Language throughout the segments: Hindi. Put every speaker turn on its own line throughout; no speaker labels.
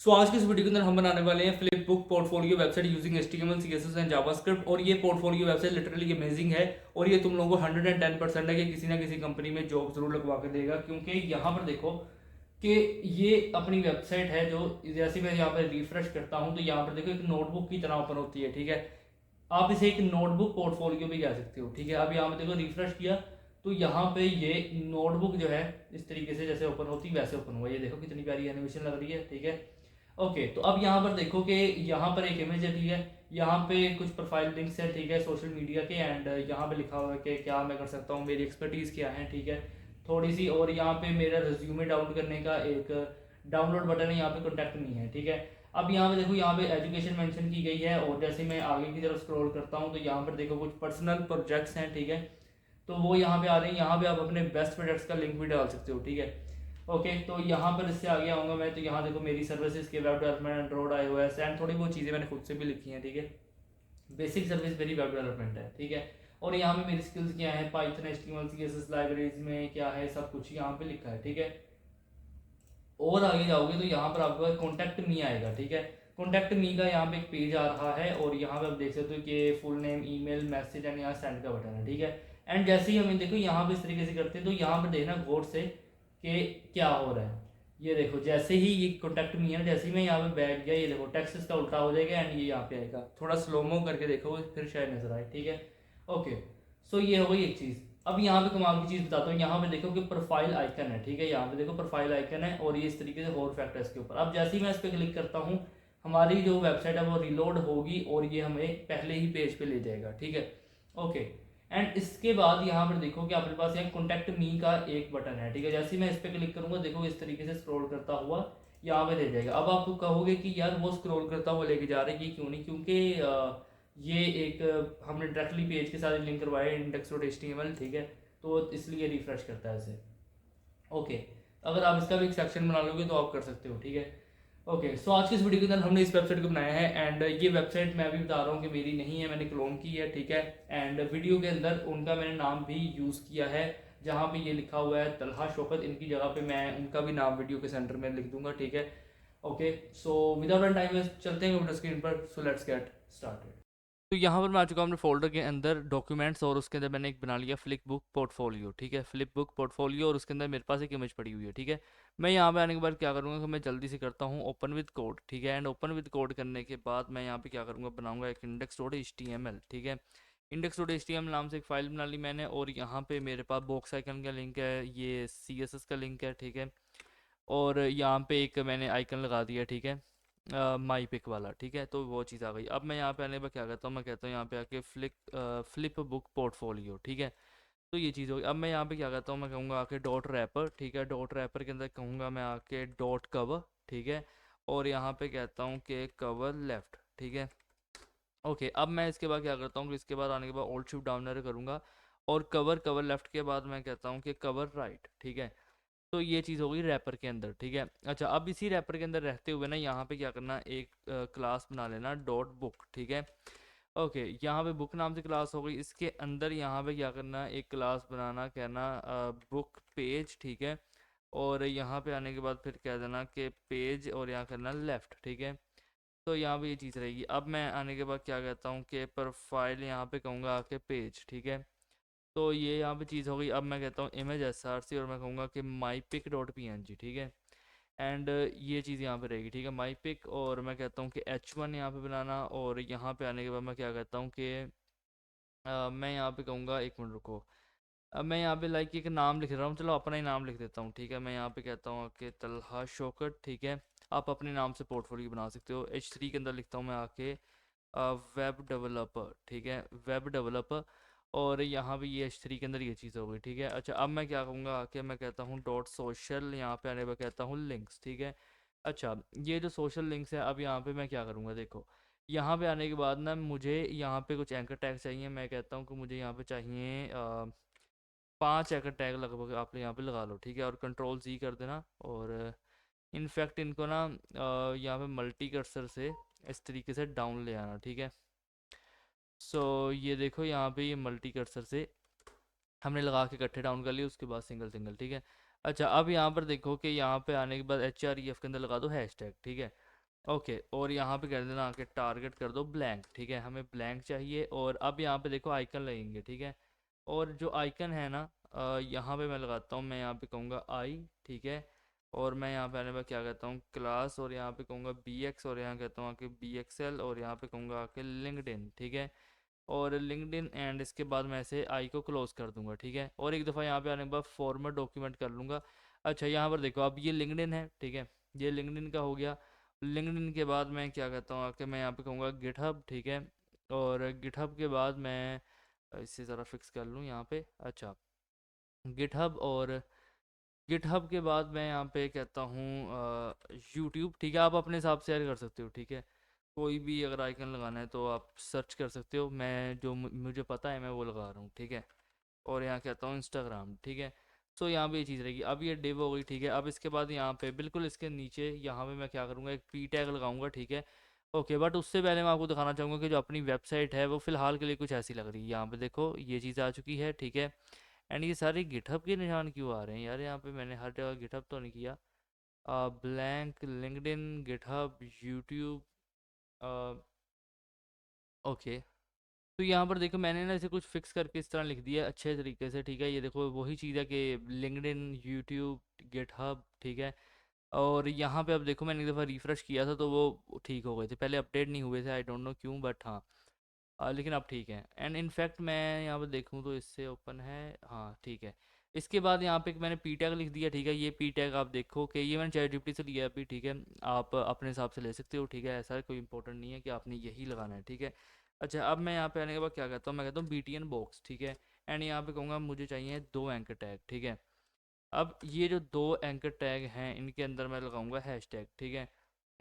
आज की इस वीडियो के अंदर हम बनाने वाले हैं flip book portfolio website using HTML CSS and JavaScript. और ये पोर्टफोलियो वेबसाइट लिटरली अमेजिंग है और ये तुम लोगों को 110% है कि किसी ना किसी कंपनी में जॉब जरूर लगवा के देगा। क्योंकि यहाँ पर देखो कि ये अपनी वेबसाइट है जो जैसे मैं यहाँ पर रिफ्रेश करता हूँ तो यहाँ पर देखो एक नोटबुक की तरह ओपन होती है। ठीक है, आप इसे एक नोटबुक पोर्टफोलियो भी कह सकते हो। ठीक है, अब यहाँ पे देखो रिफ्रेश किया तो यहाँ पे ये नोटबुक जो है इस तरीके से जैसे ओपन होती वैसे ओपन हुआ। ये देखो कितनी प्यारी एनिमेशन लग रही है। ठीक है, ओके तो अब यहाँ पर देखो कि यहाँ पर एक इमेज है। ठीक है, यहाँ पे कुछ प्रोफाइल लिंक्स है। ठीक है, सोशल मीडिया के एंड यहाँ पे लिखा हुआ है कि क्या मैं कर सकता हूँ, मेरी एक्सपर्टीज़ क्या है। ठीक है, थोड़ी सी और यहाँ पे मेरा रिज्यूमे डाउनलोड करने का एक डाउनलोड बटन है, यहाँ पे कॉन्टैक्ट नहीं है। ठीक है, अब यहाँ पे देखो यहाँ पे एजुकेशन मेंशन की गई है और जैसे मैं आगे की तरफ स्क्रॉल करता हूँ तो यहाँ पर देखो कुछ पर्सनल प्रोजेक्ट्स हैं। ठीक है, तो वो यहाँ पे आ रहे हैं। यहाँ पे आप अपने बेस्ट प्रोजेक्ट्स का लिंक भी डाल सकते हो। ठीक है, ओके तो यहाँ पर इससे आगे आऊँगा मैं तो यहाँ देखो मेरी सर्विसेज के web development Android iOS and थोड़ी बहुत चीज़ें मैंने खुद से भी लिखी हैं। ठीक है, बेसिक सर्विस मेरी वेब डेवलपमेंट है। ठीक है, और यहाँ पे मेरी स्किल्स क्या है, पाइथन HTML CSS लाइब्रेरीज में क्या है, सब कुछ यहाँ पे लिखा है। ठीक है, और आगे जाओगे तो यहाँ पर आपके पास कॉन्टैक्ट मी आएगा। ठीक है, कॉन्टैक्ट मी का यहाँ पे एक पेज आ रहा है और यहाँ पे आप देख सकते हो कि full name, email, message and यहाँ सेंड का बटन है। ठीक है, एंड जैसे ही हम देखो यहाँ पे इस तरीके से करते हैं तो यहाँ पर देखना गौर से कि क्या हो रहा है। ये देखो जैसे ही ये कॉन्टैक्ट मी है, जैसे ही मैं यहाँ पे बैठ गया, ये देखो टेक्स्ट इसका उल्टा हो जाएगा एंड ये यहाँ पे आएगा। थोड़ा स्लोमो करके देखो फिर शायद नजर आए। ठीक है, ओके सो ये हो गई एक चीज़। अब यहाँ पे कमाल की चीज़ बताता हूँ, यहाँ पे देखो कि प्रोफाइल आइकन है। ठीक है, यहाँ पे देखो प्रोफाइल आइकन है और ये इस तरीके से और फैक्टर इसके ऊपर। अब जैसे ही मैं इस पर क्लिक करता हूँ हमारी जो वेबसाइट है वो रिलोड होगी और ये हमें पहले ही पेज पे ले जाएगा। ठीक है, ओके एंड इसके बाद यहाँ पर देखो कि आपके पास यहाँ कॉन्टैक्ट मी का एक बटन है। ठीक है, जैसे ही मैं इस पर क्लिक करूँगा देखो इस तरीके से स्क्रॉल करता हुआ यहाँ पे ले जाएगा। अब आप कहोगे कि यार वो स्क्रॉल करता हुआ लेके जा रहे हैं, ये क्यों नहीं? क्योंकि ये एक हमने डायरेक्टली पेज के साथ लिंक करवाया index.html। ठीक है, तो इसलिए रिफ्रेश करता है इसे। ओके, अगर आप इसका भी एक सेक्शन बना लोगे तो आप कर सकते हो। ठीक है, ओके सो आज की इस वीडियो के अंदर हमने इस वेबसाइट को बनाया है एंड ये वेबसाइट मैं अभी बता रहा हूँ कि मेरी नहीं है, मैंने क्लोन की है। ठीक है, एंड वीडियो के अंदर उनका मैंने नाम भी यूज़ किया है जहाँ पे ये लिखा हुआ है तलहा शौकत, इनकी जगह पे मैं उनका भी नाम वीडियो के सेंटर में लिख दूंगा। ठीक है, okay so without time waste चलते हैं कंप्यूटर स्क्रीन पर। So let's get started. तो यहाँ पर मैं आ चुका हूँ अपने फोल्डर के अंदर डॉक्यूमेंट्स और उसके अंदर मैंने एक बना लिया फ्लिप बुक पोर्टफोलियो। ठीक है, फ्लिप बुक पोर्टफोलियो और उसके अंदर मेरे पास एक इमेज पड़ी हुई है। ठीक है, मैं यहाँ पे आने के बाद क्या करूँगा कि मैं जल्दी से करता हूँ ओपन विद कोड। ठीक है, एंड ओपन विद कोड करने के बाद मैं यहाँ पे क्या करूँगा, बनाऊँगा एक index.html। ठीक है, index.html नाम से एक फाइल बना ली मैंने और यहाँ पे मेरे पास बॉक्स आइकन का लिंक है, ये CSS का लिंक है। ठीक है, और यहाँ पे एक मैंने आइकन लगा दिया। ठीक है, माई पिक वाला। ठीक है, तो वो चीज़ आ गई। अब मैं यहाँ पे आने के बाद क्या करता हूँ, मैं कहता हूँ यहाँ पे आके फ्लिप बुक पोर्टफोलियो। ठीक है, तो ये चीज़ होगी। अब मैं यहाँ पे क्या करता हूँ, मैं कहूँगा आके डॉट रैपर। ठीक है, डॉट रैपर के अंदर कहूँगा मैं आके डॉट कवर। ठीक है, और यहाँ पे कहता हूँ कि कवर लेफ्ट। ठीक है, ओके अब मैं इसके बाद क्या करता हूँ कि इसके बाद आने के बाद ऑल्ट शिफ्ट डाउन एरो करूँगा और कवर कवर लेफ्ट के बाद मैं कहता हूँ कि कवर राइट। ठीक है, तो ये चीज़ हो गई रैपर के अंदर। ठीक है, अच्छा अब इसी रैपर के अंदर रहते हुए ना यहाँ पे क्या करना, एक क्लास बना लेना डॉट बुक। ठीक है, ओके यहाँ पे बुक नाम से क्लास हो गई। इसके अंदर यहाँ पे क्या करना, एक क्लास बनाना, कहना बुक पेज। ठीक है, और यहाँ पे आने के बाद फिर कह देना कि पेज और यहाँ करना लेफ़्ट। ठीक है, तो यहाँ पे ये चीज़ रहेगी। अब मैं आने के बाद क्या कहता हूँ कि प्रोफाइल यहाँ पे कहूँगा आके पेज। ठीक है, तो ये यहाँ पे चीज़ हो गई। अब मैं कहता हूँ इमेज SRC और मैं कहूँगा कि माई पिक डॉट PNG। ठीक है, एंड ये चीज़ यहाँ पे रहेगी। ठीक है, माई पिक और मैं कहता हूँ कि H1 यहाँ पे बनाना और यहाँ पे आने के बाद मैं क्या कहता हूँ कि मैं यहाँ पे कहूँगा, एक मिनट रुको, अब मैं यहाँ पे लाइक एक नाम लिख रहा हूँ, चलो अपना ही नाम लिख देता हूँ। ठीक है, मैं यहाँ पे कहता हूँ कि तलहा शौकत। ठीक है, आप अपने नाम से पोर्टफोलियो बना सकते हो। H3 के अंदर लिखता हूँ मैं आके वेब डेवलपर। ठीक है, वेब डेवलपर और यहाँ पे ये H3 के अंदर ये चीज़ हो गई। ठीक है, अच्छा अब मैं क्या कहूँगा आके, मैं कहता हूँ डॉट सोशल, यहाँ पे आने पर कहता हूँ लिंक्स। ठीक है, अच्छा ये जो सोशल लिंक्स है, अब यहाँ पे मैं क्या करूँगा, देखो यहाँ पे आने के बाद ना मुझे यहाँ पे कुछ एंकर टैग चाहिए। मैं कहता हूँ कि मुझे यहाँ पे चाहिए 5 एंकर टैग लगभग आप यहाँ पे लगा लो। ठीक है, और कंट्रोल Z कर देना और इनफैक्ट इनको ना यहाँ पे मल्टी कर्सर से इस तरीके से डाउन ले आना। ठीक है, सो ये देखो यहाँ पे ये मल्टी कर्सर से हमने लगा के इकट्ठे डाउन कर लिए, उसके बाद सिंगल सिंगल। ठीक है, अच्छा अब यहाँ पर देखो कि यहाँ पे आने के बाद HREF के अंदर लगा दो हैशटैग। ठीक है, ओके, और यहाँ पे कर देना आके टारगेट कर दो ब्लैंक, ठीक है, हमें ब्लैंक चाहिए। और अब यहाँ पे देखो आइकन लगेंगे, ठीक है। और जो आइकन है ना, यहाँ पे मैं लगाता हूँ, मैं यहाँ पे कहूँगा आई, ठीक है। और मैं यहाँ पे आने पर क्या कहता हूँ क्लास, और यहाँ पे कहूँगा बी एक्स, और यहाँ कहता हूँ आके बी एक्स एल, और यहाँ पे कहूँगा आके लिंक्डइन, ठीक है। और लिंक्डइन एंड इसके बाद मैं ऐसे आई को क्लोज कर दूंगा, ठीक है। और एक दफ़ा यहाँ पे आने के बाद फॉर्मेट डॉक्यूमेंट कर लूँगा। अच्छा, यहाँ पर देखो अब ये लिंक्डइन है, ठीक है, ये लिंक्डइन का हो गया। लिंक्डइन के बाद मैं क्या कहता हूँ आके मैं यहाँ पे कहूँगा गिटहब, ठीक है। और गिटहब के बाद मैं इसे ज़रा फिक्स कर लूँ यहाँ पे। अच्छा, गिटहब, और गिटहब के बाद मैं यहाँ पे कहता हूँ यूट्यूब, ठीक है। आप अपने हिसाब से ऐड कर सकते हो, ठीक है। कोई भी अगर आइकन लगाना है तो आप सर्च कर सकते हो, मैं जो मुझे पता है मैं वो लगा रहा हूँ, ठीक है। और यहाँ कहता हूँ इंस्टाग्राम, ठीक है। सो यहाँ पे ये चीज़ रहेगी। अब ये डिव हो गई, ठीक है। अब इसके बाद यहाँ पे बिल्कुल इसके नीचे यहाँ पे मैं क्या करूँगा, एक पी टैग लगाऊंगा, ठीक है। ओके, बट उससे पहले मैं आपको दिखाना चाहूँगा कि जो अपनी वेबसाइट है वो फ़िलहाल के लिए कुछ ऐसी लग रही है। यहाँ पे देखो ये चीज़ आ चुकी है, ठीक है। एंड ये सारे गिटहब के निशान क्यों आ रहे हैं यार, यहाँ पे मैंने हर जगह गिटहब तो नहीं किया। Blank, LinkedIn, GitHub, YouTube, okay. तो यहाँ पर देखो मैंने ना इसे कुछ फिक्स करके इस तरह लिख दिया अच्छे तरीके से, ठीक है। ये देखो वही चीज़ है कि लिंक्डइन, यूट्यूब, गिटहब, ठीक है। और यहाँ पे अब देखो मैंने एक दफ़ा रिफ़्रेश किया था तो वो ठीक हो गए थे, पहले अपडेट नहीं हुए थे, आई डोंट नो क्यों, बट हाँ। लेकिन अब ठीक है। एंड इनफैक्ट मैं यहाँ पर देखूँ तो इससे ओपन है, हाँ ठीक है। इसके बाद यहाँ पे मैंने पी टैग लिख दिया, ठीक है। ये पी टैग आप देखो कि ये मैंने चैट जीपीटी से लिया अभी, ठीक है। आप अपने हिसाब से ले सकते हो, ठीक है। ऐसा कोई इंपॉर्टेंट नहीं है कि आपने यही लगाना है, ठीक है। अच्छा, अब मैं यहाँ पे आने के बाद क्या कहता हूँ, मैं कहता हूँ बी टी एन बॉक्स, ठीक है। एंड यहाँ पे कहूँगा मुझे चाहिए 2 एंकर टैग, ठीक है। अब ये जो 2 एंकर टैग हैं इनके अंदर मैं लगाऊंगा हैश टैग, ठीक है।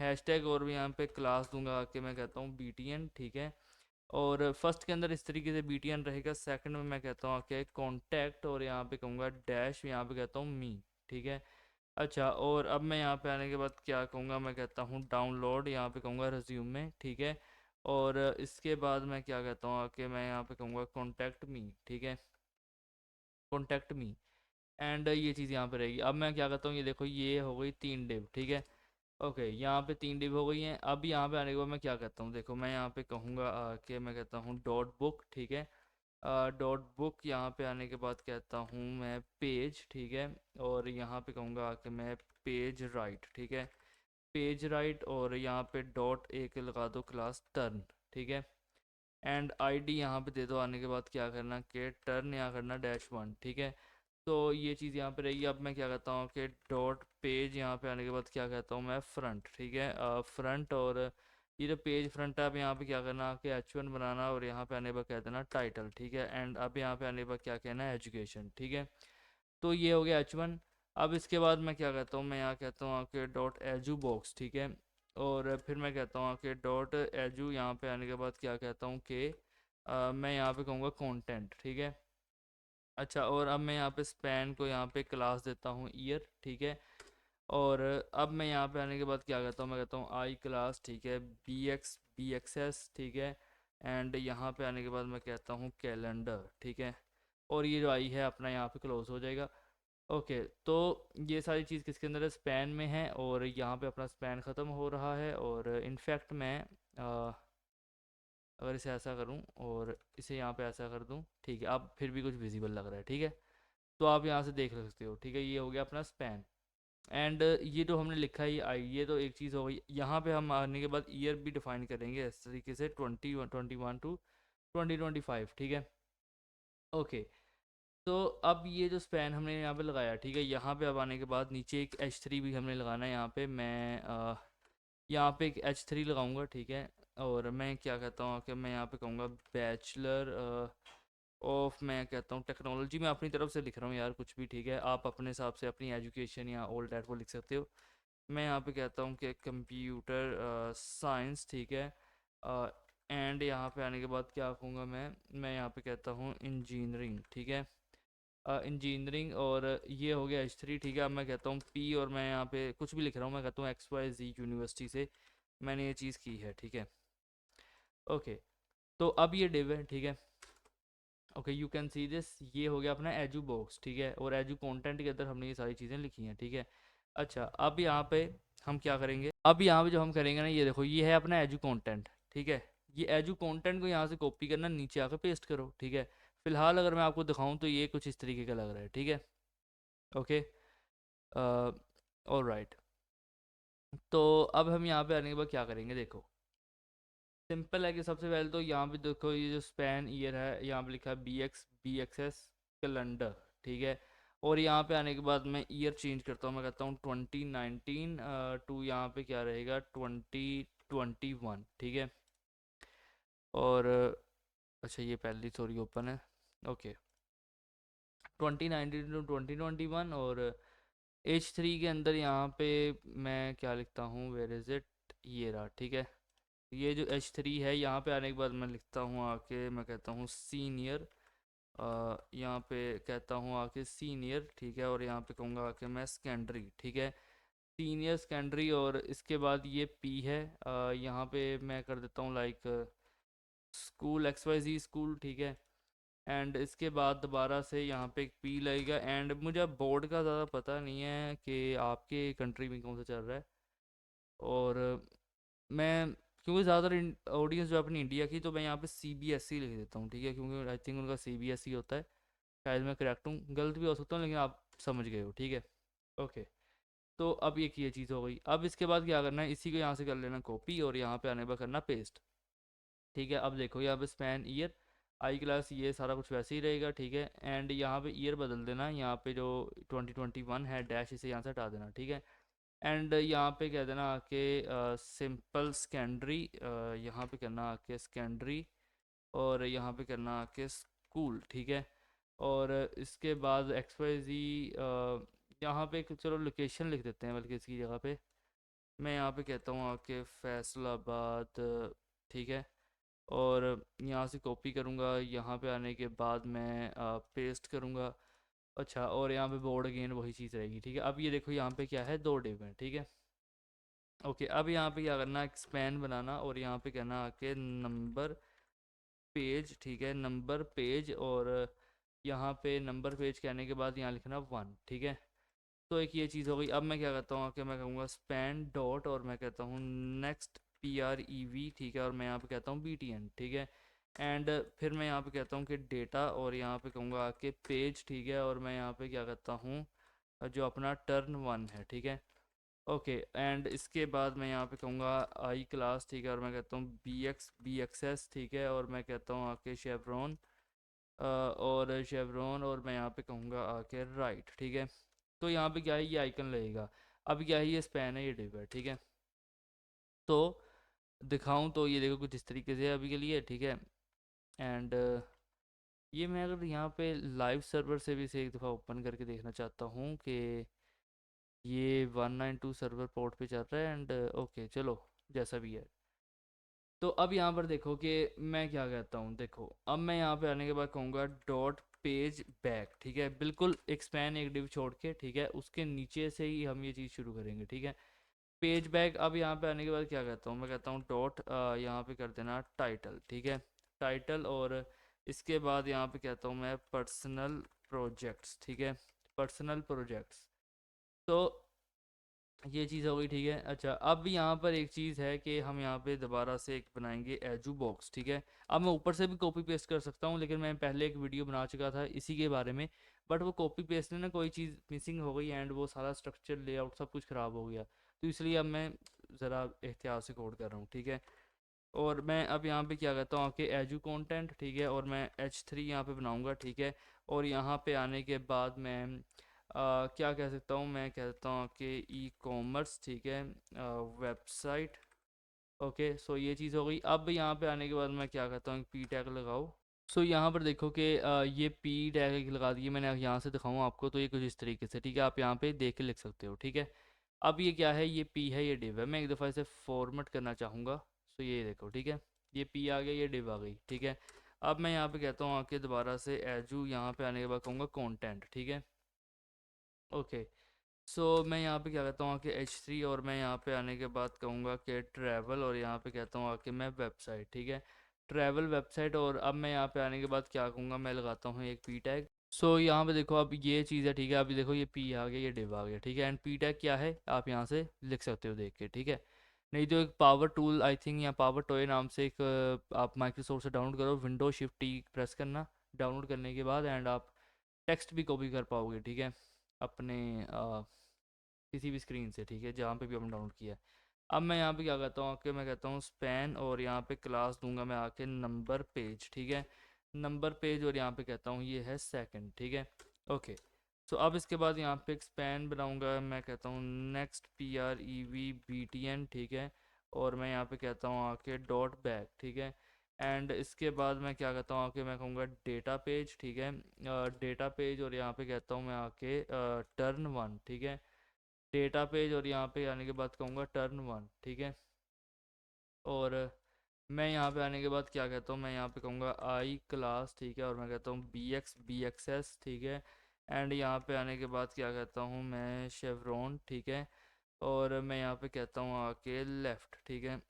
हैश टैग, और भी यहाँ पे क्लास दूंगा कि मैं कहता हूँ बी टी एन, ठीक है। और फर्स्ट के अंदर इस तरीके से बी टी एन रहेगा। सेकंड में मैं कहता हूँ आके कॉन्टैक्ट, और यहाँ पे कहूँगा डैश, यहाँ पे कहता हूँ मी, ठीक है। अच्छा, और अब मैं यहाँ पे आने के बाद क्या कहूँगा, मैं कहता हूँ डाउनलोड, यहाँ पे कहूँगा रिज्यूमे, ठीक है। और इसके बाद मैं क्या कहता हूँ आके मैं यहाँ पे कहूँगा कॉन्टैक्ट मी, ठीक है, कॉन्टैक्ट मी। एंड ये चीज़ यहाँ पे रहेगी। अब मैं क्या करता हूँ, ये देखो ये हो गई 3 डिव, ठीक है। ओके, यहाँ पे 3 डिव हो गई हैं। अब यहाँ पे आने के बाद मैं क्या कहता हूँ, देखो मैं यहाँ पे कहूँगा कि मैं कहता हूँ डॉट बुक, ठीक है। डॉट बुक, यहाँ पे आने के बाद कहता हूँ मैं पेज, ठीक है। और यहाँ पे कहूँगा कि मैं पेज राइट, ठीक है, पेज राइट। और यहाँ पे डॉट एक लगा दो क्लास टर्न, ठीक है। एंड आईडी यहाँ पे दे दो आने के बाद क्या करना कि टर्न यहाँ करना -1, ठीक है। तो ये चीज़ यहाँ पे रहेगी। अब मैं क्या कहता हूँ कि डॉट पेज, यहाँ पे आने के बाद क्या कहता हूँ मैं फ्रंट, ठीक है, फ्रंट। और ये जो पेज फ्रंट है, अब यहाँ पे क्या करना कि H1 बनाना, और यहाँ पे आने पर कह देना टाइटल, ठीक है। एंड अब यहाँ पे आने पर क्या कहना है एजुकेशन, ठीक है। तो ये हो गया H1। अब इसके बाद मैं क्या कहता हूँ, मैं यहाँ कहता हूँ आपके डॉट एजू बॉक्स, ठीक है। और फिर मैं कहता हूँ आपके डॉट एजू, यहाँ पे आने के बाद क्या कहता हूँ कि मैं यहाँ पे कहूँगा कंटेंट, ठीक है। अच्छा, और अब मैं यहाँ पे स्पैन को यहाँ पे क्लास देता हूँ ईयर, ठीक है। और अब मैं यहाँ पे आने के बाद क्या कहता हूँ, मैं कहता हूँ आई क्लास, ठीक है, बी एक्स एस, ठीक है। एंड यहाँ पे आने के बाद मैं कहता हूँ कैलेंडर, ठीक है। और ये जो आई है अपना यहाँ पे क्लोज हो जाएगा। ओके, तो ये सारी चीज़ किसके अंदर है, स्पैन में है। और यहाँ पे अपना स्पैन ख़त्म हो रहा है। और इनफैक्ट मैं अगर इसे ऐसा करूँ और इसे यहाँ पे ऐसा कर दूँ, ठीक है, अब फिर भी कुछ विजिबल लग रहा है, ठीक है। तो आप यहाँ से देख सकते हो, ठीक है। ये हो गया अपना स्पैन। एंड ये जो हमने लिखा है ये आई, ये तो एक चीज़ हो गई। यहाँ पे हम आने के बाद ईयर भी डिफाइन करेंगे इस तरीके से 2021 टू 2025, ठीक है। ओके, तो अब ये जो स्पैन हमने यहाँ पे लगाया, ठीक है। यहाँ पे अब आने के बाद नीचे एक H3 भी हमने लगाना है। यहाँ पे मैं यहाँ पे एक H3 लगाऊंगा, ठीक है। और मैं क्या कहता हूँ कि मैं यहाँ पे कहूँगा बैचलर ऑफ, मैं कहता हूँ टेक्नोलॉजी। मैं अपनी तरफ से लिख रहा हूँ यार कुछ भी, ठीक है। आप अपने हिसाब से अपनी एजुकेशन या ऑल डैट वो लिख सकते हो। मैं यहाँ पे कहता हूँ कि कंप्यूटर साइंस, ठीक है। एंड यहाँ पे आने के बाद क्या कहूँगा मैं यहाँ पे कहता हूँ इंजीनियरिंग, ठीक है, इंजीनियरिंग। और ये हो गया H3, ठीक है। अब मैं कहता हूँ पी, और मैं यहाँ पे कुछ भी लिख रहा हूँ, मैं कहता हूँ XYZ यूनिवर्सिटी से मैंने ये चीज़ की है, ठीक है। ओके, तो अब ये डिव है, ठीक है। Okay, you can see this, ये हो गया अपना एजू बॉक्स, ठीक है। और एजू कंटेंट के अंदर हमने ये सारी चीज़ें लिखी हैं, ठीक है। अच्छा, अब यहाँ पे हम क्या करेंगे, अब यहाँ पे जो हम करेंगे ना, ये देखो ये है अपना एजू कंटेंट, ठीक है। ये एजू कंटेंट को यहाँ से कॉपी करना, नीचे आकर पेस्ट करो, ठीक है। फिलहाल अगर मैं आपको दिखाऊं तो ये कुछ इस तरीके का लग रहा है, ठीक है। Okay, alright. तो अब हम यहाँ पे आने के बाद क्या करेंगे, देखो सिंपल है कि सबसे पहले तो यहाँ पे देखो ये जो स्पैन ईयर है, यहाँ पे लिखा है BXS कैलेंडर, ठीक है। और यहाँ पे आने के बाद मैं ईयर चेंज करता हूँ, मैं कहता हूँ 2019 टू यहाँ पे क्या रहेगा 2021, ठीक है। और अच्छा ये पहली सॉरी ओपन है, ओके। 2019 टू 2021, और H3 के अंदर यहाँ पे मैं क्या लिखता हूँ, वेयर इज़ इट, ये रहा, ठीक है। ये जो H3 है, यहाँ पे आने के बाद मैं लिखता हूँ आके, मैं कहता हूँ सीनियर, यहाँ पे कहता हूँ आके सीनियर, ठीक है। और यहाँ पे कहूँगा आके मैं सेकेंडरी, ठीक है, सीनियर सेकेंडरी। और इसके बाद ये P है, यहाँ पे मैं कर देता हूँ लाइक स्कूल XYZ स्कूल, ठीक है। एंड इसके बाद दोबारा से यहाँ पे एक P लगेगा। एंड मुझे बोर्ड का ज़्यादा पता नहीं है कि आपके कंट्री में कौन सा चल रहा है। और मैं क्योंकि ज़्यादातर ऑडियंस जो अपनी इंडिया की, तो मैं यहाँ पे CBSE लिख देता हूँ, ठीक है, क्योंकि आई थिंक उनका CBSE होता है। शायद मैं करेक्ट हूँ, गलत भी हो सकता हूँ, लेकिन आप समझ गए हो, ठीक है। ओके, तो अब ये चीज़ हो गई। अब इसके बाद क्या करना है, इसी को यहाँ से कर लेना कॉपी, और यहाँ पे आने पर करना पेस्ट, ठीक है। अब देखो यहाँ पे स्पैन ईयर आई क्लास, ये सारा कुछ वैसे ही रहेगा, ठीक है। एंड यहाँ पे ईयर बदल देना, यहाँ पे जो 2021 है डैश, इसे यहाँ से हटा देना, ठीक है। एंड यहाँ पे कह देना आके सिंपल सेकेंडरी, यहाँ पे करना आके सेकेंडरी, और यहाँ पे करना आके स्कूल, ठीक है। और इसके बाद XYZ, यहाँ पे चलो लोकेशन लिख देते हैं बल्कि इसकी जगह पे, मैं यहाँ पे कहता हूँ आके फैसलाबाद, ठीक है। और यहाँ से कॉपी करूँगा, यहाँ पे आने के बाद मैं पेस्ट करूँगा। अच्छा, और यहाँ पे बोर्ड अगेन वही चीज़ रहेगी, ठीक है। अब ये देखो यहाँ पे क्या है, 2 डिव हैं, ठीक है। ओके, अब यहाँ पे क्या करना, एक स्पैन बनाना, और यहाँ पे कहना आके नंबर पेज, ठीक है, नंबर पेज। और यहाँ पे नंबर पेज कहने के बाद यहाँ लिखना 1, ठीक है। तो एक ये चीज़ हो गई। अब मैं क्या करता हूँ कि मैं कहूँगा स्पैन डॉट, और मैं कहता हूँ नेक्स्ट PREV, ठीक है। और मैं यहाँ पे कहता हूँ BTN, ठीक है। एंड फिर मैं यहाँ पे कहता हूँ कि डेटा, और यहाँ पे कहूँगा आके पेज, ठीक है। और मैं यहाँ पे क्या करता हूँ, जो अपना टर्न 1 है, ठीक है। ओके, एंड इसके बाद मैं यहाँ पे कहूँगा आई क्लास, ठीक है। और मैं कहता हूँ BXS, ठीक है। और मैं कहता हूँ आके शेवरॉन, और शेवरॉन, और मैं यहाँ पे कहूँगा आके राइट, ठीक है। तो यहाँ पे क्या है, ये आइकन लगेगा। अब क्या है, ये स्पैन है, ये डिव है, ठीक है। तो दिखाऊं तो ये देखो कुछ इस तरीके से है अभी के लिए, ठीक है। एंड ये मैं अगर यहाँ पे लाइव सर्वर से भी इसे एक दफ़ा ओपन करके देखना चाहता हूँ कि ये 192 सर्वर पोर्ट पे चल रहा है। एंड ओके चलो, जैसा भी है। तो अब यहाँ पर देखो कि मैं क्या कहता हूँ, देखो अब मैं यहाँ पे आने के बाद कहूँगा डॉट पेज बैक, ठीक है। बिल्कुल एक स्पैन एक डिव छोड़ के, ठीक है, उसके नीचे से ही हम ये चीज़ शुरू करेंगे, ठीक है। Page back. अब यहाँ पे आने के बाद क्या कहता हूँ, मैं कहता हूँ डॉट यहाँ पे कर देना टाइटल, ठीक है, टाइटल। और इसके बाद यहाँ पे कहता हूँ मैं पर्सनल प्रोजेक्ट्स, ठीक है, पर्सनल प्रोजेक्ट्स। तो ये चीज़ हो गई, ठीक है। अच्छा, अब यहाँ पर एक चीज़ है कि हम यहाँ पे दोबारा से एक बनाएंगे एजू बॉक्स, ठीक है। अब मैं ऊपर से भी कॉपी पेस्ट कर सकता हूँ, लेकिन मैं पहले एक वीडियो बना चुका था इसी के बारे में, बट वो कॉपी पेस्ट में ना कोई चीज़ मिसिंग हो गई, एंड वो सारा स्ट्रक्चर लेआउट सब कुछ ख़राब हो गया। तो इसलिए अब मैं ज़रा एहतियात से कोड कर रहा हूँ, ठीक है। और मैं अब यहाँ पे क्या कहता हूँ आपके एजू कंटेंट, ठीक है। और मैं H3 यहाँ पे बनाऊँगा, ठीक है। और यहाँ पे आने के बाद मैं क्या कह सकता हूँ, मैं कहता हूँ कि E-कॉमर्स, ठीक है, वेबसाइट। ओके, सो ये चीज़ हो गई। अब यहाँ पे आने के बाद मैं क्या कहता हूँ, P टैग लगाओ। सो यहाँ पर देखो कि ये P टैग लगा दिए मैंने। यहाँ से दिखाऊँ आपको तो ये कुछ इस तरीके से, ठीक है, आप यहाँ पे देख के लिख सकते हो, ठीक है। अब ये क्या है, ये P है, ये डिव है। मैं एक दफ़ा इसे फॉर्मेट करना चाहूँगा। सो ये देखो, ठीक है, ये P आ गया, ये डिव आ गई, ठीक है। अब मैं यहाँ पे कहता हूँ आके दोबारा से एजू, यहाँ पे आने के बाद कहूँगा कंटेंट, ठीक है। ओके, सो मैं यहाँ पे क्या कहता हूँ कि H3, और मैं यहाँ पे आने के बाद कहूँगा कि ट्रैवल, और यहाँ पे कहता हूँ आके मैं वेबसाइट, ठीक है, ट्रैवल वेबसाइट। और अब मैं यहाँ पे आने के बाद क्या कहूँगा, मैं लगाता हूँ एक P टैग। सो यहाँ पे देखो अब ये चीज़ है, ठीक है। अभी देखो ये P आ गया, ये डिव आ गया, ठीक है। एंड P टैग क्या है आप यहाँ से लिख सकते हो देख के, ठीक है। नहीं तो एक पावर टूल आई थिंक या पावर टॉय नाम से एक आप माइक्रोसॉफ्ट से डाउनलोड करो, विंडो शिफ्ट टी प्रेस करना डाउनलोड करने के बाद, एंड आप टेक्स्ट भी कॉपी कर पाओगे, ठीक है, अपने किसी भी स्क्रीन से, ठीक है, जहाँ पे भी हमने डाउनलोड किया है। अब मैं यहाँ पे क्या करता हूँ कि मैं कहता हूँ स्पैन, और यहाँ पे क्लास दूंगा मैं आके नंबर पेज, ठीक है, नंबर पेज, और यहाँ पे कहता हूँ ये है सेकंड, ठीक है, ओके। सो अब इसके बाद यहाँ पे एक स्पैन बनाऊंगा, मैं कहता हूँ नेक्स्ट PREVBTN, ठीक है, और मैं यहाँ पे कहता हूँ आके डॉट बैक, ठीक है, एंड इसके बाद मैं क्या कहता हूँ आके मैं कहूँगा डेटा पेज, ठीक है, डेटा पेज, और यहाँ पे कहता हूँ मैं आके टर्न वन, ठीक है, डेटा पेज, और यहाँ पे आने के बाद कहूँगा टर्न वन, ठीक है, और मैं यहाँ पे आने के बाद क्या कहता हूँ, मैं यहाँ पे कहूँगा आई क्लास, ठीक है, और मैं कहता हूँ BXBXS, ठीक है, एंड यहाँ पे आने के बाद क्या कहता हूँ मैं शेवरॉन, ठीक है, और मैं यहाँ पे कहता हूँ आके लेफ़्ट, ठीक है।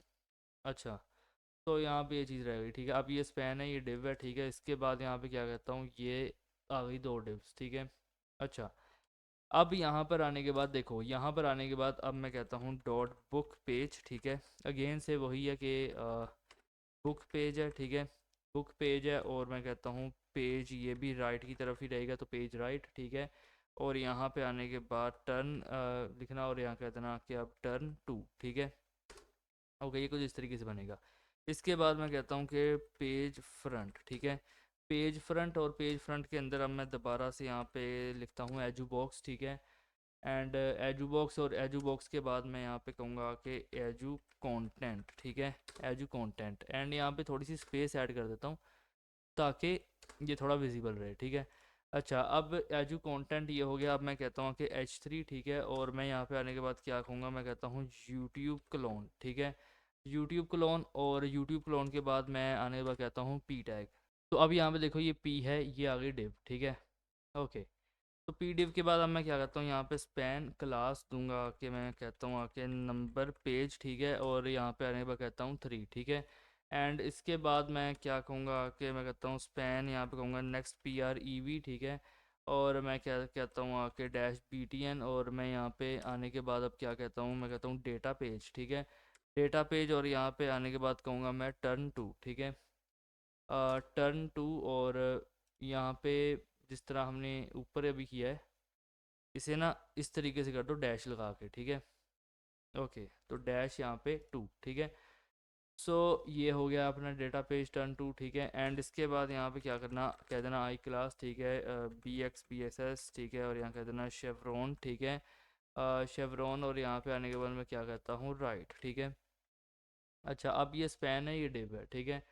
अच्छा, तो यहाँ पे ये चीज़ रह गई, ठीक है, अब ये स्पैन है, ये डिव है, ठीक है, इसके बाद यहाँ पे क्या कहता हूँ ये आ गई दो डिव्स, ठीक है। अच्छा, अब यहाँ पर आने के बाद देखो, यहाँ पर आने के बाद अब मैं कहता हूँ डॉट बुक पेज, ठीक है, अगेन से वही है कि बुक पेज है, ठीक है, बुक पेज है, और मैं कहता हूँ पेज ये भी राइट की तरफ ही रहेगा, तो पेज राइट, ठीक है, और यहाँ पे आने के बाद टर्न लिखना, और यहाँ कह देना कि अब टर्न टू, ठीक है, ओके, ये कुछ इस तरीके से बनेगा। इसके बाद मैं कहता हूँ कि पेज फ्रंट, ठीक है, पेज फ्रंट, और पेज फ्रंट के अंदर अब मैं दोबारा से यहाँ पे लिखता हूँ एजू बॉक्स, ठीक है, एंड एजू बॉक्स, और एजू बॉक्स के बाद मैं यहाँ पे कहूँगा कि एजू कंटेंट, ठीक है, एजू कंटेंट, एंड यहाँ पे थोड़ी सी स्पेस ऐड कर देता हूँ ताकि ये थोड़ा विजिबल रहे, ठीक है। अच्छा, अब एजू कंटेंट ये हो गया, अब मैं कहता हूँ कि H3, ठीक है, और मैं यहाँ पे आने के बाद क्या कहूँगा, मैं कहता हूँ यूट्यूब क्लोन, ठीक है, यूट्यूब क्लोन, और यूट्यूब क्लोन के बाद मैं आने के बाद कहता हूँ पी टैग। तो अब यहाँ पे देखो ये पी है, ये आ गई डिव, ठीक है, ओके। तो पी डिव के बाद अब मैं क्या करता हूँ, यहाँ पे स्पैन क्लास दूंगा कि मैं कहता हूँ आके नंबर पेज, ठीक है, और यहाँ पे आने के बाद कहता हूँ 3, ठीक है, एंड इसके बाद मैं क्या कहूँगा कि मैं कहता हूँ स्पैन, यहाँ पे कहूँगा नेक्स्ट PREV, ठीक है, और मैं क्या कहता हूँ आके -BTN, और मैं यहाँ पे आने के बाद अब क्या कहता हूँ, मैं कहता हूँ डेटा पेज, ठीक है, डेटा पेज, और यहाँ पे आने के बाद कहूँगा मैं टर्न टू, ठीक है, टर्न टू, और यहाँ पे जिस तरह हमने ऊपर अभी किया है, इसे ना इस तरीके से कर दो डैश लगा के, ठीक है, ओके, तो डैश यहाँ पे टू, ठीक है। सो ये हो गया अपना डेटा पेज टर्न टू, ठीक है, एंड इसके बाद यहाँ पे क्या करना, कह देना आई क्लास, ठीक है, BXBSS, ठीक है, और यहाँ कह देना शेवरॉन, ठीक है, शेवरॉन, और यहाँ पे आने के बाद मैं क्या कहता हूँ राइट, ठीक है। अच्छा, अब ये स्पैन है, ये डिव है, ठीक है।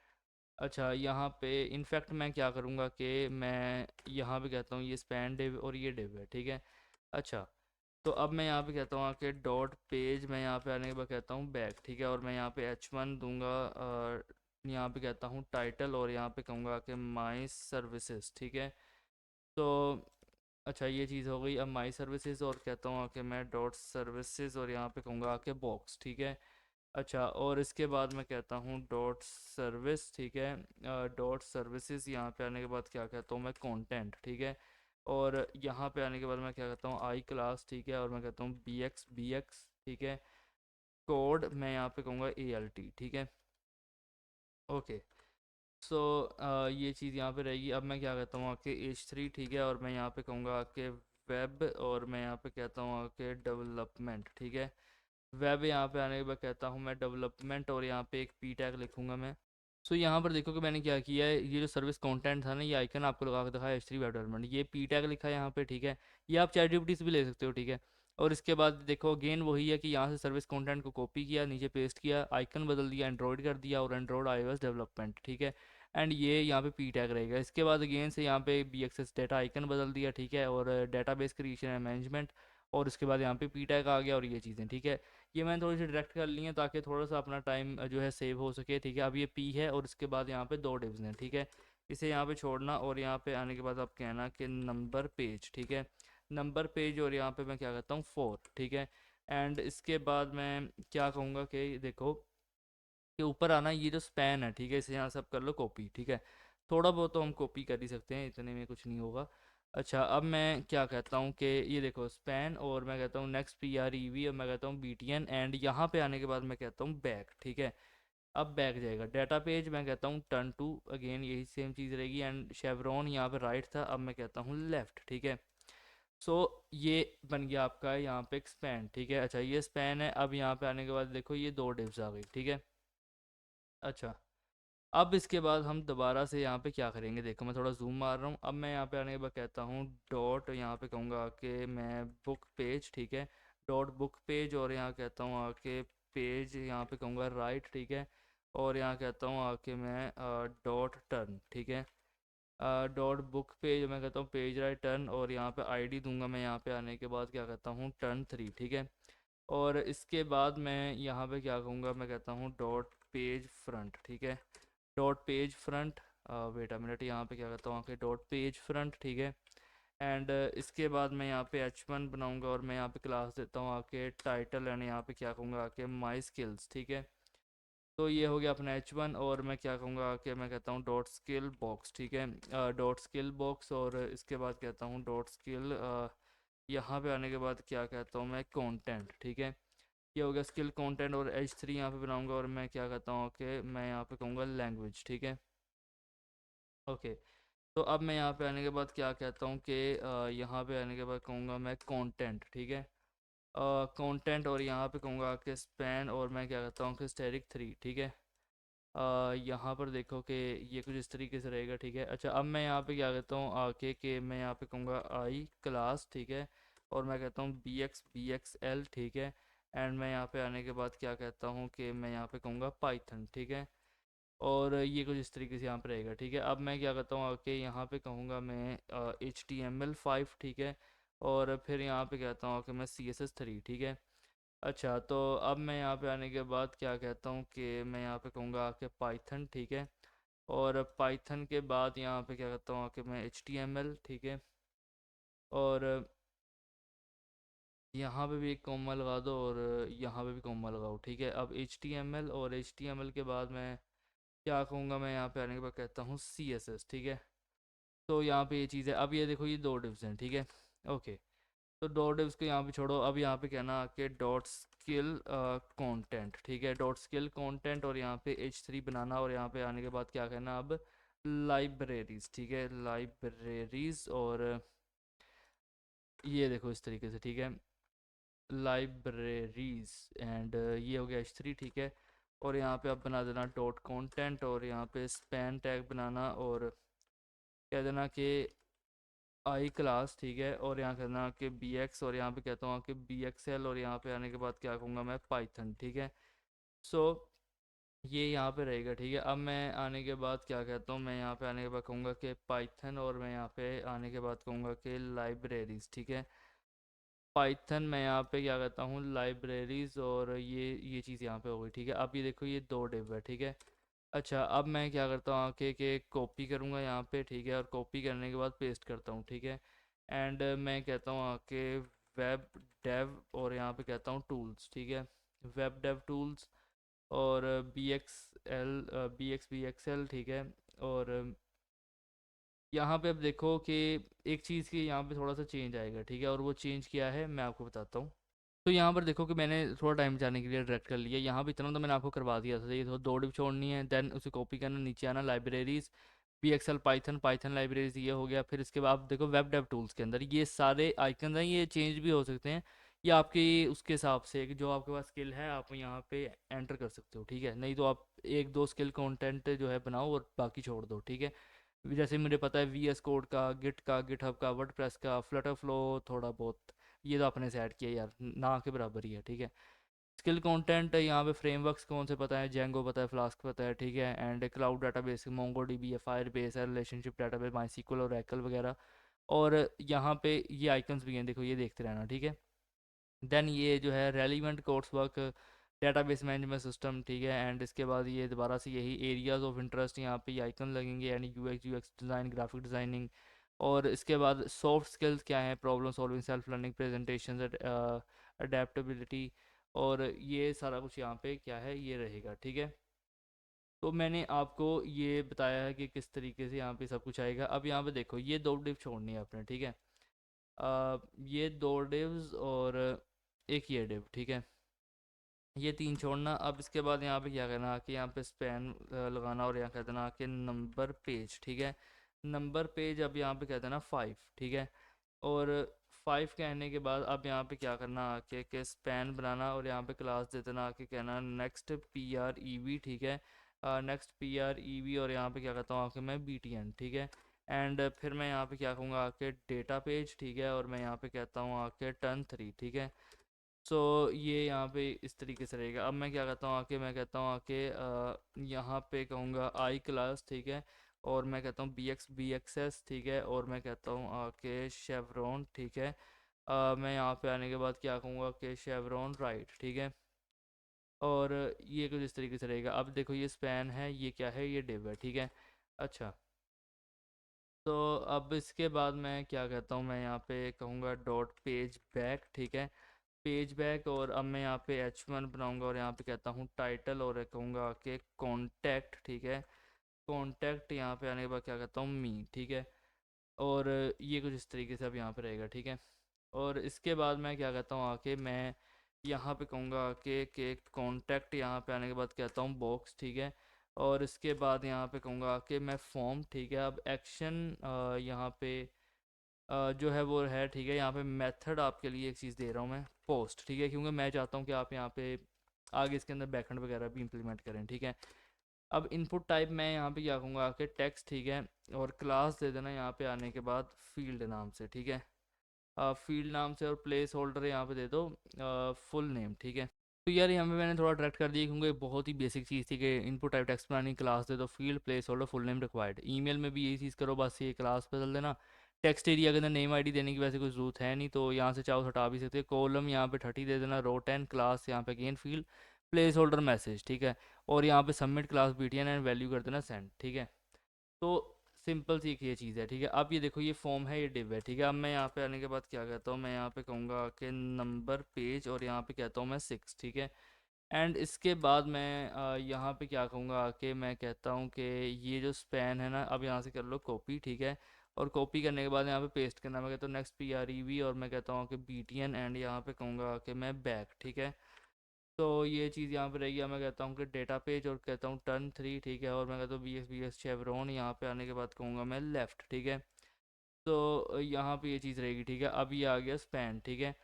अच्छा, यहाँ पे इनफैक्ट मैं क्या करूँगा कि मैं यहाँ पे कहता हूँ ये स्पैन डिव और ये डिव है, ठीक है। अच्छा, तो अब मैं यहाँ पे कहता हूँ कि डॉट पेज, मैं यहाँ पे आने के बाद कहता हूँ बैक, ठीक है, और मैं यहाँ पे H1 दूंगा, यहाँ पे कहता हूँ टाइटल, और यहाँ पे कहूँगा कि माई सर्विसेज, ठीक है। तो अच्छा, ये चीज़ हो गई। अब माई सर्विसेज, और कहता हूँ कि मैं डॉट सर्विसेज, और यहाँ पे कहूँगा कि बॉक्स, ठीक है। अच्छा, और इसके बाद मैं कहता हूँ डॉट सर्विस, ठीक है, डॉट सर्विसेज, यहाँ पे आने के बाद क्या कहता हूँ मैं कंटेंट, ठीक है, और यहाँ पे आने के बाद मैं क्या कहता हूँ आई क्लास, ठीक है, और मैं कहता हूँ BXBX, ठीक है, कोड मैं यहाँ पे कहूँगा ALT, ठीक है, ओके। सो ये चीज़ यहाँ पे रहेगी। अब मैं क्या कहता हूँ आपके H3, ठीक है, और मैं यहाँ पे कहूँगा आपके वेब, और मैं यहाँ पे कहता हूँ आपके डेवलपमेंट, ठीक है, वेब, यहाँ पे आने के बाद कहता हूँ मैं डेवलपमेंट, और यहाँ पे एक पी टैग लिखूंगा मैं। सो यहाँ पर देखो कि मैंने क्या किया है, ये जो सर्विस कंटेंट था ना, ये आइकन आपको लगा के दिखाया H3 वेब डेवलपमेंट, ये पी टैग लिखा है यहाँ पे, ठीक है। ये आप चैट जीपीटी से भी ले सकते हो, ठीक है। और इसके बाद देखो अगेन वही है कि यहाँ से सर्विस कंटेंट को कॉपी किया, नीचे पेस्ट किया, आइकन बदल दिया, एंड्रॉइड कर दिया, और एंड्रॉइड iOS डेवलपमेंट, ठीक है। एंड ये यहाँ पे पी टैग रहेगा। इसके बाद अगेन से यहाँ पे BXS डेटा आइकन बदल दिया, ठीक है, और डेटाबेस क्रिएशन एंड मैनेजमेंट, और उसके बाद यहाँ पे पी टैग आ गया, और ये चीज़ें, ठीक है। ये मैंने थोड़ी सी डायरेक्ट कर ली है ताकि थोड़ा सा अपना टाइम जो है सेव हो सके, ठीक है। अब ये पी है, और इसके बाद यहाँ पे दो डिव्स हैं, ठीक है। इसे यहाँ पे छोड़ना, और यहाँ पे आने के बाद आप कहना कि नंबर पेज, ठीक है, नंबर पेज, और यहाँ पे मैं क्या कहता हूँ 4, ठीक है। एंड इसके बाद मैं क्या कहूँगा कि देखो कि ऊपर आना, ये जो स्पैन है, ठीक है, इसे यहाँ सब कर लो कॉपी, ठीक है। थोड़ा बहुत तो हम कॉपी कर ही सकते हैं, इतने में कुछ नहीं होगा। अच्छा, अब मैं क्या कहता हूँ कि ये देखो स्पैन, और मैं कहता हूँ नेक्स्ट PREV, और मैं कहता हूँ BTN, एंड यहाँ पे आने के बाद मैं कहता हूँ बैक, ठीक है। अब बैक जाएगा डाटा पेज, मैं कहता हूँ टर्न टू, अगेन यही सेम चीज़ रहेगी, एंड शेवरॉन यहाँ पे राइट था, अब मैं कहता हूँ लेफ़्ट, ठीक है। सो ये बन गया आपका यहाँ पे एक स्पैन, ठीक है। अच्छा, ये स्पैन है। अब यहाँ पे आने के बाद देखो ये दो डिव्स आ गई, ठीक है। अच्छा, अब इसके बाद हम दोबारा से यहाँ पे क्या करेंगे, देखो मैं थोड़ा जूम मार रहा हूँ। अब मैं यहाँ पे आने के बाद कहता हूँ डॉट, यहाँ पे कहूँगा कि मैं बुक पेज, ठीक है। डॉट बुक पेज, और यहाँ कहता हूँ आके पेज, यहाँ पे कहूँगा राइट, ठीक है। और यहाँ कहता हूँ आके मैं डॉट टर्न, ठीक है। डॉट बुक पेज, मैं कहता हूँ पेज राइट टर्न, और यहाँ पे आईडी दूंगा मैं, यहाँ पे आने के बाद क्या कहता हूँ टर्न थ्री, ठीक है। और इसके बाद मैं यहाँ पे क्या कहूँगा, मैं कहता हूँ डॉट पेज फ्रंट, ठीक है। Dot page front, wait a minute, यहाँ पे क्या कहता हूँ आके डॉट पेज फ्रंट, ठीक है। एंड इसके बाद मैं यहाँ पे H1 बनाऊँगा, और मैं यहाँ पे क्लास देता हूँ आके टाइटल, एंड यहाँ पे क्या कहूँगा आके माई स्किल्स, ठीक है। तो ये हो गया अपना H1, और मैं क्या कहूँगा कि मैं कहता हूँ डॉट स्किल बॉक्स, ठीक है। डॉट स्किल बॉक्स, और इसके बाद कहता हूँ डॉट स्किल, यहाँ पे आने के बाद क्या कहता हूँ मैं कंटेंट, ठीक है। ये हो गया स्किल कंटेंट, और H3 यहाँ पे बनाऊँगा, और मैं क्या कहता हूँ कि मैं यहाँ पे कहूँगा लैंग्वेज, ठीक है। ओके, तो अब मैं यहाँ पे आने के बाद क्या कहता हूँ कि यहाँ पे आने के बाद कहूँगा मैं कंटेंट, ठीक है। कंटेंट, और यहाँ पे कहूँगा कि स्पैन, और मैं क्या कहता हूँ कि स्टेरिक थ्री, ठीक है। यहाँ पर देखो कि ये कुछ इस तरीके से रहेगा, ठीक है। अच्छा, अब मैं यहाँ पे क्या कहता हूँ आके कि मैं यहाँ पे कहूँगा आई क्लास, ठीक है। और मैं कहता हूँ BXBXL, ठीक है। एंड मैं यहाँ पे आने के बाद क्या कहता हूँ कि मैं यहाँ पे कहूँगा पाइथन, ठीक है। और ये कुछ इस तरीके से यहाँ पे रहेगा, ठीक है। अब मैं क्या करता हूँ आके यहाँ पे कहूँगा मैं HTML5, ठीक है। और फिर यहाँ पे कहता हूँ कि मैं CSS3, ठीक है। अच्छा, तो अब मैं यहाँ पे आने के बाद क्या कहता हूँ कि मैं यहाँ पे कहूँगा आके पाइथन, ठीक है। और पाइथन के बाद यहाँ पे क्या कहता हूँ आके मैं HTML, ठीक है। और यहाँ पे भी एक कॉमा लगा दो, और यहाँ पे भी कॉमा लगाओ, ठीक है। अब HTML, और HTML के बाद मैं क्या कहूँगा, मैं यहाँ पे आने के बाद कहता हूँ CSS, ठीक है। तो यहाँ पे ये चीज़ है। अब ये देखो ये दो डिव्स हैं, ठीक है। ओके, तो डॉट डिव्स को यहाँ पे छोड़ो, अब यहाँ पे कहना कि डॉट स्किल कंटेंट, ठीक है। डॉट स्किल कंटेंट, और यहाँ पे H3 बनाना, और यहाँ पे आने के बाद क्या कहना अब लाइब्रेरीज, ठीक है। लाइब्रेरीज, और ये देखो इस तरीके से, ठीक है। लाइब्रेरीज, एंड ये हो गया H3, ठीक है। और यहाँ पे अब बना देना डॉट कंटेंट, और यहाँ पे स्पैन टैग बनाना, और कह देना कि आई क्लास, ठीक है। और यहाँ करना कि BX, और यहाँ पे कहता हूँ कि BXL, और यहाँ पे आने के बाद क्या कहूँगा मैं पाइथन, ठीक है। सो ये यहाँ पे रहेगा, ठीक है। अब मैं आने के बाद क्या कहता हूँ, मैं यहाँ पे आने के बाद कहूँगा कि पाइथन, और मैं यहाँ पे आने के बाद कहूँगा कि लाइब्रेरीज, ठीक है। पाइथन, मैं यहाँ पे क्या कहता हूँ लाइब्रेरीज, और ये चीज़ यहाँ पे हो गई, ठीक है। अब ये देखो ये दो डिव है, ठीक है। अच्छा, अब मैं क्या करता हूँ आके कि कॉपी करूँगा यहाँ पे, ठीक है। और कॉपी करने के बाद पेस्ट करता हूँ, ठीक है। एंड मैं कहता हूँ आके वेब डेव, और यहाँ पे कहता हूँ टूल्स, ठीक है। वेब डेव टूल्स, और BXBXL, ठीक है। और यहाँ पे अब देखो कि एक चीज़ की यहाँ पे थोड़ा सा चेंज आएगा, ठीक है। और वो चेंज किया है मैं आपको बताता हूँ। तो यहाँ पर देखो कि मैंने थोड़ा टाइम जाने के लिए डायरेक्ट कर लिया, यहाँ पे इतना तो मैंने आपको करवा दिया था। ये तो दो डिप छोड़नी है, देन उसे कॉपी करना, नीचे आना libraries, BXL Python, Python libraries, ये हो गया। फिर इसके बाद आप देखो वेब डेव टूल्स के अंदर ये सारे आइकन हैं, ये चेंज भी हो सकते हैं। ये आपकी उसके हिसाब से कि जो आपके पास स्किल है आप यहाँ पे एंटर कर सकते हो, ठीक है। नहीं तो आप एक दो स्किल कंटेंट जो है बनाओ और बाकी छोड़ दो, ठीक है। जैसे मुझे पता है VS कोड का, गिट का, गिटहब का, वर्डप्रेस का, फ्लटर फ्लो थोड़ा बहुत, ये तो अपने से ऐड किया यार, ना के बराबर ही है, ठीक है। स्किल कंटेंट यहाँ पे फ्रेमवर्क्स कौन से पता है, जेंगो पता है, फ्लास्क पता है, ठीक है। And cloud database Mongo DB है, फायरबेस है, रिलेशनशिप डाटाबेस माईसीक्वल और रैकल वगैरह। और यहाँ पे ये आइकन्स भी हैं, देखो ये देखते रहना, ठीक है। देन ये जो है relevant course work, database management system, ठीक है। एंड इसके बाद ये दोबारा से यही एरियाज ऑफ इंटरेस्ट, यहाँ पे ये आइकन लगेंगे, यानी UX डिज़ाइन, ग्राफिक डिज़ाइनिंग। और इसके बाद सॉफ्ट स्किल्स क्या है, problem solving, self learning, presentation, adaptability. और ये सारा कुछ यहाँ पे क्या है ये रहेगा, ठीक है। तो मैंने आपको ये बताया है कि किस तरीके से यहाँ पे सब कुछ आएगा। अब यहाँ पे देखो, ये 2 डिव छोड़नी है आपने, ठीक है। ये 2 डिव्स और एक ये डिव, ठीक है। ये 3 छोड़ना। अब इसके बाद यहाँ पे क्या करना, कि यहाँ पे स्पैन लगाना और यहाँ कह देना कि नंबर पेज, ठीक है। नंबर पेज अब यहाँ पे कह देना 5, ठीक है। और 5 कहने के बाद अब यहाँ पे क्या करना, आके के स्पैन बनाना और यहाँ पे क्लास दे देना, आके कहना नेक्स्ट PREV, ठीक है। नेक्स्ट PREV और यहाँ पे क्या कहता हूँ आके मैं BTN, ठीक है। एंड फिर मैं यहाँ पे क्या कहूँगा आके डेटा पेज, ठीक है। और मैं यहाँ पे कहता हूँ आके टर्न 3, ठीक है। सो ये यहाँ पे इस तरीके से रहेगा। अब मैं क्या कहता हूँ आके, मैं कहता हूँ आके यहाँ पे कहूँगा आई क्लास, ठीक है। और मैं कहता हूँ BXS, ठीक है। और मैं कहता हूँ आके शेवरॉन, ठीक है। मैं यहाँ पे आने के बाद क्या कहूँगा कि शेवरॉन राइट, ठीक है। और ये कुछ इस तरीके से रहेगा। अब देखो, ये स्पैन है, ये क्या है, ये डिव है, ठीक है। अच्छा, तो अब इसके बाद मैं क्या कहता हूँ, मैं यहाँ पे कहूँगा डॉट पेज बैक, ठीक है। Page back. और अब मैं यहाँ पे H1 बनाऊंगा और यहाँ पे कहता हूँ टाइटल और कहूँगा कि कॉन्टैक्ट, ठीक है। कॉन्टैक्ट यहाँ पे आने के बाद क्या कहता हूँ मी, ठीक है। और ये कुछ इस तरीके से अब यहाँ पे रहेगा, ठीक है। और इसके बाद मैं क्या कहता हूँ आके, मैं यहाँ पे कहूँगा कि कॉन्टैक्ट यहाँ पे आने के बाद कहता हूँ बॉक्स, ठीक है। और इसके बाद यहाँ पे कहूँगा कि मैं फॉर्म, ठीक है। अब एक्शन यहाँ पे जो है वो है, ठीक है। यहाँ पे मेथड आपके लिए एक चीज़ दे रहा हूँ मैं, पोस्ट, ठीक है। क्योंकि मैं चाहता हूँ कि आप यहाँ पे आगे इसके अंदर बैकएंड वगैरह भी इंप्लीमेंट करें, ठीक है। अब इनपुट टाइप मैं यहाँ पे क्या कहूँगा कि टेक्स्ट, ठीक है। और क्लास दे देना यहाँ पे आने के बाद फील्ड नाम से, ठीक है। फील्ड नाम से और प्लेस होल्डर यहाँ पे दे दो फुल नेम, ठीक है। तो यार यहाँ पे मैंने थोड़ा डायरेक्ट कर दिया, क्योंकि बहुत ही बेसिक चीज़ थी कि इनपुट टाइप टेक्स्ट बनानी, क्लास दे दो field place holder full name required. Email में भी यही चीज़ करो, बस ये क्लास बदल देना। टेक्स्ट एरिया के अंदर नेम आईडी देने की वैसे कोई ज़रूरत है नहीं, तो यहाँ से चाहो हटा भी सकते हैं। कॉलम यहाँ पे 30 दे देना, रो 10 क्लास यहाँ पे again field place holder message, ठीक है। और यहाँ पे submit class BTN and value कर देना सेंड, ठीक है। तो सिंपल सी एक ये चीज़ है, ठीक है। अब ये देखो, ये फॉर्म है, ये डिव है, ठीक है। अब मैं यहाँ पे आने के बाद क्या कहता हूँ, मैं यहाँ पे कहूँगा कि नंबर पेज और यहाँ पे कहता हूँ मैं 6, ठीक है। एंड इसके बाद मैं यहाँ पे क्या कहूँगा कि मैं कहता हूँ कि ये जो स्पैन है ना, अब यहाँ से कर लो कॉपी, ठीक है। और कॉपी करने के बाद यहाँ पे पेस्ट करना, मैं कहता हूँ नेक्स्ट PREV और मैं कहता हूँ कि BTN एंड यहाँ पे कहूँगा कि मैं बैक, ठीक है। तो ये चीज़ यहाँ पे रहेगी। मैं कहता हूँ कि डेटा पेज और कहता हूँ टर्न 3, ठीक है। और मैं कहता हूँ BX शेवरॉन, यहाँ पे आने के बाद कहूँगा मैं लेफ़्ट, ठीक है। तो यहाँ पे ये चीज़ रहेगी, ठीक है। अब ये आ गया स्पैन, ठीक है।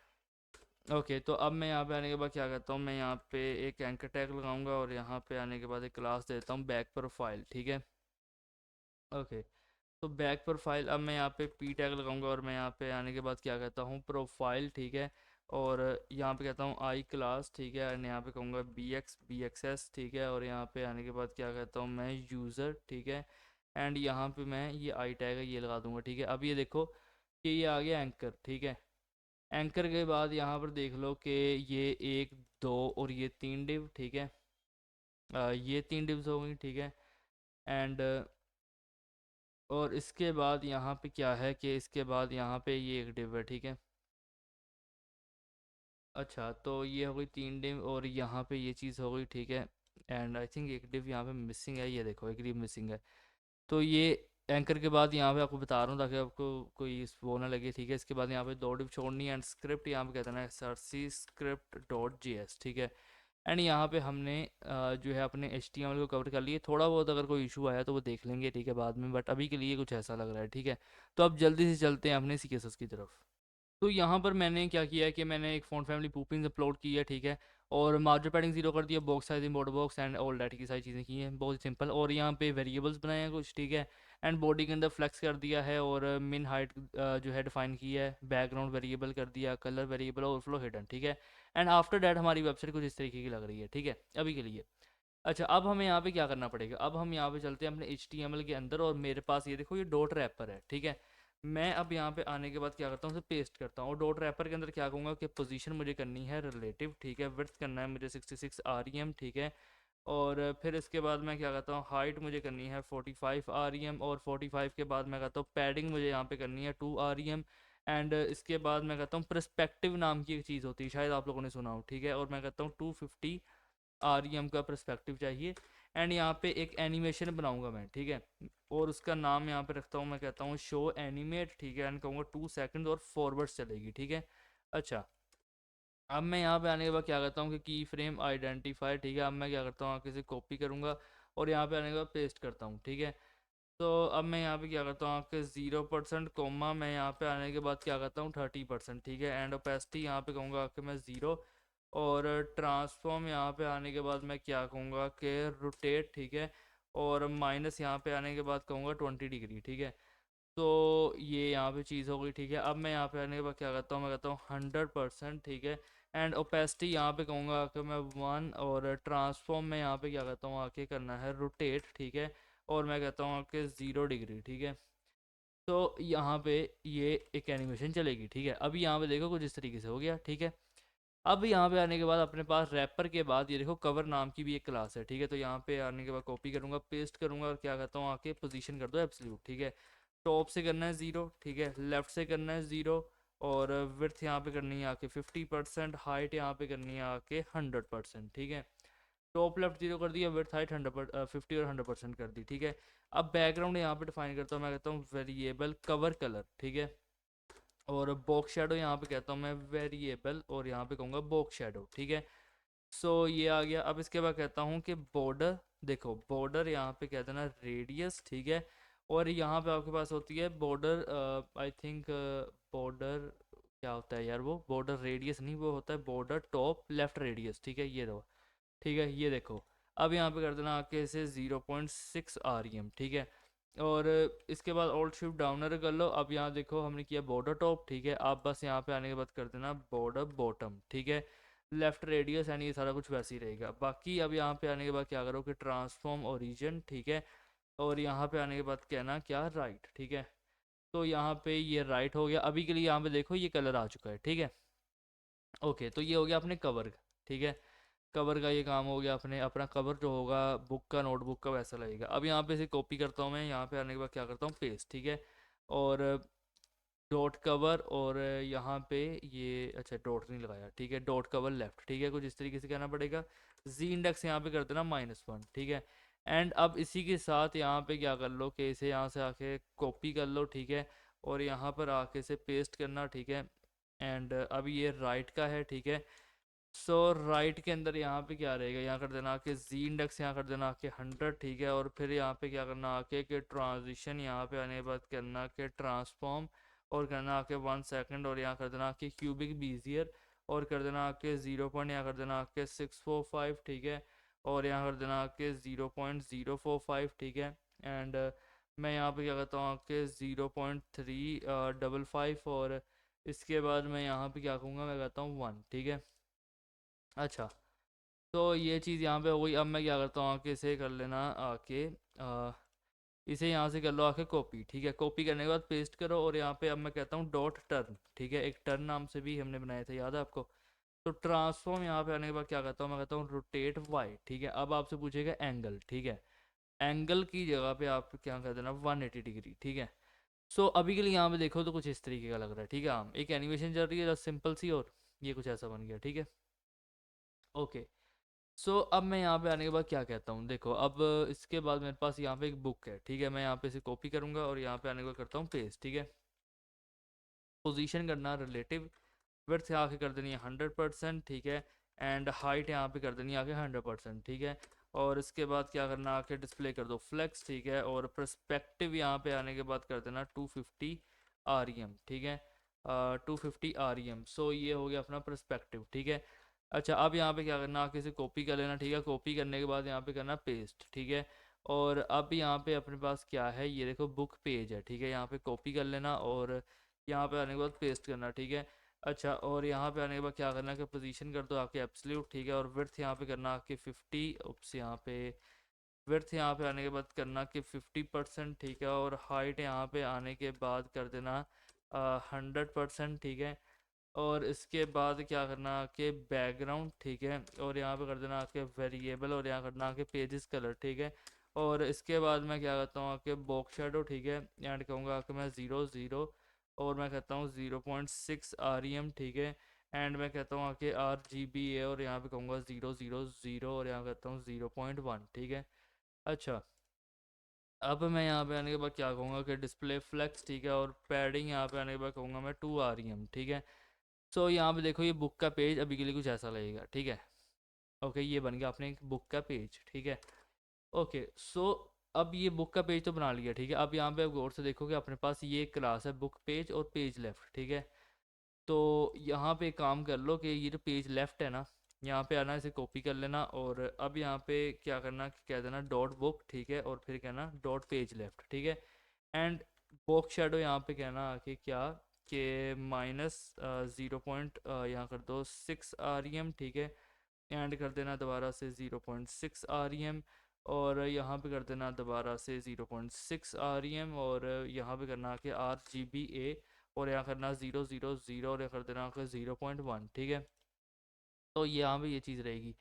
ओके, तो अब मैं यहाँ पे आने के बाद क्या करता हूँ, मैं यहाँ पे एक एंकर टैग लगाऊंगा और यहाँ पे आने के बाद एक क्लास देता हूँ बैक प्रोफाइल, ठीक है। ओके, तो बैक प्रोफाइल, अब मैं यहाँ पे P टैग लगाऊंगा और मैं यहाँ पे आने के बाद क्या कहता हूँ प्रोफाइल, ठीक है। और यहाँ पे कहता हूँ आई क्लास, ठीक है। एंड यहाँ पे कहूँगा BXS, ठीक है। और यहाँ पे आने के बाद क्या कहता हूँ मैं यूज़र, ठीक है। एंड यहाँ पे मैं ये आई टैग है ये लगा दूंगा, ठीक है। अब ये देखो कि ये आ गया एंकर, ठीक है। एंकर के बाद यहाँ पर देख लो कि ये 1 2 और ये 3 डिव, ठीक है। ये 3 डिव्स हो गई, ठीक है। एंड और इसके बाद यहाँ पे क्या है कि इसके बाद यहाँ पे ये एक डिव है, ठीक है। अच्छा, तो ये हो गई 3 डिव और यहाँ पे ये चीज़ हो गई, ठीक है। एंड आई थिंक एक डिव यहाँ पे मिसिंग है, ये देखो एक डिव मिसिंग है। तो ये एंकर के बाद यहाँ पे आपको बता रहा हूँ ताकि आपको कोई वो ना लगे, ठीक है। इसके बाद यहाँ पे 2 डिव छोड़नी है एंड स्क्रिप्ट यहाँ पे कहते हैं SRC script.js, ठीक है। एंड यहाँ पे हमने जो है अपने HTML को कवर कर लिए। थोड़ा बहुत अगर कोई इशू आया तो वो देख लेंगे, ठीक है, बाद में। बट अभी के लिए कुछ ऐसा लग रहा है, ठीक है। तो अब जल्दी से चलते हैं अपने CSS की तरफ। तो यहाँ पर मैंने क्या किया है कि मैंने एक फ़ॉन्ट फैमिली पूपिंग अपलोड की है, ठीक है। और मार्जिन पैडिंग 0 कर दिया, box size import box and all data की सारी चीज़ें की हैं, बहुत सिंपल। और यहाँ पे वेरिएबल्स बनाए हैं कुछ, ठीक है। एंड बॉडी के अंदर फ्लेक्स कर दिया है और मिन हाइट जो है डिफाइन की है, बैकग्राउंड वेरिएबल कर दिया, कलर वेरिएबल, ओवरफ्लो हिडन, ठीक है। एंड आफ्टर डैट हमारी वेबसाइट कुछ इस तरीके की लग रही है, ठीक है, अभी के लिए। अच्छा, अब हमें यहाँ पे क्या करना पड़ेगा, अब हम यहाँ पे चलते हैं अपने HTML के अंदर। और मेरे पास ये देखो, ये डॉट रैपर है, ठीक है। मैं अब यहाँ पे आने के बाद क्या करता हूँ, उसे पेस्ट करता हूँ। और डॉट रैपर के अंदर क्या कहूँगा कि पोजीशन मुझे करनी है रिलेटिव, ठीक है। विड्थ करना है मुझे 66 REM, ठीक है। और फिर इसके बाद मैं क्या कहता हूँ, हाइट मुझे करनी है 45 REM। और 45 के बाद मैं कहता हूँ पैडिंग मुझे यहाँ पे करनी है 2 REM। एंड इसके बाद मैं कहता हूँ परस्पेक्टिव नाम की एक चीज़ होती है, शायद आप लोगों ने सुना हो, ठीक है। और मैं कहता हूँ 250 REM का पर्सपेक्टिव चाहिए। एंड यहाँ पे एक एनिमेशन बनाऊंगा मैं, ठीक है, और उसका नाम यहाँ पे रखता हूँ, मैं कहता हूँ शो एनिमेट, ठीक है, एंड कहूँगा 2 सेकंड और फॉरवर्ड चलेगी, ठीक है। अच्छा, अब मैं यहाँ पे आने के बाद क्या करता हूँ कि की फ्रेम आइडेंटिफाई, ठीक है, अब मैं क्या करता हूँ आगे से कॉपी करूँगा और यहाँ पे आने के बाद पेस्ट करता हूँ, ठीक है। तो अब मैं यहाँ पे क्या करता हूँ आपके 0% कोमा, मैं यहाँ पे आने के बाद क्या करता हूँ 30%, ठीक है, एंड ओपेसिटी यहाँ पे कहूँगा आपके मैं 0, और ट्रांसफॉर्म यहाँ पे आने के बाद मैं क्या कहूँगा कि रोटेट, ठीक है, और माइनस यहाँ पे आने के बाद कहूँगा 20 डिग्री, ठीक है। तो ये यहाँ पे चीज़ हो गई, ठीक है। अब मैं यहाँ पे आने के बाद क्या करता हूँ, मैं कहता हूँ 100%, ठीक है, एंड ओपेसिटी यहाँ पे कहूँगा आके मैं 1, और ट्रांसफॉर्म में यहाँ पे क्या कहता हूँ आके करना है रोटेट, ठीक है, और मैं कहता हूँ आके 0 डिग्री, ठीक है। तो यहाँ पे ये एक एनिमेशन चलेगी, ठीक है। अभी यहाँ पे देखो कुछ इस तरीके से हो गया, ठीक है। अब यहाँ पे आने के बाद अपने पास रैपर के बाद ये देखो कवर नाम की भी एक क्लास है, ठीक है। तो यहाँ पे आने के बाद कॉपी करूँगा, पेस्ट करूँगा और क्या कहता हूँ आके पोजीशन कर दो एब्सोल्यूट, ठीक है। टॉप से करना है 0, ठीक है, लेफ्ट से करना है 0, और विड्थ यहाँ पे करनी है आके 50%, हाइट यहाँ पे करनी है आके 100%, ठीक है। टॉप लेफ्ट 0 कर दिया, विड्थ हाइट 50 और 100% कर दी, ठीक है। अब बैकग्राउंड यहाँ पे डिफाइन करता हूँ, मैं कहता हूँ वेरिएबल कवर कलर, ठीक है, और बॉक्स शेडो यहाँ पे कहता हूँ मैं वेरिएबल, और यहाँ पे कहूँगा बॉक्स शेडो, ठीक है। सो ये आ गया। अब इसके बाद कहता हूँ कि बॉर्डर, देखो बॉर्डर यहाँ पे कहते हैं ना रेडियस, ठीक है, और यहाँ पे आपके पास होती है बॉर्डर, आई थिंक बॉर्डर क्या होता है यार, वो बॉर्डर रेडियस नहीं, वो होता है बॉर्डर टॉप लेफ्ट रेडियस, ठीक है, ये दो, ठीक है, ये देखो। अब यहाँ पे कर देना आके इसे 0.6 REM, ठीक है, और इसके बाद ऑल्ट शिफ्ट डाउनर कर लो। अब यहाँ देखो हमने किया बॉर्डर टॉप, ठीक है, आप बस यहाँ पे आने के बाद कर देना बॉर्डर बॉटम, ठीक है, लेफ्ट रेडियस, यानी ये सारा कुछ वैसे ही रहेगा। बाकी अब यहाँ पे आने के बाद क्या करो कि ट्रांसफॉर्म ओरिजिन, ठीक है, और यहाँ पे आने के बाद कहना क्या राइट, ठीक है। तो यहाँ पे ये राइट हो गया। अभी के लिए यहाँ पे देखो ये कलर आ चुका है, ठीक है। ओके, तो ये हो गया अपने कवर का, ठीक है, कवर का ये काम हो गया। अपने अपना कवर जो होगा बुक का, नोटबुक का, वैसा लगेगा। अब यहाँ पे इसे कॉपी करता हूँ मैं, यहाँ पे आने के बाद क्या करता हूँ पेस्ट, ठीक है, और डॉट कवर, और यहाँ पे ये अच्छा डॉट नहीं लगाया, ठीक है, डॉट कवर लेफ्ट, ठीक है, कुछ इस तरीके से कहना पड़ेगा। जी इंडेक्स यहाँ पे कर देना -1, ठीक है। एंड अब इसी के साथ यहाँ पे क्या कर लो कि इसे यहाँ से आके कॉपी कर लो, ठीक है, और यहाँ पर आके इसे पेस्ट करना, ठीक है। एंड अभी ये राइट का है, ठीक है। सो राइट के अंदर यहाँ पे क्या रहेगा, यहाँ कर देना आके जी इंडेक्स, यहाँ कर देना आके 100, ठीक है, और फिर यहाँ पे क्या करना आके कि ट्रांजिशन, यहाँ पे आने के बाद करना कि ट्रांसफॉर्म, और करना आके 1 सेकंड, और यहाँ कर देना आके क्यूबिक बीजियर, और कर देना आके 0 यहाँ कर देना आके 645, ठीक है, और यहाँ कर देना आके 0.045, ठीक है। एंड मैं यहाँ पे क्या करता हूँ आके 0.355, और इसके बाद मैं यहाँ पे क्या कहूँगा, मैं कहता हूँ 1, ठीक है। अच्छा, तो ये चीज़ यहाँ पे हो गई। अब मैं क्या करता हूँ आके इसे कर लेना आके इसे यहाँ से कर लो आके कॉपी, ठीक है, कॉपी करने के बाद पेस्ट करो, और यहाँ पे अब मैं कहता हूँ डॉट टर्न, ठीक है, एक टर्न नाम से भी हमने बनाया था, याद है आपको। तो ट्रांसफॉर्म यहाँ पे आने के बाद क्या कहता हूँ, मैं कहता हूँ रोटेट वाई, ठीक है। अब आपसे पूछेगा एंगल, ठीक है, एंगल की जगह पे आप क्या कर देना 180 डिग्री, ठीक है। सो अभी के लिए यहाँ पे देखो तो कुछ इस तरीके का लग रहा है, ठीक है। हम एक एनिमेशन चल रही है सिंपल सी, और ये कुछ ऐसा बन गया, ठीक है। ओके, सो अब मैं यहाँ पे आने के बाद क्या कहता हूँ, देखो अब इसके बाद मेरे पास यहाँ पे एक बुक है, ठीक है, मैं यहाँ पे इसे कॉपी करूँगा और यहाँ पे आने के बाद करता हूँ पेस्ट, ठीक है। पोजीशन करना रिलेटिव, विड्थ यहाँ आके कर देनी है 100%, ठीक है, एंड हाइट यहाँ पे कर देनी है आके 100%, ठीक है। और इसके बाद क्या करना आके डिस्प्ले कर दो फ्लेक्स, ठीक है, और परस्पेक्टिव यहाँ पे आने के बाद कर देना 250 REM, ठीक है, 250 REM। सो ये हो गया अपना परस्पेक्टिव, ठीक है। अच्छा, अब यहाँ पे क्या करना आके इसे कॉपी कर लेना, ठीक है, कॉपी करने के बाद यहाँ पे करना पेस्ट, ठीक है। और अब यहाँ पे अपने पास क्या है, ये देखो बुक पेज है, ठीक है, यहाँ पे कॉपी कर लेना और यहाँ पे आने के बाद पेस्ट करना, ठीक है। अच्छा, और यहाँ पे आने के बाद क्या करना है कि पोजीशन कर दो आपके एब्सोल्यूट, ठीक है, और विड्थ यहाँ पे करना आपके 50, उप्स यहाँ पे विड्थ यहाँ पे आने के बाद करना कि 50%, ठीक है, और हाइट यहाँ पे आने के बाद कर देना 100%, ठीक है। और इसके बाद क्या करना कि बैकग्राउंड, ठीक है, और यहाँ पे कर देना आपके वेरिएबल, और यहाँ करना आपके पेजेस कलर, ठीक है। और इसके बाद मैं क्या करता हूँ आपके बॉक्स शेडो, ठीक है, एंड कहूँगा कि मैं 0 0, और मैं कहता हूँ 0.6 REM, ठीक है। एंड मैं कहता हूँ आके RGBA और यहाँ पे कहूँगा 000 और यहाँ कहता हूँ 0.1, ठीक है। अच्छा, अब मैं यहाँ पे आने के बाद क्या कहूँगा कि डिस्प्ले फ्लेक्स, ठीक है, और पैडिंग यहाँ पे आने के बाद कहूँगा मैं 2 REM, ठीक है। सो यहाँ पे देखो ये बुक का पेज अभी के लिए कुछ ऐसा लगेगा, ठीक है। ओके, ये बन गया अपने एक बुक का पेज, ठीक है। ओके, सो अब ये बुक का पेज तो बना लिया, ठीक है। अब यहाँ पे आप गौर से देखोगे अपने पास ये क्लास है बुक पेज और पेज लेफ्ट, ठीक है। तो यहाँ पे एक काम कर लो कि ये जो पेज लेफ्ट है ना, यहाँ पे आना, इसे कॉपी कर लेना और अब यहाँ पे क्या करना कि कह देना डॉट बुक, ठीक है, और फिर कहना डॉट पेज लेफ्ट, ठीक है। एंड बॉक्स शेडो यहाँ पे कहना कि क्या कि माइनस 0 पॉइंट यहाँ कर दो 6 REM, ठीक है। एंड कर देना दोबारा से 0.6 REM और यहाँ पे कर देना दोबारा से 0.6 REM और यहाँ पे करना कि RGBA और यहाँ करना 000 और यहाँ कर देना कि 0.1, ठीक है। तो यहाँ पे ये चीज़ रहेगी।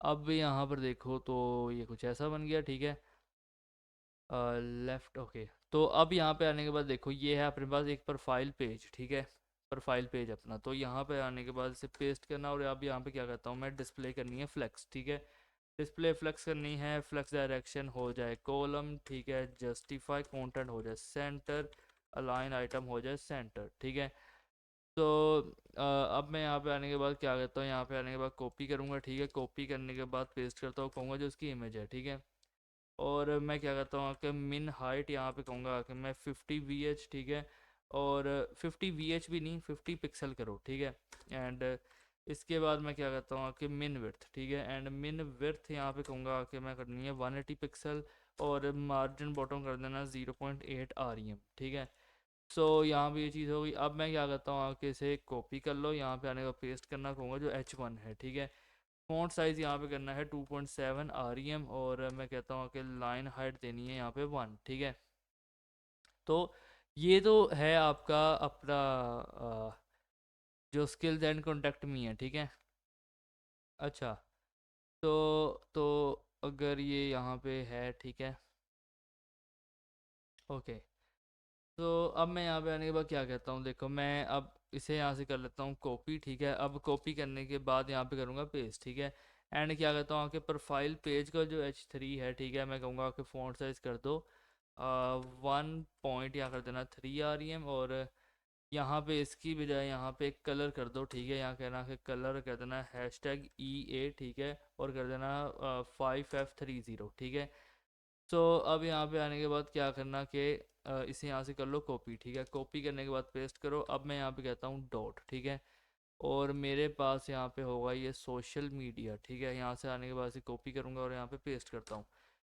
अब यहाँ पर देखो तो ये कुछ ऐसा बन गया, ठीक है। Left, okay. तो अब यहाँ पे आने के बाद देखो ये है अपने पास एक प्रोफाइल पेज, ठीक है। प्रोफाइल पेज अपना, तो यहाँ पे आने के बाद इसे पेस्ट करना और अब यहाँ पे क्या करता हूँ मैं, डिस्प्ले करनी है फ्लेक्स, ठीक है। डिस्प्ले फ्लेक्स करनी है, फ्लेक्स डायरेक्शन हो जाए कॉलम, ठीक है। जस्टिफाई कंटेंट हो जाए सेंटर, अलाइन आइटम हो जाए सेंटर, ठीक है। तो अब मैं यहाँ पे आने के बाद क्या करता हूँ, यहाँ पे आने के बाद कॉपी करूँगा, ठीक है। कॉपी करने के बाद पेस्ट करता हूँ, कहूँगा जो उसकी इमेज है, ठीक है। और मैं क्या करता हूँ कि मिन हाइट यहाँ पे कहूँगा कि मैं 50 VH, ठीक है। और 50 VH भी नहीं, 50 पिक्सल करो, ठीक है। एंड इसके बाद मैं क्या करता हूँ कि मिन विड्थ, ठीक है। एंड मिन विड्थ यहाँ पे कहूँगा कि मैं करनी है 180 पिक्सल और मार्जिन बॉटम कर देना 0.8 REM, ठीक है। सो यहाँ पे ये चीज़ हो गई। अब मैं क्या करता हूँ आके इसे कॉपी कर लो, यहाँ पे आने का पेस्ट करना कहूँगा जो H1 है, ठीक है। फ़ॉन्ट साइज़ यहाँ पे करना है 2.7 REM और मैं कहता हूँ कि लाइन हाइट देनी है यहाँ पे 1, ठीक है। तो ये तो है आपका अपना जो स्किल्स एंड कॉन्टेक्ट मी है, ठीक है। अच्छा, तो अगर ये यहाँ पे है, ठीक है, ओके। तो अब मैं यहाँ पे आने के बाद क्या कहता हूँ, देखो मैं अब इसे यहाँ से कर लेता हूँ कॉपी, ठीक है। अब कॉपी करने के बाद यहाँ पे करूँगा पेस्ट, ठीक है। एंड क्या कहता हूँ कि प्रोफाइल पेज का जो H3 है, ठीक है, मैं कहूँगा कि फ़ॉन्ट साइज़ कर दो 1 पॉइंट यहाँ कर देना 3 REM और यहाँ पे इसकी बजाय यहाँ पे एक कलर कर दो, ठीक है। यहाँ कहना कि कलर कर देना #EA, ठीक है, और कर देना 5F30, ठीक है। सो अब यहाँ पे आने के बाद क्या करना कि इसे यहाँ से कर लो कॉपी, ठीक है। कॉपी करने के बाद पेस्ट करो। अब मैं यहाँ पे कहता हूँ डॉट, ठीक है। और मेरे पास यहाँ पे होगा ये सोशल मीडिया, ठीक है। यहाँ से आने के बाद इसे कॉपी करूँगा और यहाँ पे पेस्ट करता हूँ।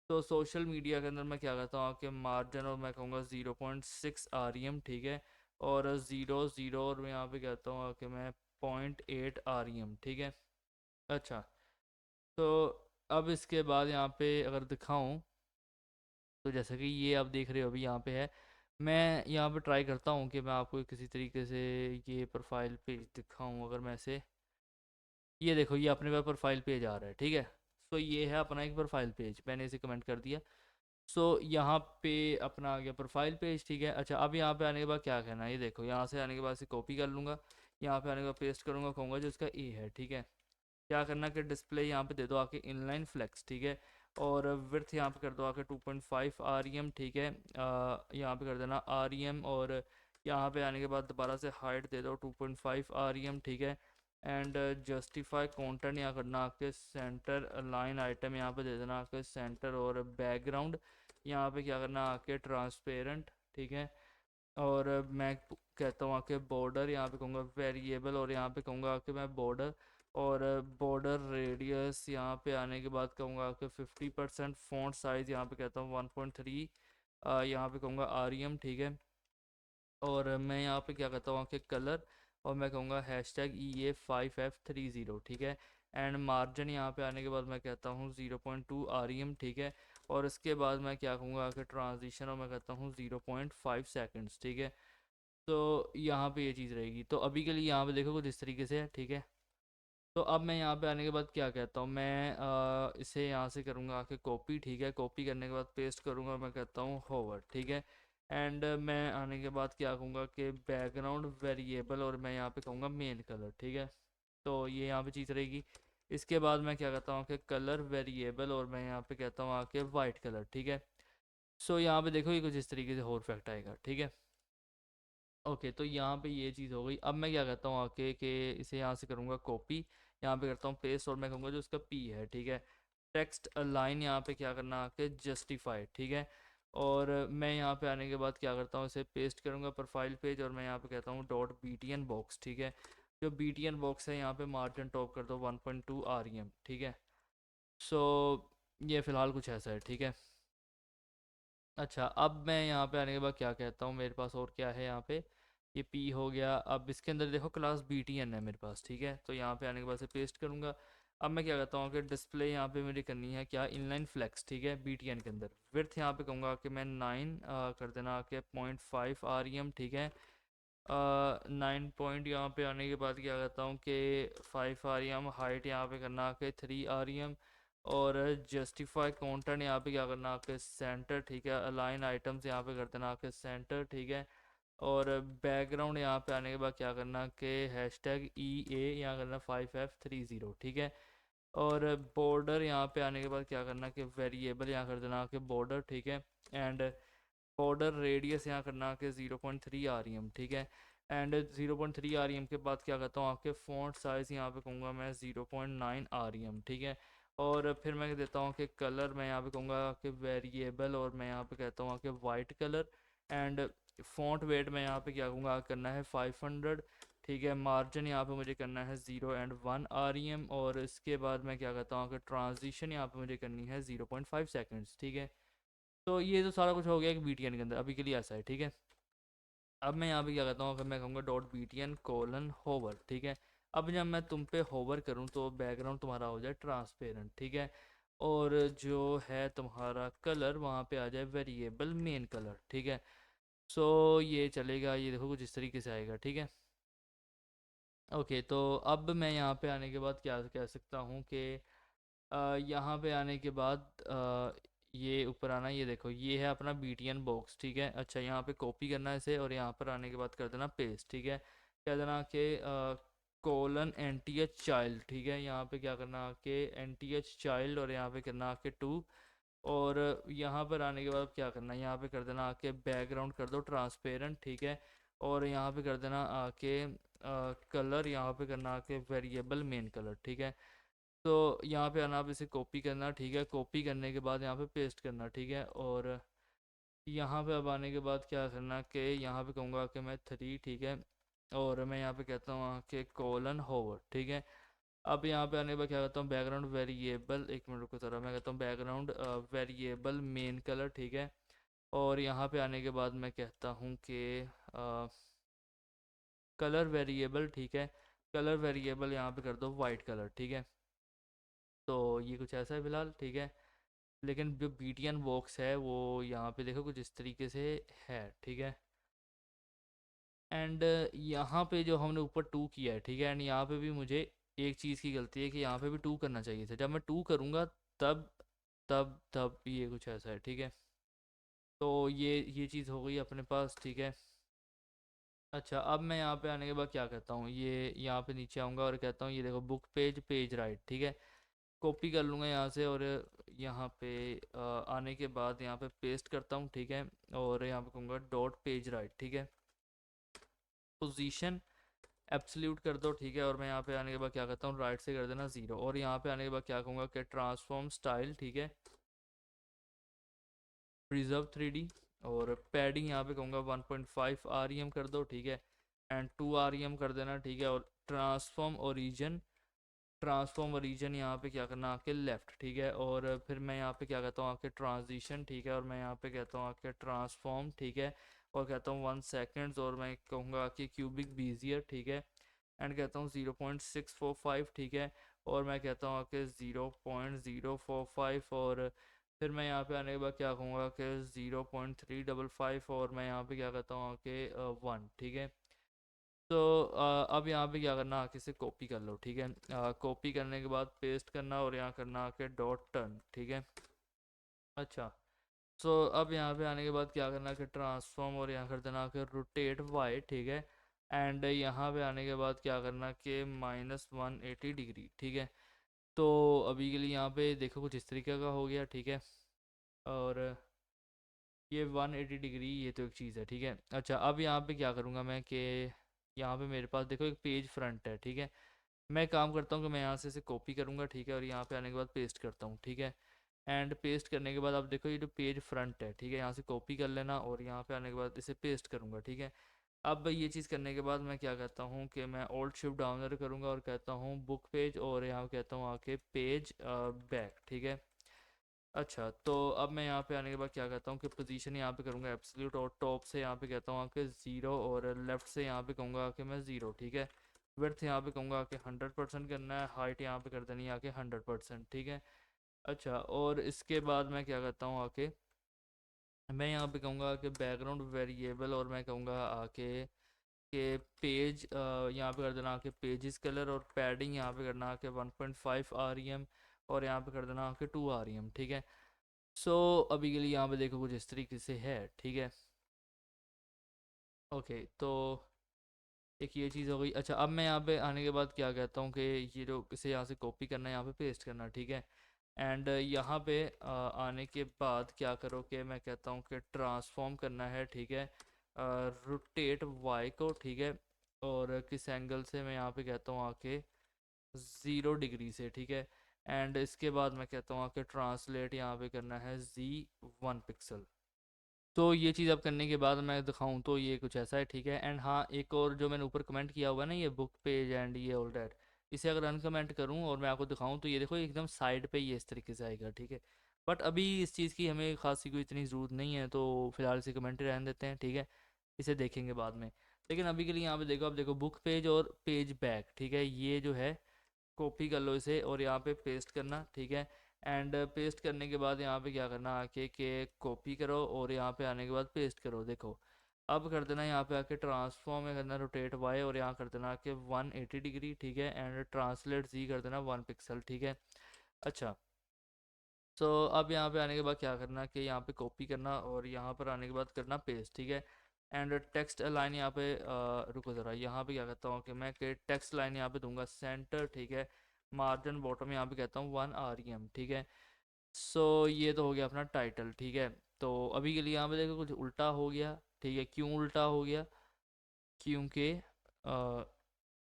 तो सोशल मीडिया के अंदर मैं क्या करता हूँ कि मार्जिन और मैं कहूँगा 0.6 REM, ठीक है। और 0 और मैं यहाँ पे कहता हूँ कि मैं 0.8 REM, ठीक है। अच्छा, तो अब इसके बाद यहाँ पे अगर दिखाऊँ तो जैसा कि ये आप देख रहे हो अभी यहाँ पे है। मैं यहाँ पे ट्राई करता हूँ कि मैं आपको किसी तरीके से ये प्रोफाइल पेज दिखाऊँ। अगर मैं से ये देखो ये अपने पास प्रोफाइल पेज आ रहा है, ठीक है। सो ये है अपना एक प्रोफाइल पेज, मैंने इसे कमेंट कर दिया। सो यहाँ पे अपना आ गया प्रोफाइल पेज, ठीक है। अच्छा, अब यहाँ पे आने के बाद क्या कहना है, ये देखो यहाँ से आने के बाद इसे कॉपी कर लूँगा, यहाँ पे आने के बाद पेस्ट करूँगा, कहूँगा जो इसका ए है, ठीक है। क्या करना कि डिस्प्ले यहाँ पे दे दो आके इनलाइन फ्लेक्स, ठीक है। और विड्थ यहाँ पे कर दो आके 2.5 REM, ठीक है। यहाँ पे कर देना REM और यहाँ पे आने के बाद दोबारा से हाइट दे दो 2.5 REM, ठीक है। एंड जस्टिफाई कंटेंट यहाँ करना आपके सेंटर, लाइन आइटम यहाँ पे दे देना आपके सेंटर और बैकग्राउंड यहाँ पे क्या करना आके ट्रांसपेरेंट, ठीक है। और मैं कहता हूँ आके बॉर्डर यहाँ पे कहूँगा वेरिएबल और यहाँ पे कहूँगा आके मैं बॉर्डर और बॉर्डर रेडियस यहाँ पे आने के बाद कहूँगा कि 50%। फ़ॉन्ट साइज़ यहाँ पे कहता हूँ 1.3 यहाँ पे कहूँगा REM, ठीक है। और मैं यहाँ पे क्या कहता हूँ कि कलर और मैं कहूँगा #EA5F30, ठीक है। एंड मार्जिन यहाँ पे आने के बाद मैं कहता हूँ 0.2 REM, ठीक है। और इसके बाद मैं क्या कहूँगा कि ट्रांजिशन और मैं कहता हूँ 0.5 सेकेंड्स, ठीक है। तो यहाँ पे ये चीज़ रहेगी। तो अभी के लिए यहाँ पे देखो कुछ इस तरीके से है, ठीक है। तो अब मैं यहाँ पे आने के बाद क्या कहता हूँ, मैं इसे यहाँ से करूँगा आके कॉपी, ठीक है। कॉपी करने के बाद पेस्ट करूँगा, मैं कहता हूँ होवर, ठीक है। एंड मैं आने के बाद क्या कहूँगा कि बैकग्राउंड वेरिएबल और मैं यहाँ पे कहूँगा मेन कलर, ठीक है। तो ये यहाँ पे चीज़ रहेगी। इसके बाद मैं क्या कहता हूँ कि कलर वेरिएबल और मैं यहाँ पे कहता हूँ आके वाइट कलर, ठीक है। सो यहाँ पे देखो ये कुछ इस तरीके से और फैक्ट आएगा, ठीक है। ओके, तो यहाँ पे ये चीज़ हो गई। अब मैं क्या करता हूँ आके कि इसे यहाँ से करूँगा कॉपी, यहाँ पे करता हूँ पेस्ट और मैं कहूँगा जो उसका पी है, ठीक है। टेक्स्ट लाइन यहाँ पे क्या करना आके जस्टिफाई, ठीक है। और मैं यहाँ पे आने के बाद क्या करता हूँ इसे पेस्ट करूँगा प्रोफाइल पेज और मैं यहाँ पे कहता हूँ डॉट BTN बॉक्स, ठीक है। जो BTN बॉक्स है यहाँ पे मार्जिन टॉप कर दो 1.2 REM, ठीक है। सो ये फ़िलहाल कुछ ऐसा है, ठीक है। अच्छा, अब मैं यहाँ पे आने के बाद क्या कहता हूँ, मेरे पास और क्या है यहाँ पे, ये पी हो गया। अब इसके अंदर देखो क्लास BTN है मेरे पास, ठीक है। तो यहाँ पे आने के बाद से पेस्ट करूँगा। अब मैं क्या कहता हूँ कि डिस्प्ले यहाँ पे मेरी करनी है क्या, इनलाइन फ्लेक्स, ठीक है, BTN के अंदर। विड्थ यहाँ पे कहूँगा कि मैं 9 कर देना कि 0.5 REM, ठीक है। 9 पॉइंट यहाँ पे आने के बाद क्या कहता हूँ कि 5 REM। हाइट यहाँ पे करना आके 3 REM। और जस्टिफाई कंटेंट यहाँ पे क्या करना आपके सेंटर, ठीक है। अलाइन आइटम्स यहाँ पे कर देना आपके सेंटर, ठीक है। और बैकग्राउंड यहाँ पे आने के बाद क्या करना कि हैशटैग EA यहाँ करना 5F30, ठीक है। और बॉर्डर यहाँ पे आने के बाद क्या करना कि वेरिएबल यहाँ कर देना कि बॉर्डर, ठीक है। एंड बॉर्डर रेडियस यहाँ करना कि 0.3 REM, ठीक है। एंड 0.3 REM के बाद क्या करता हूँ आपके फ़ॉन्ट साइज़ यहाँ पे कहूँगा मैं 0.9 REM, ठीक है। और फिर मैं देता हूँ कि कलर मैं यहाँ पे कहूँगा कि वेरिएबल और मैं यहाँ पे कहता हूँ कि white colour. And font weight मैं यहाँ पे क्या कहूँगा करना है 500, ठीक है। मार्जिन यहाँ पे मुझे करना है 0 एंड 1 REM। और इसके बाद मैं क्या कहता हूँ कि ट्रांजिशन यहाँ पे मुझे करनी है 0.5 सेकेंड्स, ठीक है। तो ये तो सारा कुछ हो गया एक BTN के अंदर, अभी के लिए ऐसा है, ठीक है। अब मैं यहाँ पे क्या कहता हूँ कि मैं कहूँगा डॉट BTN कोलन होवर, ठीक है। अब जब मैं तुम पे होवर करूँ तो बैकग्राउंड तुम्हारा हो जाए ट्रांसपेरेंट, ठीक है। और जो है तुम्हारा कलर वहाँ पे आ जाए वेरिएबल मेन कलर, ठीक है। सो ये चलेगा, ये देखो कुछ इस तरीके से आएगा, ठीक है। ओके, तो अब मैं यहाँ पे आने के बाद क्या कह सकता हूँ कि यहाँ पे आने के बाद ये ऊपर आना, ये देखो ये है अपना BTN बॉक्स, ठीक है। अच्छा, यहाँ पे कॉपी करना है इसे और यहाँ पर आने के बाद कर देना पेस्ट, ठीक है। कह देना कि कोलन NTH चाइल्ड, ठीक है। यहाँ पे क्या करना कि NTH चाइल्ड और यहाँ पे करना आके 2। और यहाँ पर आने के बाद क्या करना है, यहाँ पे कर देना आके बैकग्राउंड कर दो ट्रांसपेरेंट, ठीक है। और यहाँ पे कर देना आके कलर यहाँ पे करना आके वेरिएबल मेन कलर, ठीक है। तो यहाँ पे आना, आप इसे कॉपी करना, ठीक है। कॉपी करने के बाद यहाँ पे पेस्ट करना, ठीक है। और यहाँ पे अब आने के बाद क्या करना कि यहाँ पे कहूँगा कि मैं 3, ठीक है। और मैं यहाँ पे कहता हूँ कि कोलन होवर, ठीक है। अब यहाँ पे आने के बाद क्या कहता हूँ बैकग्राउंड वेरिएबल, एक मिनट रुको ज़रा, मैं कहता हूँ बैकग्राउंड वेरिएबल मेन कलर, ठीक है। और यहाँ पे आने के बाद मैं कहता हूँ कि कलर वेरिएबल, ठीक है। कलर वेरिएबल यहाँ पे कर दो वाइट कलर, ठीक है। तो ये कुछ ऐसा है फिलहाल, ठीक है। लेकिन जो BTN बॉक्स है वो यहाँ पे देखो कुछ इस तरीके से है, ठीक है। एंड यहाँ पे जो हमने ऊपर 2 किया है, ठीक है। एंड यहाँ पे भी मुझे एक चीज़ की गलती है कि यहाँ पे भी 2 करना चाहिए था। जब मैं 2 करूँगा तब तब ये कुछ ऐसा है, ठीक है। तो ये चीज़ हो गई अपने पास, ठीक है। अच्छा, अब मैं यहाँ पे आने के बाद क्या कहता हूँ, ये यहाँ पे नीचे आऊँगा और कहता हूँ ये देखो बुक पेज पेज राइट, ठीक है। कॉपी कर लूँगा यहाँ से और यहाँ पे आने के बाद यहाँ पे पेस्ट करता हूँ, ठीक है। और यहाँ पे कहूँगा डॉट पेज राइट, ठीक है। पोजीशन एब्सोल्यूट कर दो, ठीक है। और मैं यहाँ पे आने के बाद क्या करता हूँ राइट से कर देना 0। और यहाँ पे आने के बाद क्या कहूँगा कि ट्रांसफॉर्म स्टाइल, ठीक है, प्रिजर्व 3D। और पैडिंग यहाँ पे कहूँगा 1.5 REM कर दो, ठीक है। एंड 2 REM कर देना, ठीक है। और ट्रांसफॉर्म ओरिजिन यहाँ पे क्या करना आपके लेफ़्ट, ठीक है। और फिर मैं यहाँ पे क्या कहता हूँ आपके ट्रांजिशन, ठीक है। और मैं यहाँ पे कहता हूँ आपके ट्रांसफॉर्म, ठीक है। और कहता हूँ 1 सेकेंड्स और मैं कहूँगा कि क्यूबिक बीजियर, ठीक है। एंड कहता हूँ 0.645, ठीक है। और मैं कहता हूँ आपके 0.045। और फिर मैं यहाँ पे आने के बाद क्या कहूँगा कि 0.355। और मैं यहाँ पे क्या कहता हूँ आपके 1, ठीक है। तो अब यहाँ पे क्या करना, आके से कॉपी कर लो, ठीक है। कॉपी करने के बाद पेस्ट करना और यहाँ करना आके डॉट टर्न, ठीक है। अच्छा, सो अब यहाँ पे आने के बाद क्या करना कि ट्रांसफॉर्म और यहाँ कर देना कि रोटेट वाई, ठीक है। एंड यहाँ पे आने के बाद क्या करना कि -180 डिग्री, ठीक है। तो अभी के लिए यहाँ पे देखो कुछ इस तरीके का हो गया, ठीक है। और ये 180 डिग्री, ये तो एक चीज़ है, ठीक है। अच्छा, अब यहाँ पे क्या करूँगा मैं कि यहाँ पे मेरे पास देखो एक पेज फ्रंट है, ठीक है। मैं काम करता हूँ कि मैं यहाँ से इसे कॉपी करूँगा, ठीक है, और यहाँ पे आने के बाद पेस्ट करता हूँ, ठीक है। एंड पेस्ट करने के बाद अब देखो ये जो पेज फ्रंट है, ठीक है, यहाँ से कॉपी कर लेना और यहाँ पे आने के बाद इसे पेस्ट करूँगा, ठीक है। अब ये चीज़ करने के बाद मैं क्या कहता हूँ कि मैं ऑल्ट शिफ्ट डाउन करूँगा और कहता हूँ बुक पेज, और यहाँ कहता हूँ आके पेज बैक, ठीक है। अच्छा, तो अब मैं यहाँ पे आने के बाद क्या कहता हूँ कि पोजीशन यहाँ पे करूँगा एब्सोल्यूट, और टॉप से यहाँ पे कहता हूँ कि 0, और लेफ़्ट से यहाँ पे कहूँगा कि मैं 0, ठीक है। विड्थ यहाँ पे कहूँगा कि 100% करना है, हाइट यहाँ पे कर देनी है आके 100%, ठीक है। अच्छा, और इसके बाद मैं क्या कहता हूँ आके मैं यहाँ पे कहूँगा कि बैकग्राउंड वेरिएबल, और मैं कहूँगा आके कि पेज यहाँ पे कर देना आके पेजेस कलर, और पैडिंग यहाँ पे करना आके 1.5 REM, और यहाँ पे कर देना आके 2 REM, ठीक है। सो अभी के लिए यहाँ पे देखो कुछ इस तरीके से है, ठीक है। ओके, तो एक ये चीज़ हो गई। अच्छा, अब मैं यहाँ पे आने के बाद क्या कहता हूँ कि ये जो इसे यहाँ से कॉपी करना है, यहाँ पे पेस्ट करना, ठीक है। एंड यहाँ पे आने के बाद क्या करो कि मैं कहता हूँ कि ट्रांसफॉर्म करना है, ठीक है, रोटेट वाई को, ठीक है। और किस एंगल से मैं यहाँ पे कहता हूँ आके 0 डिग्री से, ठीक है। एंड इसके बाद मैं कहता हूँ आके ट्रांसलेट यहाँ पे करना है Z1 पिक्सल। तो ये चीज़ अब करने के बाद मैं दिखाऊं तो ये कुछ ऐसा है, ठीक है। एंड हाँ, एक और जो मैंने ऊपर कमेंट किया हुआ है ना, ये बुक पेज एंड ये ऑल डैट, इसे अगर अनकमेंट करूं और मैं आपको दिखाऊं तो ये देखो एकदम साइड पे ये इस तरीके से आएगा, ठीक है। बट अभी इस चीज़ की हमें खासी कोई इतनी ज़रूरत नहीं है, तो फिलहाल इसे कमेंट रहने देते हैं, ठीक है। इसे देखेंगे बाद में। लेकिन अभी के लिए यहाँ पे देखो, अब देखो बुक पेज और पेज बैक, ठीक है, ये जो है कॉपी कर लो इसे और यहाँ पे पेस्ट करना, ठीक है। एंड पेस्ट करने के बाद यहाँ पे क्या करना आके कि कॉपी करो और यहाँ पे आने के बाद पेस्ट करो, देखो। अब कर देना यहाँ पे आके ट्रांसफॉर्म में करना रोटेट वाई, और यहाँ कर देना आके 180 डिग्री, ठीक है। एंड ट्रांसलेट जी कर देना 1 पिक्सल, ठीक है। अच्छा, तो अब यहाँ पे आने के बाद क्या करना कि यहाँ पे कॉपी करना और यहाँ पर आने के बाद करना पेस्ट, ठीक है। एंड टेक्स्ट लाइन यहाँ पे रुको ज़रा, यहाँ पे क्या कहता हूँ कि मैं कि टेक्स्ट लाइन यहाँ पे दूंगा सेंटर, ठीक है। मार्जिन बॉटम यहाँ पे कहता हूँ 1 REM, ठीक है। सो ये तो हो गया अपना टाइटल, ठीक है। तो अभी के लिए यहाँ पे देखो कुछ उल्टा हो गया, ठीक है। क्यों उल्टा हो गया? क्योंकि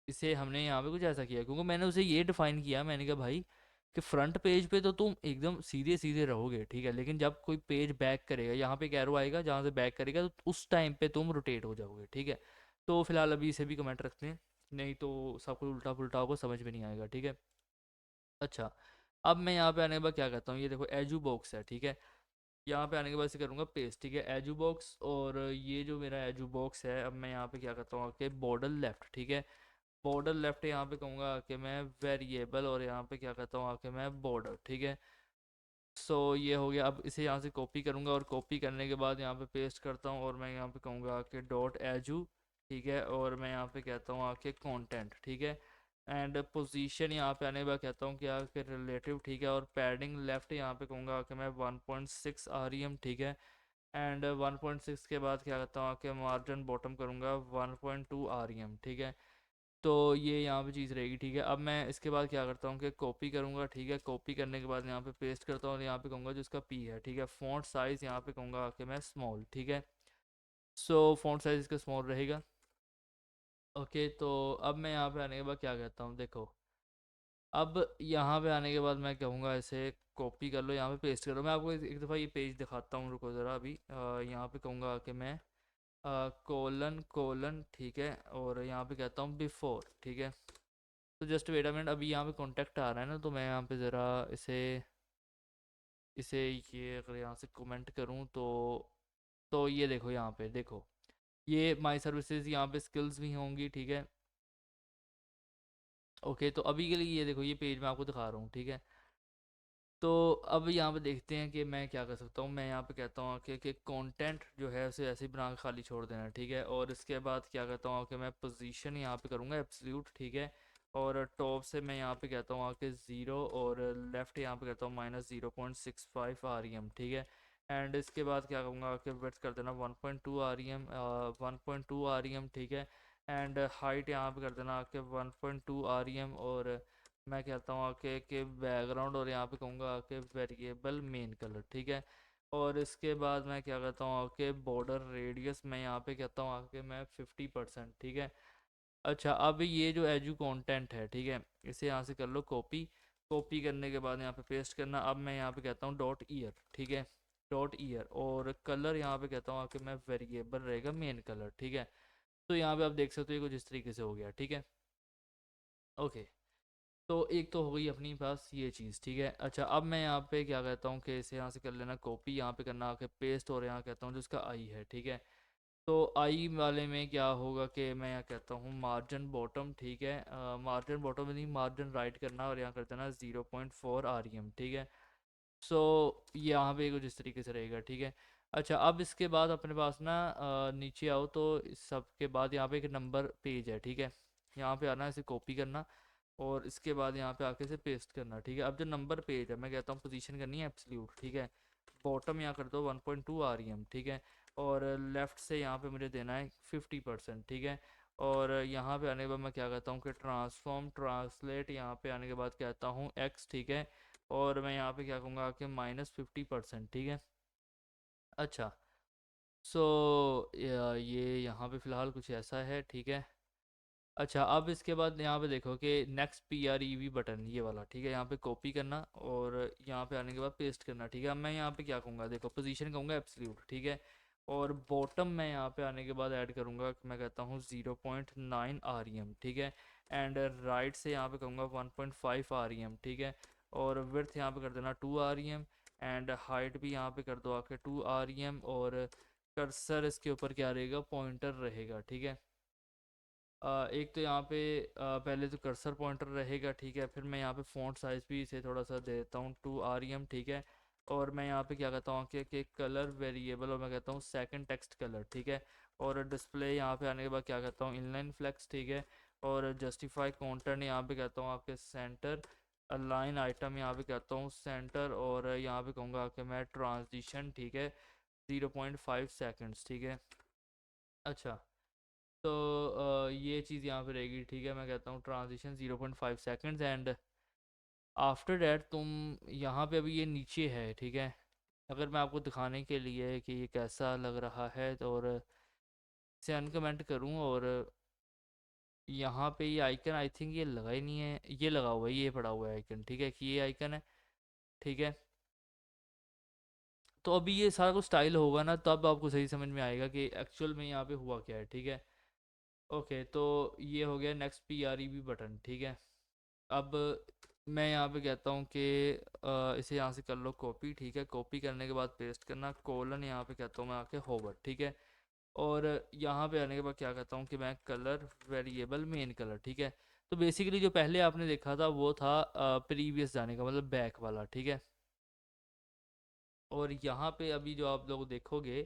इसे हमने यहाँ पे कुछ ऐसा किया, क्योंकि मैंने उसे ये डिफाइन किया, मैंने कहा भाई कि फ्रंट पेज पे तो तुम एकदम सीधे सीधे रहोगे, ठीक है, लेकिन जब कोई पेज बैक करेगा, यहाँ पे एक एरो आएगा जहाँ से बैक करेगा, तो उस टाइम पे तुम रोटेट हो जाओगे, ठीक है। तो फिलहाल अभी इसे भी कमेंट रखते हैं, नहीं तो सब कुछ उल्टा पुल्टा होगा, समझ में नहीं आएगा, ठीक है। अच्छा, अब मैं यहाँ पे आने के बाद क्या करता हूँ, ये देखो एजू बॉक्स है, ठीक है। यहाँ पे आने के बाद इसे करूँगा पेस्ट, ठीक है, एजू बॉक्स। और ये जो मेरा एजू बॉक्स है, अब मैं यहाँ पे क्या करता हूँ कि बॉर्डर लेफ्ट, ठीक है। बॉर्डर लेफ्ट यहाँ पे कहूँगा कि मैं वेरिएबल, और यहाँ पे क्या कहता हूँ आके मैं बॉर्डर, ठीक है। सो ये हो गया। अब इसे यहाँ से कॉपी करूँगा और कॉपी करने के बाद यहाँ पे पेस्ट करता हूँ, और मैं यहाँ पे कहूँगा आके डॉट एजू, ठीक है। और मैं यहाँ पे कहता हूँ आके कंटेंट, ठीक है। एंड पोजीशन यहाँ पे आने के बाद कहता हूँ कि आके रिलेटिव, ठीक है। और पैडिंग लेफ्ट यहाँ पे कहूँगा कि मैं 1.6 REM, ठीक है। एंड 1.6 के बाद क्या करता हूँ आके मार्जिन बॉटम करूँगा 1.2 REM, ठीक है। तो ये यहाँ पे चीज़ रहेगी, ठीक है। अब मैं इसके बाद क्या करता हूँ कि कॉपी करूँगा, ठीक है। कॉपी करने के बाद यहाँ पे पेस्ट करता हूँ और यहाँ पे कहूँगा जो इसका पी है, ठीक है। फ़ॉन्ट साइज़ यहाँ पे कहूँगा कि मैं स्मॉल, ठीक है। सो फ़ॉन्ट साइज़ इसका स्मॉल रहेगा। ओके, तो अब मैं यहाँ पे आने के बाद क्या कहता हूँ, देखो। अब यहाँ पे आने के बाद मैं कहूँगा इसे कॉपी कर लो, यहाँ पे पेस्ट करो। मैं आपको एक दफ़ा ये पेज दिखाता हूँ, रुको ज़रा। अभी यहाँ पे कहूँगा कि मैं कोलन कोलन, ठीक है। और यहाँ पे कहता हूँ बिफोर, ठीक है। तो जस्ट वेट अ मिनट, अभी यहाँ पे कॉन्टैक्ट आ रहा है ना, तो मैं यहाँ पे ज़रा इसे इसे ये अगर यहाँ से कमेंट करूँ तो ये देखो, यहाँ पे देखो, ये माई सर्विसेज यहाँ पे स्किल्स भी होंगी, ठीक है। ओके, तो अभी के लिए ये देखो, ये पेज मैं आपको दिखा रहा हूँ, ठीक है। तो अब यहाँ पे देखते हैं कि मैं क्या कर सकता हूँ। मैं यहाँ पे कहता हूँ कि कंटेंट जो है उसे ऐसे ही बना के खाली छोड़ देना, ठीक है। और इसके बाद क्या कहता हूँ कि मैं पोजीशन यहाँ पे करूँगा एब्सोल्यूट, ठीक है। और टॉप से मैं यहाँ पे कहता हूँ कि 0, और लेफ्ट यहाँ पे कहता हूँ -0.65 REM, ठीक है। एंड इसके बाद क्या कहूँगा कि वेट्स कर देना 1.2 R E M, 1.2 R E M, ठीक है। एंड हाइट यहाँ पे कर देना आके 1.2 आर ई एम। और मैं कहता हूँ आके कि बैकग्राउंड, और यहाँ पे कहूँगा आके वेरिएबल मेन कलर, ठीक है। और इसके बाद मैं क्या कहता हूँ आके बॉर्डर रेडियस मैं यहाँ पे कहता हूँ आके मैं 50%, ठीक है। अच्छा, अब ये जो एजू कंटेंट है, ठीक है, इसे यहाँ से कर लो कॉपी। कॉपी करने के बाद यहाँ पे पेस्ट करना। अब मैं यहाँ पे कहता हूँ डॉट ईयर, ठीक है, डॉट ईयर। और कलर यहाँ पे कहता हूँ आके मैं वेरिएबल रहेगा मेन कलर, ठीक है। तो यहाँ पे आप देख सकते हो ये कुछ इस तरीके से हो गया, ठीक है। ओके, तो एक तो हो गई अपनी पास ये चीज़, ठीक है। अच्छा, अब मैं यहाँ पे क्या कहता हूँ कि इसे यहाँ से कर लेना कॉपी, यहाँ पे करना आके पेस्ट, और यहाँ कहता हूँ जिसका आई है, ठीक है। तो आई वाले में क्या होगा कि मैं यहाँ कहता हूँ मार्जिन बॉटम, ठीक है। मार्जिन बॉटम में नहीं, मार्जिन राइट करना, और यहाँ कर देना 0.4 आर ई एम, ठीक है। सो यहाँ पे कुछ इस तरीके से रहेगा, ठीक है। अच्छा, अब इसके बाद अपने पास ना नीचे आओ तो इस सब के बाद यहाँ पे एक नंबर पेज है, ठीक है। यहाँ पे आना, इसे कॉपी करना, और इसके बाद यहाँ पे आके इसे पेस्ट करना, ठीक है। अब जो नंबर पेज है मैं कहता हूँ पोजीशन करनी है एब्सोल्यूट, ठीक है। बॉटम यहाँ कर दो 1.2 आर ई एम, ठीक है। और लेफ़्ट से यहाँ पे मुझे देना है 50%, ठीक है। और यहाँ पे आने के बाद मैं क्या कहता हूँ कि ट्रांसफॉर्म ट्रांसलेट, यहाँ पे आने के बाद कहता हूँ एक्स, ठीक है। और मैं यहाँ पे क्या कहूँगा कि -50%, ठीक है। अच्छा, सो ये यहाँ पे फ़िलहाल कुछ ऐसा है, ठीक है। अच्छा, अब इसके बाद यहाँ पे देखो कि नेक्स्ट PREV बटन ये वाला, ठीक है। यहाँ पे कॉपी करना, और यहाँ पे आने के बाद पेस्ट करना, ठीक है। अब मैं यहाँ पे क्या कहूँगा, देखो पोजीशन कहूँगा एब्सोल्यूट, ठीक है। और बॉटम मैं यहाँ पे आने के बाद ऐड करूँगा, मैं कहता हूँ 0.9 आर ई एम, ठीक है। एंड राइट से यहाँ पे कहूँगा 1.5 आर ई एम, ठीक है। और विड्थ यहाँ पे कर देना 2 R E M. And height भी यहाँ पे कर दो आके 2 आर ई एम। और कर्सर इसके ऊपर क्या रहेगा, पॉइंटर रहेगा, ठीक है। एक तो यहाँ पे पहले तो कर्सर पॉइंटर रहेगा, ठीक है। फिर मैं यहाँ पे फ़ॉन्ट साइज़ भी इसे थोड़ा सा दे देता हूँ 2 आर ई एम, ठीक है। और मैं यहाँ पे क्या कहता हूँ कि कलर वेरिएबल, और मैं कहता हूँ सेकंड टेक्स्ट कलर, ठीक है। और डिस्प्ले यहाँ पे आने के बाद क्या कहता हूँ इनलाइन फ्लेक्स, ठीक है। और जस्टिफाई कंटेंट यहाँ पे कहता हूँ आपके सेंटर। अलाइन आइटम यहाँ पे कहता हूँ सेंटर। और यहाँ पे कहूँगा कि मैं ट्रांजिशन, ठीक है, 0.5 सेकेंड्स, ठीक है। अच्छा, तो ये चीज़ यहाँ पे रहेगी, ठीक है। मैं कहता हूँ transition 0.5 seconds. And after that तुम यहाँ पे अभी ये नीचे है, ठीक है। अगर मैं आपको दिखाने के लिए कि ये कैसा लग रहा है तो, और इसे अनकमेंट करूँ, और यहाँ पे ये आइकन आई थिंक ये लगा ही नहीं है, ये लगा हुआ है, ये पड़ा हुआ है आइकन, ठीक है, कि ये आइकन है, ठीक है। तो अभी ये सारा कुछ स्टाइल होगा ना, तब आपको सही समझ में आएगा कि एक्चुअल में यहाँ पे हुआ क्या है, ठीक है। ओके, तो ये हो गया नेक्स्ट PREV बटन, ठीक है। अब मैं यहाँ पे कहता हूँ कि इसे यहाँ से कर लो कॉपी, ठीक है। कॉपी करने के बाद पेस्ट करना, कोलन यहाँ पे कहता हूँ मैं आके होवर, ठीक है। और यहाँ पे आने के बाद क्या कहता हूँ कि मैं कलर वेरिएबल मेन कलर, ठीक है। तो बेसिकली जो पहले आपने देखा था वो था प्रीवियस जाने का मतलब बैक वाला, ठीक है। और यहाँ पे अभी जो आप लोग देखोगे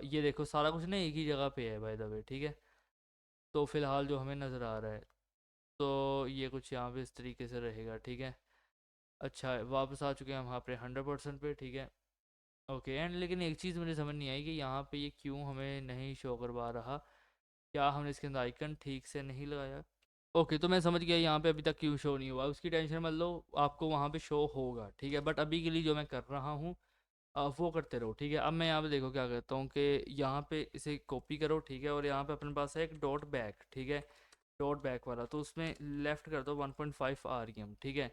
ये देखो सारा कुछ ना एक ही जगह पे है बाय द वे, ठीक है। तो फिलहाल जो हमें नज़र आ रहा है, तो ये कुछ यहाँ पे इस तरीके से रहेगा, ठीक है। अच्छा, वापस आ चुके हैं हम यहाँ पे 100% पे, ठीक है। ओके, एंड लेकिन एक चीज़ मुझे समझ नहीं आई कि यहाँ पे ये क्यों हमें नहीं शो करवा रहा। क्या हमने इसके अंदर आइकन ठीक से नहीं लगाया? ओके, तो मैं समझ गया यहाँ पे अभी तक क्यों शो नहीं हुआ, उसकी टेंशन मत लो, आपको वहाँ पे शो होगा, ठीक है। बट अभी के लिए जो मैं कर रहा हूँ वो करते रहो, ठीक है। अब मैं यहाँ पे देखो क्या करता हूँ कि यहाँ पे इसे कॉपी करो, ठीक है। और यहाँ पे अपने पास है एक डॉट बैक, ठीक है, डॉट बैक वाला, तो उसमें लेफ़्ट कर दो 1.5 आर ई एम, ठीक है।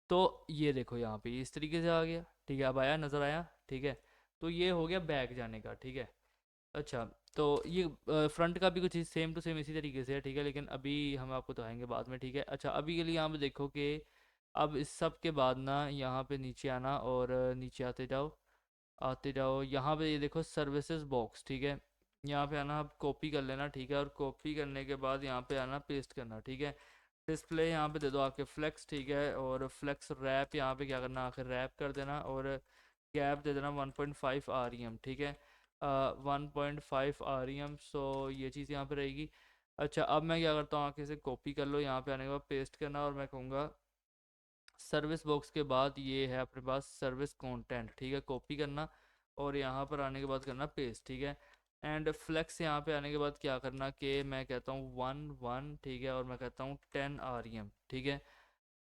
तो ये देखो यहाँ पे इस तरीके से आ गया, ठीक है। अब आया, नज़र आया, ठीक है। तो ये हो गया बैक जाने का, ठीक है। अच्छा, तो ये फ्रंट का भी कुछ सेम टू सेम इसी तरीके से है, ठीक है। लेकिन अभी हम आपको दिखाएंगे बाद में, ठीक है। अच्छा, अभी के लिए यहाँ पे देखो कि अब इस सब के बाद ना यहाँ पे नीचे आना, और नीचे आते जाओ, आते जाओ। यहाँ पे ये देखो सर्विसेज बॉक्स, ठीक है। यहाँ पे आना, आप कॉपी कर लेना, ठीक है। और कॉपी करने के बाद यहाँ पे आना, पेस्ट करना, ठीक है। डिस्प्ले यहाँ पे दे दो आके फ्लेक्स, ठीक है। और फ्लेक्स रैप यहाँ पे क्या करना, आखिर रैप कर देना। और गैप दे देना 1.5 आर ई एम, ठीक है। 1.5 आर ई एम, सो ये चीज़ यहाँ पे रहेगी। अच्छा, अब मैं क्या करता हूँ, आके इसे कॉपी कर लो, यहाँ पे आने के बाद पेस्ट करना, और मैं कहूँगा सर्विस बॉक्स के बाद ये है अपने पास सर्विस कंटेंट, ठीक है, कॉपी करना और यहाँ पर आने के बाद करना पेस्ट, ठीक है। एंड फ्लेक्स यहाँ पे आने के बाद क्या करना कि मैं कहता हूँ 1 1, ठीक है, और मैं कहता हूँ 10 REM, ठीक है।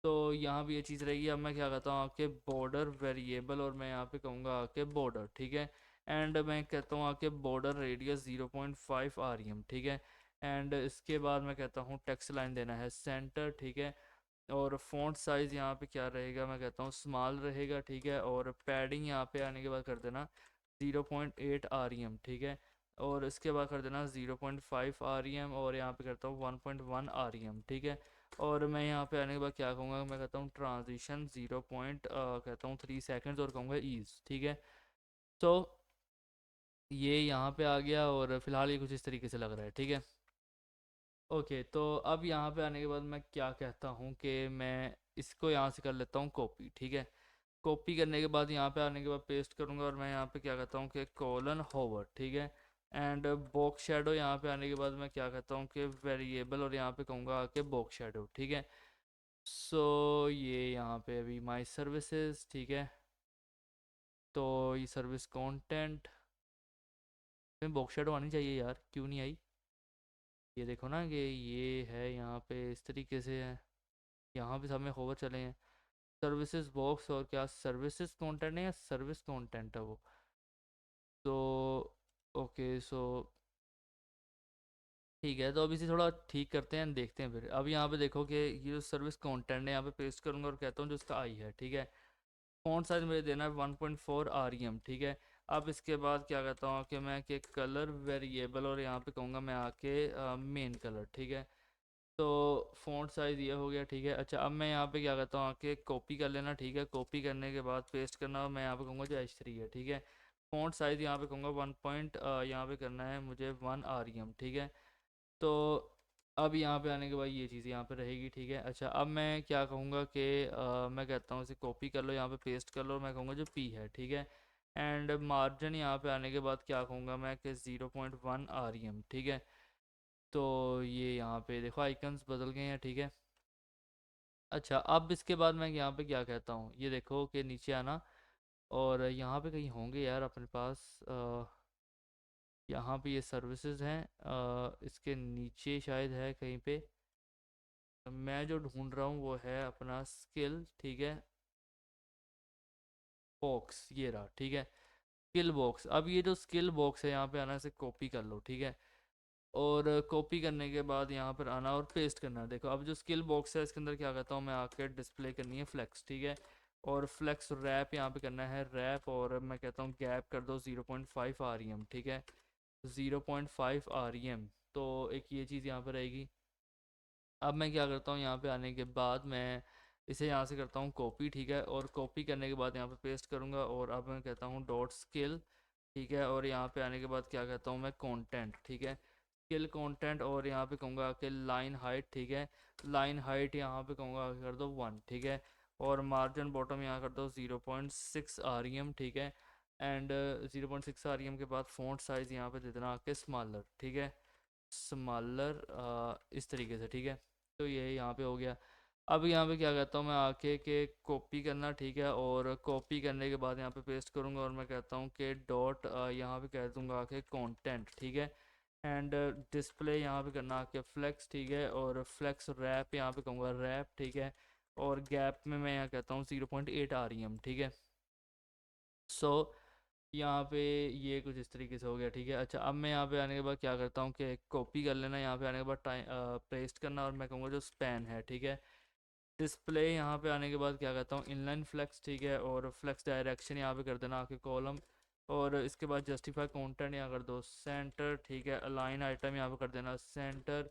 तो यहाँ भी ये चीज़ रहेगी। अब मैं क्या कहता हूँ आपके बॉर्डर वेरिएबल, और मैं यहाँ पे कहूँगा आपके बॉर्डर, ठीक है। एंड मैं कहता हूँ आपके बॉर्डर रेडियस 0.5 REM, ठीक है। एंड इसके बाद मैं कहता हूँ टेक्स्ट लाइन देना है सेंटर, ठीक है। और फ़ॉन्ट साइज़ यहाँ पे क्या रहेगा, मैं कहता हूँ स्मॉल रहेगा, ठीक है। और पैडिंग यहाँ पे आने के बाद कर देना 0.8 REM, ठीक है। और इसके बाद कर देना 0.5 REM, और यहाँ पे करता हूँ 1.1 REM, ठीक है। और मैं यहाँ पे आने के बाद क्या कहूँगा, मैं कहता हूँ ट्रांजिशन 0.3 सेकेंड्स और कहूँगा ईज, ठीक है। तो ये यहाँ पे आ गया और फिलहाल ये कुछ इस तरीके से लग रहा है, ठीक है। ओके, तो अब यहाँ पे आने के बाद मैं क्या कहता हूँ कि मैं इसको यहाँ से कर लेता हूँ कॉपी, ठीक है। कॉपी करने के बाद यहाँ पे आने के बाद पेस्ट करूँगा, और मैं यहाँ पे क्या कहता हूँ कि कोलन होवर, ठीक है। एंड बॉक्स शेडो यहाँ पे आने के बाद मैं क्या कहता हूँ कि वेरिएबल, और यहाँ पे कहूँगा कि बॉक्स शेडो, ठीक है। सो ये यहाँ पे अभी माई सर्विसेज, ठीक है। तो ये सर्विस कंटेंट में बॉक्स शेडो आनी चाहिए यार, क्यों नहीं आई? ये देखो ना कि ये है यहाँ पे इस तरीके से है, यहाँ पे सब में होवर चले हैं। सर्विसेज बॉक्स, और क्या सर्विसेज कंटेंट है या सर्विस कंटेंट है वो? तो ओके, सो ठीक है, तो अब इसे थोड़ा ठीक करते हैं, देखते हैं फिर। अब यहाँ पे देखो कि ये जो सर्विस कंटेंट है यहाँ पे पेस्ट करूँगा और कहता हूँ जो इसका आई है, ठीक है। फ़ॉन्ट साइज मुझे देना है 1.4 REM, ठीक है। अब इसके बाद क्या कहता हूँ कि मैं कि कलर वेरिएबल, और यहाँ पे कहूँगा मैं आके मेन कलर, ठीक है। तो फ़ॉन्ट साइज़ ये हो गया, ठीक है। अच्छा, अब मैं यहाँ पे क्या कहता हूँ कि कॉपी कर लेना, ठीक है। कॉपी करने के बाद पेस्ट करना, और मैं यहाँ पे कहूँगा जो H3 है, ठीक है। फ़ॉन्ट साइज़ यहाँ पे कहूँगा यहाँ पे करना है मुझे 1 REM, ठीक है। तो अब यहाँ पे आने के बाद ये चीज़ यहाँ पे रहेगी, ठीक है। अच्छा, अब मैं क्या कहूँगा कि मैं कहता हूँ इसे कॉपी कर लो, यहाँ पे पेस्ट कर लो, और मैं कहूँगा जो P है, ठीक है। एंड मार्जिन यहाँ पे आने के बाद क्या कहूँगा मैं कि 0.1 REM, ठीक है। तो ये यहाँ पे देखो आइकन्स बदल गए हैं, ठीक है। अच्छा, अब इसके बाद मैं यहाँ पे क्या कहता हूँ, ये देखो कि नीचे आना, और यहाँ पे कहीं होंगे यार अपने पास यहाँ पे ये सर्विसेज हैं, इसके नीचे शायद है कहीं पे। मैं जो ढूंढ रहा हूँ वो है अपना स्किल, ठीक है, बॉक्स, ये रहा, ठीक है। स्किल बॉक्स, अब ये जो स्किल बॉक्स है यहाँ पे आना, इसे कॉपी कर लो, ठीक है। और कॉपी करने के बाद यहाँ पर आना और पेस्ट करना। देखो अब जो स्किल बॉक्स है इसके अंदर क्या कहता हूँ मैं, आके डिस्प्ले करनी है फ्लेक्स, ठीक है। और फ्लेक्स रैप यहाँ पे करना है रैप, और मैं कहता हूँ गैप कर दो 0.5 REM, ठीक है। 0.5 REM, तो एक ये चीज़ यहाँ पर रहेगी। अब मैं क्या करता हूँ, यहाँ पे आने के बाद मैं इसे यहाँ से करता हूँ कॉपी, ठीक है। और कॉपी करने के बाद यहाँ पे पेस्ट करूँगा, और अब मैं कहता हूँ डॉट स्किल, ठीक है। और यहाँ पे आने के बाद क्या कहता हूँ मैं, कंटेंट, ठीक है, स्किल कंटेंट। और यहाँ पे कहूँगा कि लाइन हाइट, ठीक है। लाइन हाइट यहाँ पे कहूँगा कर दो 1, ठीक है। और मार्जिन बॉटम यहाँ कर दो 0.6 REM, ठीक है। एंड 0.6 REM के बाद फ़ॉन्ट साइज़ यहाँ पे दे देना आके स्मॉलर, ठीक है, स्मॉलर, इस तरीके से, ठीक है। तो ये यहाँ पे हो गया। अब यहाँ पे क्या कहता हूँ मैं, आके के कॉपी करना, ठीक है। और कॉपी करने के बाद यहाँ पे पेस्ट करूँगा, और मैं कहता हूँ कि डॉट यहाँ पे कह दूँगा आके कंटेंट, ठीक है। एंड डिस्प्ले यहाँ पे करना आके फ्लेक्स, ठीक है। और फ्लेक्स रैप यहाँ पे कहूँगा रैप, ठीक है। और गैप में मैं यहाँ कहता हूँ 0.8 REM, ठीक है। सो यहाँ पे ये कुछ इस तरीके से हो गया, ठीक है। अच्छा, अब मैं यहाँ पे आने के बाद क्या करता हूँ कि कॉपी कर लेना, यहाँ पे आने के बाद टाइम पेस्ट करना, और मैं कहूँगा जो स्पैन है, ठीक है। डिस्प्ले यहाँ पे आने के बाद क्या कहता हूँ इनलाइन फ्लेक्स, ठीक है। और फ्लेक्स डायरेक्शन यहाँ पे कर देना आके कॉलम। और इसके बाद जस्टिफाई कंटेंट यहाँ कर दो सेंटर, ठीक है। अलाइन आइटम यहाँ पे कर देना सेंटर।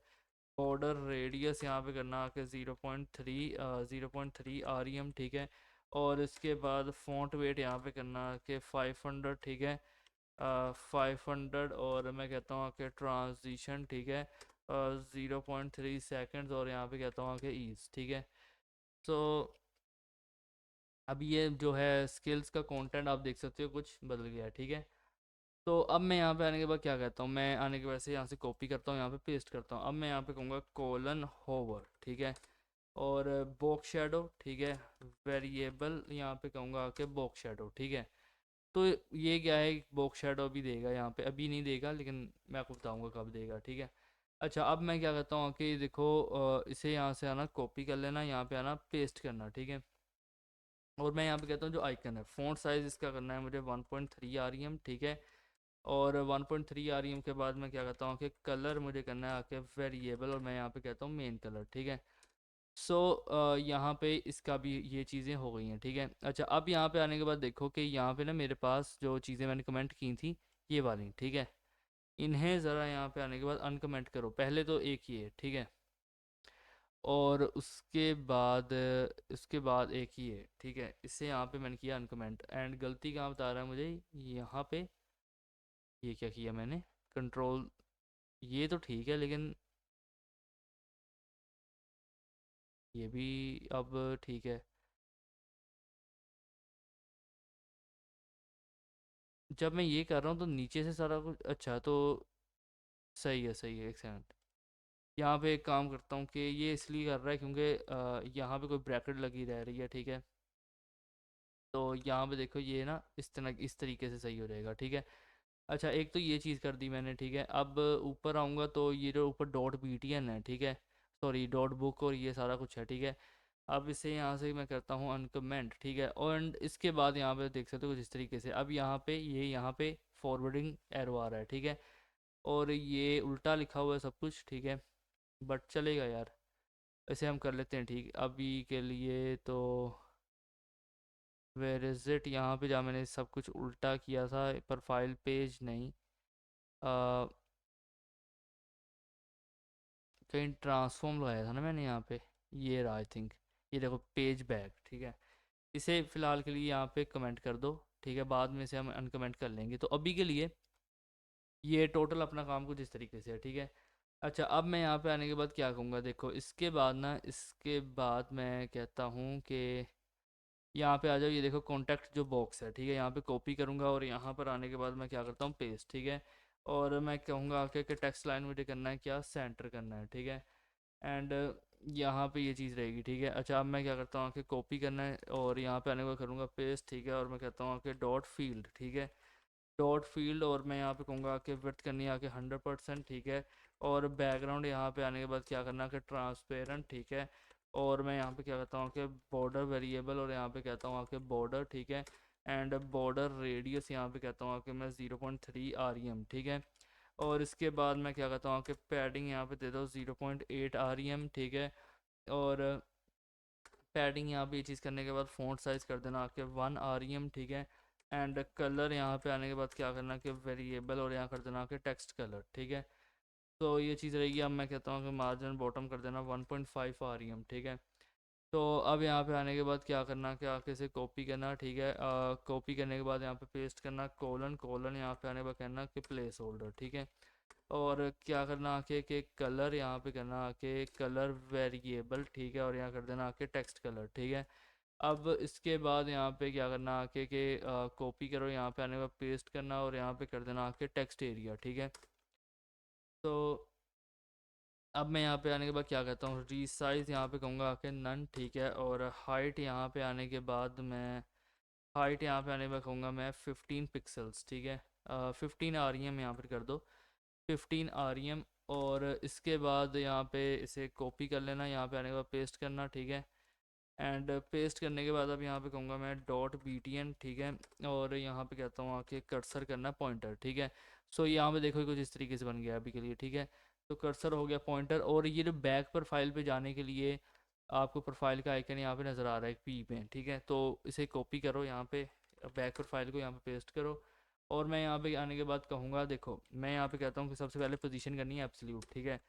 बॉर्डर रेडियस यहाँ पे करना आके 0.3 ठीक है। और इसके बाद फ़ॉन्ट वेट यहाँ पे करना कि 500, ठीक है। 500, और मैं कहता हूँ कि ट्रांजिशन, ठीक है, 0.3 सेकेंड्स, और यहाँ पे कहता हूँ कि ईज, ठीक है। तो अब ये जो है स्किल्स का कंटेंट आप देख सकते हो कुछ बदल गया है, ठीक है। तो अब मैं यहाँ पे आने के बाद क्या कहता हूँ, मैं आने के वैसे यहाँ से कॉपी करता हूँ, यहाँ पे पेस्ट करता हूँ। अब मैं यहाँ पे कहूँगा कोलन होवर, ठीक है। और बॉक्स शेडो, ठीक है, वेरिएबल यहाँ पे कहूँगा आके बॉक्स शेडो, ठीक है। तो ये क्या है, बॉक्स शेडो अभी देगा यहाँ पे, अभी नहीं देगा लेकिन मैं आपको बताऊँगा कब देगा, ठीक है। अच्छा, अब मैं क्या करता हूँ कि देखो इसे यहाँ से आना कॉपी कर लेना, यहाँ पे आना पेस्ट करना, ठीक है। और मैं यहाँ पे कहता हूँ जो आइकन है, फ़ॉन्ट साइज़ इसका करना है मुझे 1.3 आरईएम, ठीक है। और 1.3 आरईएम के बाद मैं क्या कहता हूँ कि कलर मुझे करना है आके वेरिएबल, और मैं यहाँ पे कहता हूँ मेन कलर, ठीक है। सो यहाँ पे इसका भी ये चीज़ें हो गई हैं, ठीक है। अच्छा, अब यहाँ पे आने के बाद देखो कि यहाँ पे ना मेरे पास जो चीज़ें मैंने कमेंट की थी ये वाली, ठीक है, इन्हें ज़रा यहाँ पे आने के बाद अनकमेंट करो। पहले तो एक ही है, ठीक है, और उसके बाद एक ही है, ठीक है। इससे यहाँ पे मैंने किया अनकमेंट, एंड गलती कहाँ बता रहा है मुझे, यहाँ पे ये क्या किया मैंने, कंट्रोल, ये तो ठीक है लेकिन ये भी अब ठीक है। जब मैं ये कर रहा हूँ तो नीचे से सारा कुछ, अच्छा तो सही है, सही है, एक सेकंड। यहाँ पे एक काम करता हूँ कि ये इसलिए कर रहा है क्योंकि यहाँ पे कोई ब्रैकेट लगी रह रही है, ठीक है। तो यहाँ पे देखो ये ना इस तरीके से सही हो जाएगा, ठीक है। अच्छा, एक तो ये चीज़ कर दी मैंने, ठीक है। अब ऊपर आऊँगा तो ये जो ऊपर डॉट BTN है, ठीक है, सॉरी डॉट बुक, और ये सारा कुछ है, ठीक है। अब इसे यहाँ से मैं करता हूँ अनकमेंट, ठीक है। और इसके बाद यहाँ पे देख सकते हो कुछ इस तरीके से, अब यहाँ पे फॉरवर्डिंग एरो आ रहा है, ठीक है। और ये उल्टा लिखा हुआ है सब कुछ, ठीक है, बट चलेगा यार, इसे हम कर लेते हैं ठीक अभी के लिए। तो वेयर इज़ इट, यहाँ पे जहाँ मैंने सब कुछ उल्टा किया था, प्रोफाइल पेज नहीं, आ, कहीं ट्रांसफॉर्म लगाया था ना मैंने यहाँ पे, ये रहा आई थिंक, ये देखो पेज बैक, ठीक है। इसे फ़िलहाल के लिए यहाँ पे कमेंट कर दो, ठीक है, बाद में इसे हम अनकमेंट कर लेंगे। तो अभी के लिए ये टोटल अपना काम कुछ इस तरीके से है, ठीक है। अच्छा, अब मैं यहाँ पे आने के बाद क्या कहूँगा, देखो इसके बाद मैं कहता हूँ कि यहाँ पे आ जाओ, ये देखो कॉन्टैक्ट जो बॉक्स है, ठीक है, यहाँ पे कॉपी करूँगा और यहाँ पर आने के बाद मैं क्या करता हूँ पेस्ट, ठीक है। और मैं कहूँगा आके कि टेक्स्ट लाइन मुझे करना है क्या, सेंटर करना है, ठीक है। एंड यहाँ पे ये चीज़ रहेगी, ठीक है। अच्छा, अब मैं क्या करता हूँ आके कॉपी करना है और यहाँ पे आने के बाद करूँगा पेस्ट, ठीक है। और मैं कहता हूँ आके डॉट फील्ड, ठीक है, डॉट फील्ड, और मैं यहाँ पे कहूँगा कि विड्थ करनी है आके 100%, ठीक है। और बैकग्राउंड यहाँ पे आने के बाद क्या करना है कि ट्रांसपेरेंट, ठीक है। और मैं यहाँ पे क्या कहता हूँ कि बॉर्डर वेरिएबल, और यहाँ पे कहता हूँ आके बॉर्डर, ठीक है। एंड बॉर्डर रेडियस यहाँ पे कहता हूँ आके मैं 0.3 REM, ठीक है। और इसके बाद मैं क्या कहता हूँ कि पैडिंग यहाँ पे दे दो 0.8 REM, ठीक है। और पैडिंग यहाँ पे ये चीज़ करने के बाद फ़ॉन्ट साइज़ कर देना आपके 1 REM, ठीक है। एंड कलर यहाँ पे आने के बाद क्या करना कि वेरिएबल, और यहाँ कर देना आपके टेक्स्ट कलर, ठीक है। तो ये चीज़ रहेगी। अब मैं कहता हूँ कि मार्जिन बॉटम कर देना 1.5 REM, ठीक है। तो अब यहाँ पे आने के बाद क्या करना कि आके इसे कॉपी करना, ठीक है। कॉपी करने के बाद यहाँ पे पेस्ट करना, कोलन कोलन, यहाँ पे आने के बाद कहना कि प्लेस होल्डर, ठीक है। और क्या करना आके कि कलर यहाँ पे करना आके कलर वेरिएबल, ठीक है। और यहाँ कर देना आके टेक्स्ट कलर, ठीक है। अब इसके बाद यहाँ पे क्या करना आके कि कॉपी करो, यहाँ पे आने के बाद पेस्ट करना, और यहाँ पे कर देना आके टेक्स्ट एरिया, ठीक है। तो अब मैं यहाँ पे आने के बाद क्या कहता हूँ, रीसाइज़ यहाँ पे कहूँगा आके नन, ठीक है। और हाइट यहाँ पे आने के बाद मैं हाइट यहाँ पे आने के बाद कहूँगा मैं 15 पिक्सल्स, ठीक है। 15 REM यहाँ पर कर दो, 15 REM। और इसके बाद यहाँ पे इसे कॉपी कर लेना, यहाँ पे आने के बाद पेस्ट करना, ठीक है। एंड पेस्ट करने के बाद अब यहाँ पे कहूँगा मैं डॉट BTN, ठीक है। और यहाँ पे कहता हूँ आके कर्सर करना पॉइंटर, ठीक है। सो यहाँ पे देखो कुछ इस तरीके से बन गया अभी के लिए, ठीक है। तो कर्सर हो गया पॉइंटर, और ये जो बैक प्रोफाइल पे जाने के लिए आपको प्रोफाइल का आइकन यहाँ पे नज़र आ रहा है पी पे, ठीक है। तो इसे कॉपी करो, यहाँ पे बैक प्रोफाइल को यहाँ पे पेस्ट करो। और मैं यहाँ पे आने के बाद कहूँगा, देखो मैं यहाँ पे कहता हूँ कि सबसे पहले पोजीशन करनी है एब्सोल्यूट, ठीक है।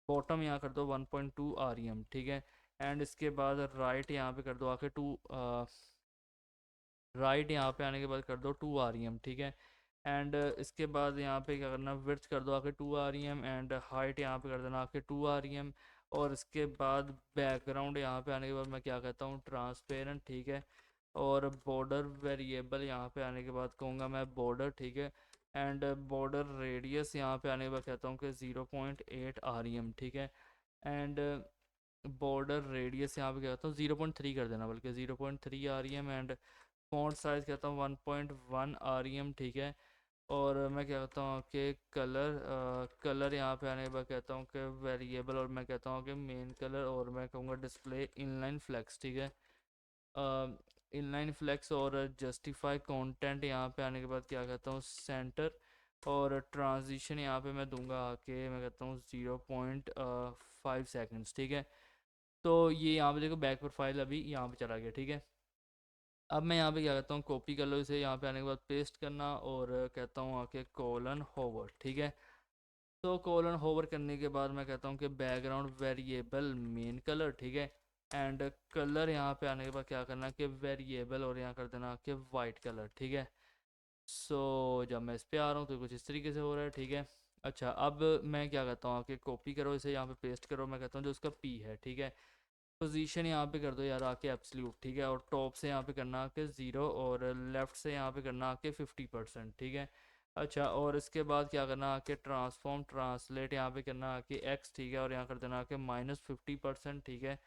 बॉटम यहाँ कर दो 1.2 REM, ठीक है। एंड इसके बाद राइट यहाँ पे कर दो आके राइट यहाँ पे आने के बाद कर दो 2 REM, ठीक है। एंड इसके बाद यहाँ पे क्या करना, विड्थ कर दो आके 2 REM, एंड हाइट यहाँ पे कर देना आके 2 REM। और इसके बाद बैकग्राउंड यहाँ पे आने के बाद मैं क्या कहता हूँ ट्रांसपेरेंट, ठीक है। और बॉर्डर वेरिएबल यहाँ पे आने के बाद कहूँगा मैं बॉर्डर, ठीक है। एंड बॉर्डर रेडियस यहाँ पे आने के बाद कहता हूँ कि 0.8 REM, ठीक है। एंड बॉर्डर रेडियस यहाँ पे क्या कहता हूँ 0.3 कर देना, बल्कि 0.3 REM। एंड फॉन्ट साइज़ कहता हूँ 1.1 REM, ठीक है। और मैं क्या कहता हूँ कि कलर यहाँ पे आने के बाद कहता हूँ कि वेरिएबल, और मैं कहता हूँ कि मेन कलर, और मैं कहूँगा डिस्प्ले इनलाइन फ्लेक्स, ठीक है। इनलाइन फ्लेक्स और जस्टिफाई कंटेंट यहाँ पे आने के बाद क्या कहता हूँ सेंटर, और ट्रांजिशन यहाँ पे मैं दूंगा आके मैं कहता हूँ 0.5 सेकेंड्स, ठीक है। तो ये यहाँ पे देखो बैक प्रोफाइल अभी यहाँ पे चला गया, ठीक है। अब मैं यहाँ पे क्या कहता हूँ कॉपी कर लो इसे, यहाँ पे आने के बाद पेस्ट करना, और कहता हूँ आके कोलन होवर, ठीक है। तो कोलन होवर करने के बाद मैं कहता हूँ कि बैकग्राउंड वेरिएबल मेन कलर, ठीक है। एंड कलर यहाँ पे आने के बाद क्या करना कि वेरिएबल, और यहाँ कर देना कि वाइट कलर, ठीक है। सो जब मैं इस पे आ रहा हूँ तो कुछ इस तरीके से हो रहा है, ठीक है। अच्छा, अब मैं क्या कहता हूँ कि कॉपी करो इसे, यहाँ पे पेस्ट करो, मैं कहता हूँ जो उसका पी है, ठीक है। पोजीशन यहाँ पे कर दो यार आके एब्सल्यूट, ठीक है। और टॉप से यहाँ पे करना आके 0, और लेफ़्ट से यहाँ पे करना आके 50%, ठीक है। अच्छा, और इसके बाद क्या करना आके ट्रांसफॉर्म ट्रांसलेट यहाँ पे करना आके एक्स, ठीक है। और यहाँ कर देना आके -50%, ठीक है।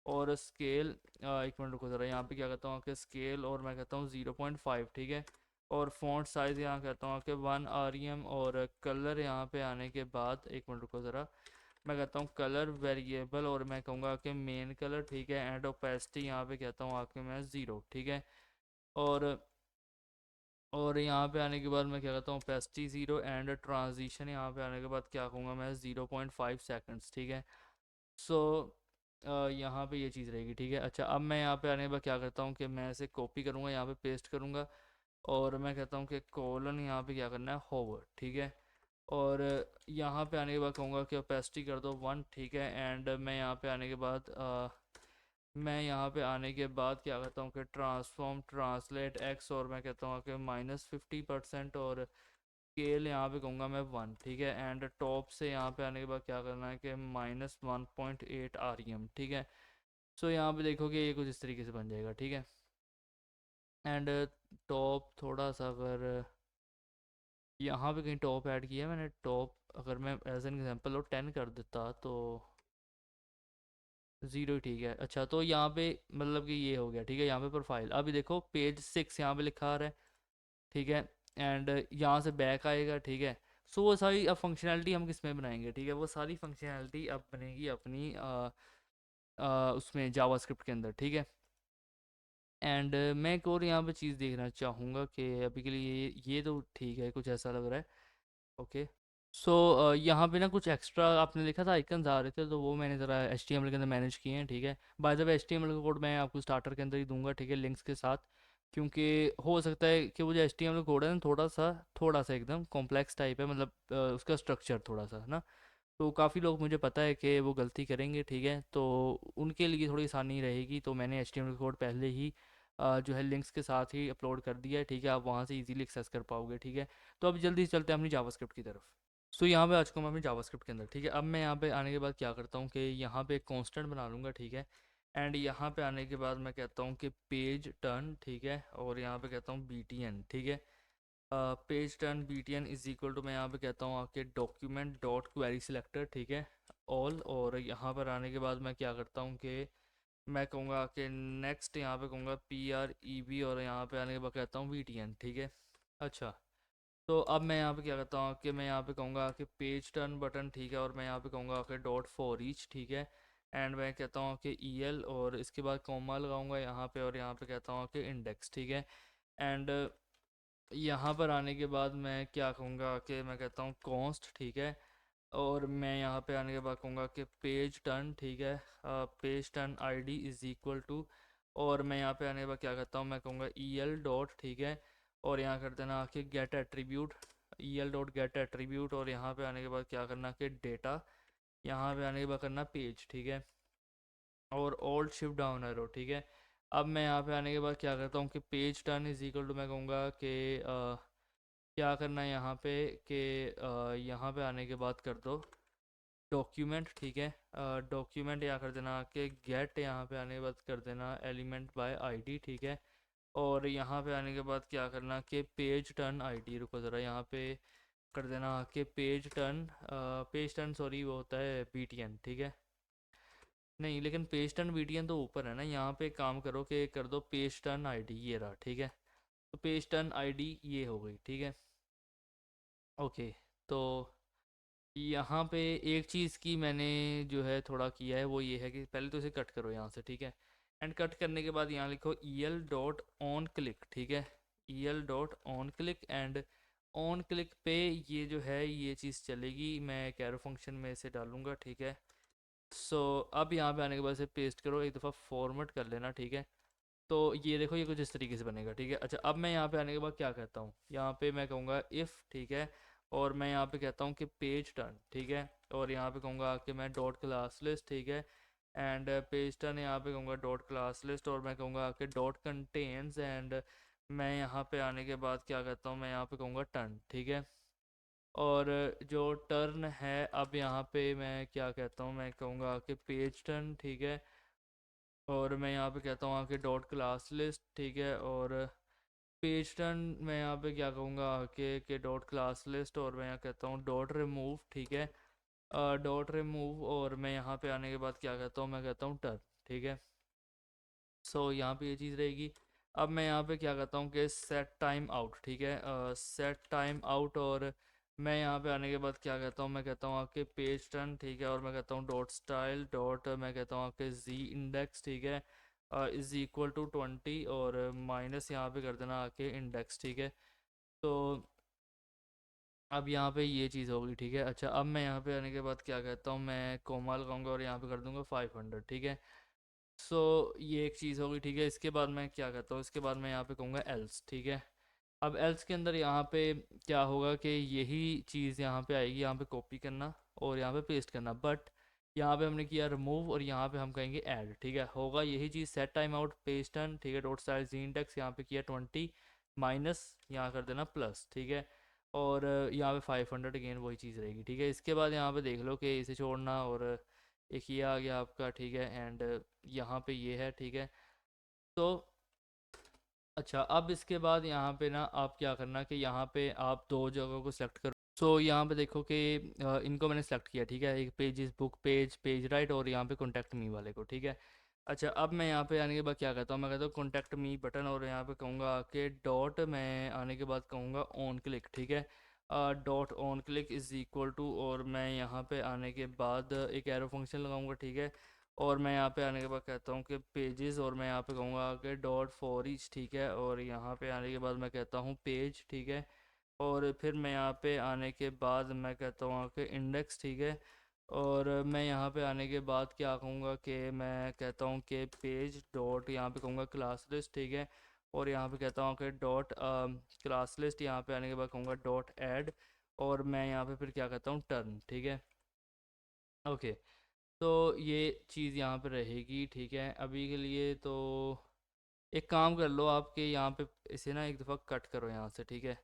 और स्केल, एक मिनट रुको ज़रा, यहाँ पे क्या कहता हूँ कि स्केल, और मैं कहता हूँ 0.5, ठीक है। और फॉन्ट साइज़ यहाँ कहता हूँ कि 1 REM। और कलर यहाँ पे आने के बाद एक मिनट रुको ज़रा, मैं कहता हूँ कलर वेरिएबल, और मैं कहूँगा कि मेन कलर, ठीक है। एंड ओपेसिटी यहाँ पे कहता हूँ आके मैं 0, ठीक है। और यहाँ पे आने के बाद मैं क्या कहता हूँ ओपेसिटी 0, एंड ट्रांजिशन यहाँ पे आने के बाद क्या कहूँगा मैं 0.5 सेकेंड्स, ठीक है। सो यहाँ पे ये चीज़ रहेगी, ठीक है। अच्छा, अब मैं यहाँ पे आने के बाद क्या करता हूँ कि मैं इसे कॉपी करूँगा, यहाँ पे पेस्ट करूँगा, और मैं कहता हूँ कि कोलन यहाँ पे क्या करना है होवर, ठीक है। और यहाँ पे आने के बाद कहूँगा कि ओपेसिटी कर दो 1, ठीक है। एंड मैं यहाँ पे आने के बाद क्या कहता हूँ कि ट्रांसफॉर्म ट्रांसलेट एक्स, और मैं कहता हूँ कि -50%, और स्केल यहाँ पे कहूँगा मैं 1, ठीक है। एंड टॉप से यहाँ पे आने के बाद क्या करना है कि -1.8 REM, ठीक है। सो यहाँ पे देखोगे ये कुछ इस तरीके से बन जाएगा, ठीक है। एंड टॉप थोड़ा सा अगर यहाँ पे कहीं टॉप ऐड किया है मैंने, टॉप अगर मैं एज एन एग्जांपल लो 10 कर देता तो 0, ठीक है। अच्छा, तो यहाँ पे मतलब कि ये हो गया, ठीक है। यहाँ पे प्रोफाइल अभी देखो पेज 6 यहाँ पे लिखा आ रहा है, ठीक है। एंड यहाँ से बैक आएगा, ठीक है। सो वो सारी अब फंक्शनैलिटी हम किस में बनाएंगे, ठीक है। वो सारी फंक्शनैलिटी अब बनेगी अपनी उसमें जावास्क्रिप्ट के अंदर, ठीक है। एंड मैं एक और यहाँ पे चीज़ देखना चाहूँगा कि अभी के लिए ये तो ठीक है, कुछ ऐसा लग रहा है, ओके। सो यहाँ पे ना कुछ एक्स्ट्रा आपने लिखा था आइकन्स आ रहे थे, तो वो मैंने ज़रा HTML के अंदर मैनेज किए हैं, ठीक है। बाय द वे HTML का कोड मैं आपको स्टार्टर के अंदर ही दूंगा, ठीक है, लिंक्स के साथ। क्योंकि हो सकता है कि वो जो HTML का कोड है ना थोड़ा सा एकदम कॉम्प्लेक्स टाइप है, मतलब उसका स्ट्रक्चर थोड़ा सा ना। तो काफ़ी लोग मुझे पता है कि वो गलती करेंगे, ठीक है। तो उनके लिए थोड़ी आसानी रहेगी, तो मैंने HTML कोड पहले ही जो है लिंक्स के साथ ही अपलोड कर दिया है, ठीक है। आप वहाँ से इजीली एक्सेस कर पाओगे, ठीक है। तो अब जल्दी से चलते हैं अपनी जावास्क्रिप्ट की तरफ। सो यहाँ पे आ चुका हूँ मैं अपनी जावास्क्रिप्ट के अंदर, ठीक है। अब मैं यहाँ पे आने के बाद क्या करता हूँ कि यहाँ पे एक कांस्टेंट बना लूँगा, ठीक है। एंड यहाँ पे आने के बाद मैं कहता हूँ कि पेज टर्न, ठीक है। और यहाँ पे कहता हूँ BTN, ठीक है। Page turn BTN is equal to मैं यहाँ पे कहता हूँ आपके डॉक्यूमेंट डॉट क्वेरी सिलेक्टर, ठीक है, ऑल। और यहाँ पर आने के बाद मैं क्या करता हूँ कि मैं कहूँगा कि नेक्स्ट, यहाँ पे कहूँगा PREV, और यहाँ पे आने के बाद कहता हूँ VTN, ठीक है। अच्छा, तो अब मैं यहाँ पे क्या करता हूँ कि मैं यहाँ पे कहूँगा कि पेज टर्न बटन, ठीक है। और मैं यहाँ पे कहूँगा कि डॉट फॉर ईच, ठीक है। एंड मैं कहता हूँ कि EL, और इसके बाद कॉमा लगाऊंगा यहाँ पे, और यहाँ पे कहता हूँ कि इंडेक्स, ठीक है। एंड यहाँ पर आने के बाद मैं क्या कहूँगा कि मैं कहता हूँ कॉन्स्ट, ठीक है। और मैं यहाँ पे आने के बाद कहूँगा कि पेज टर्न, ठीक है, page turn ID is equal to, और मैं यहाँ पे आने के बाद क्या करता हूँ मैं कहूँगा EL डॉट, ठीक है। और यहाँ कर देना कि get attribute, EL dot get attribute. और यहाँ पे आने के बाद क्या करना कि डेटा, यहाँ पे आने के बाद करना पेज, ठीक है। और ऑल्ट शिफ्ट डाउन एरो, ठीक है। अब मैं यहाँ पे आने के बाद क्या करता हूँ कि page turn is equal to मैं कहूँगा कि क्या करना है यहाँ पे कि यहाँ पे आने के बाद कर दो डॉक्यूमेंट, ठीक है। डॉक्यूमेंट यहाँ कर देना कि गेट, यहाँ पे आने के बाद कर देना एलिमेंट बाय ID, ठीक है। और यहाँ पे आने के बाद क्या करना कि पेज टर्न ID, रुको ज़रा, यहाँ पे कर देना कि पेज टर्न सॉरी वो होता है BTN, ठीक है। नहीं, लेकिन पेज टर्न वीडियन तो ऊपर है ना। यहाँ पे काम करो कि कर दो पेज टर्न आईडी, ये रहा, ठीक है। तो पेज टर्न आईडी ये हो गई, ठीक है। ओके। तो यहाँ पे एक चीज़ की मैंने जो है थोड़ा किया है, वो ये है कि पहले तो इसे कट करो यहाँ से, ठीक है। एंड कट करने के बाद यहाँ लिखो EL डॉट ऑन क्लिक, ठीक है। EL dot on click, and on click पे ये जो है ये चीज़ चलेगी, मैं कैरो फंक्शन में इसे डालूँगा, ठीक है। सो अब यहाँ पे आने के बाद इसे पेस्ट करो, एक दफ़ा फॉर्मेट कर लेना, ठीक है। तो ये देखो ये कुछ इस तरीके से बनेगा, ठीक है। अच्छा, अब मैं यहाँ पे आने के बाद क्या कहता हूँ, यहाँ पे मैं कहूँगा इफ़, ठीक है। और मैं यहाँ पे कहता हूँ कि पेज टर्न, ठीक है। और यहाँ पे कहूँगा कि मैं डॉट क्लास लिस्ट, ठीक है। एंड पेज टर्न यहाँ पे कहूँगा डॉट क्लास लिस्ट, और मैं कहूँगा कि डॉट कंटेन्स, एंड मैं यहाँ पे आने के बाद क्या कहता हूँ, मैं यहाँ पे कहूँगा टर्न, ठीक है। और जो टर्न है, अब यहाँ पे मैं क्या कहता हूँ, मैं कहूँगा कि पेज टर्न, ठीक है। और मैं यहाँ पे कहता हूँ आके डॉट क्लास लिस्ट, ठीक है। और पेज टर्न मैं यहाँ पे क्या कहूँगा कि डॉट क्लास लिस्ट, और मैं यहाँ कहता हूँ डॉट रिमूव, ठीक है। डॉट रिमूव, और मैं यहाँ पे आने के बाद क्या कहता हूँ, मैं कहता हूँ टर्न, ठीक है। सो यहाँ पे ये चीज़ रहेगी। अब मैं यहाँ पे क्या कहता हूँ कि सेट टाइम आउट, ठीक है। सेट टाइम आउट, और मैं यहाँ पे आने के बाद क्या कहता हूँ, मैं कहता हूँ आपके पेज टर्न, ठीक है। और मैं कहता हूँ डॉट स्टाइल डॉट, मैं कहता हूँ आपके जी इंडेक्स, ठीक है, इज़ इक्वल टू 20, और माइनस यहाँ पे कर देना आके इंडेक्स, ठीक है। तो अब यहाँ पे ये चीज़ होगी, ठीक है। अच्छा, अब मैं यहाँ पे आने के बाद क्या कहता हूँ, मैं कोमा लगाऊंगा और यहाँ पे कर दूंगा 500, ठीक है। सो ये एक चीज़ होगी, ठीक है। इसके बाद मैं क्या कहता हूँ, इसके बाद मैं यहाँ पे कहूँगा एल्स, ठीक है। अब एल्स के अंदर यहाँ पे क्या होगा कि यही चीज़ यहाँ पे आएगी, यहाँ पे कॉपी करना और यहाँ पे पेस्ट करना, बट यहाँ पे हमने किया रिमूव, और यहाँ पे हम कहेंगे ऐड, ठीक है। होगा यही चीज़, set time out page turn, ठीक है। डॉट स्टाइल जी इंडेक्स यहाँ पे किया 20, माइनस यहाँ कर देना प्लस, ठीक है। और यहाँ पे 500 अगेन वही चीज़ रहेगी, ठीक है। इसके बाद यहाँ पे देख लो कि इसे छोड़ना, और एक ये आ गया आपका, ठीक है। एंड यहाँ पे ये है, ठीक है। तो अच्छा, अब इसके बाद यहाँ पे ना आप क्या करना कि यहाँ पे आप दो जगहों को सिलेक्ट करो। सो यहाँ पे देखो कि इनको मैंने सेलेक्ट किया, ठीक है। एक पेज इस बुक पेज, पेज राइट, और यहाँ पे कॉन्टैक्ट मी वाले को, ठीक है। अच्छा, अब मैं यहाँ पे आने के बाद क्या कहता हूँ, मैं कहता हूँ कॉन्टैक्ट मी बटन, और यहाँ पे कहूँगा कि डॉट, मैं आने के बाद कहूँगा ऑन क्लिक, ठीक है। Dot on click is equal to, और मैं यहाँ पे आने के बाद एक एरो फंक्शन लगाऊंगा, ठीक है। और मैं यहाँ पे आने के बाद कहता हूँ कि पेजेस, और मैं यहाँ पे कहूँगा कि डॉट फॉर ईच, ठीक है। और यहाँ पे आने के बाद मैं कहता हूँ पेज, ठीक है। और फिर मैं यहाँ पे आने के बाद मैं कहता हूँ कि इंडेक्स, ठीक है। और मैं यहाँ पे आने के बाद क्या कहूँगा कि मैं कहता हूँ कि पेज डॉट, यहाँ पे कहूँगा क्लास लिस्ट, ठीक है। और यहाँ पे कहता हूँ कि डॉट क्लास लिस्ट, यहाँ पे आने के बाद कहूँगा डॉट ऐड, और मैं यहाँ पे फिर क्या कहता हूँ टर्न, ठीक है। ओके। तो ये चीज़ यहाँ पे रहेगी, ठीक है। अभी के लिए तो एक काम कर लो, आपके यहाँ पे इसे ना एक दफ़ा कट करो यहाँ से, ठीक है।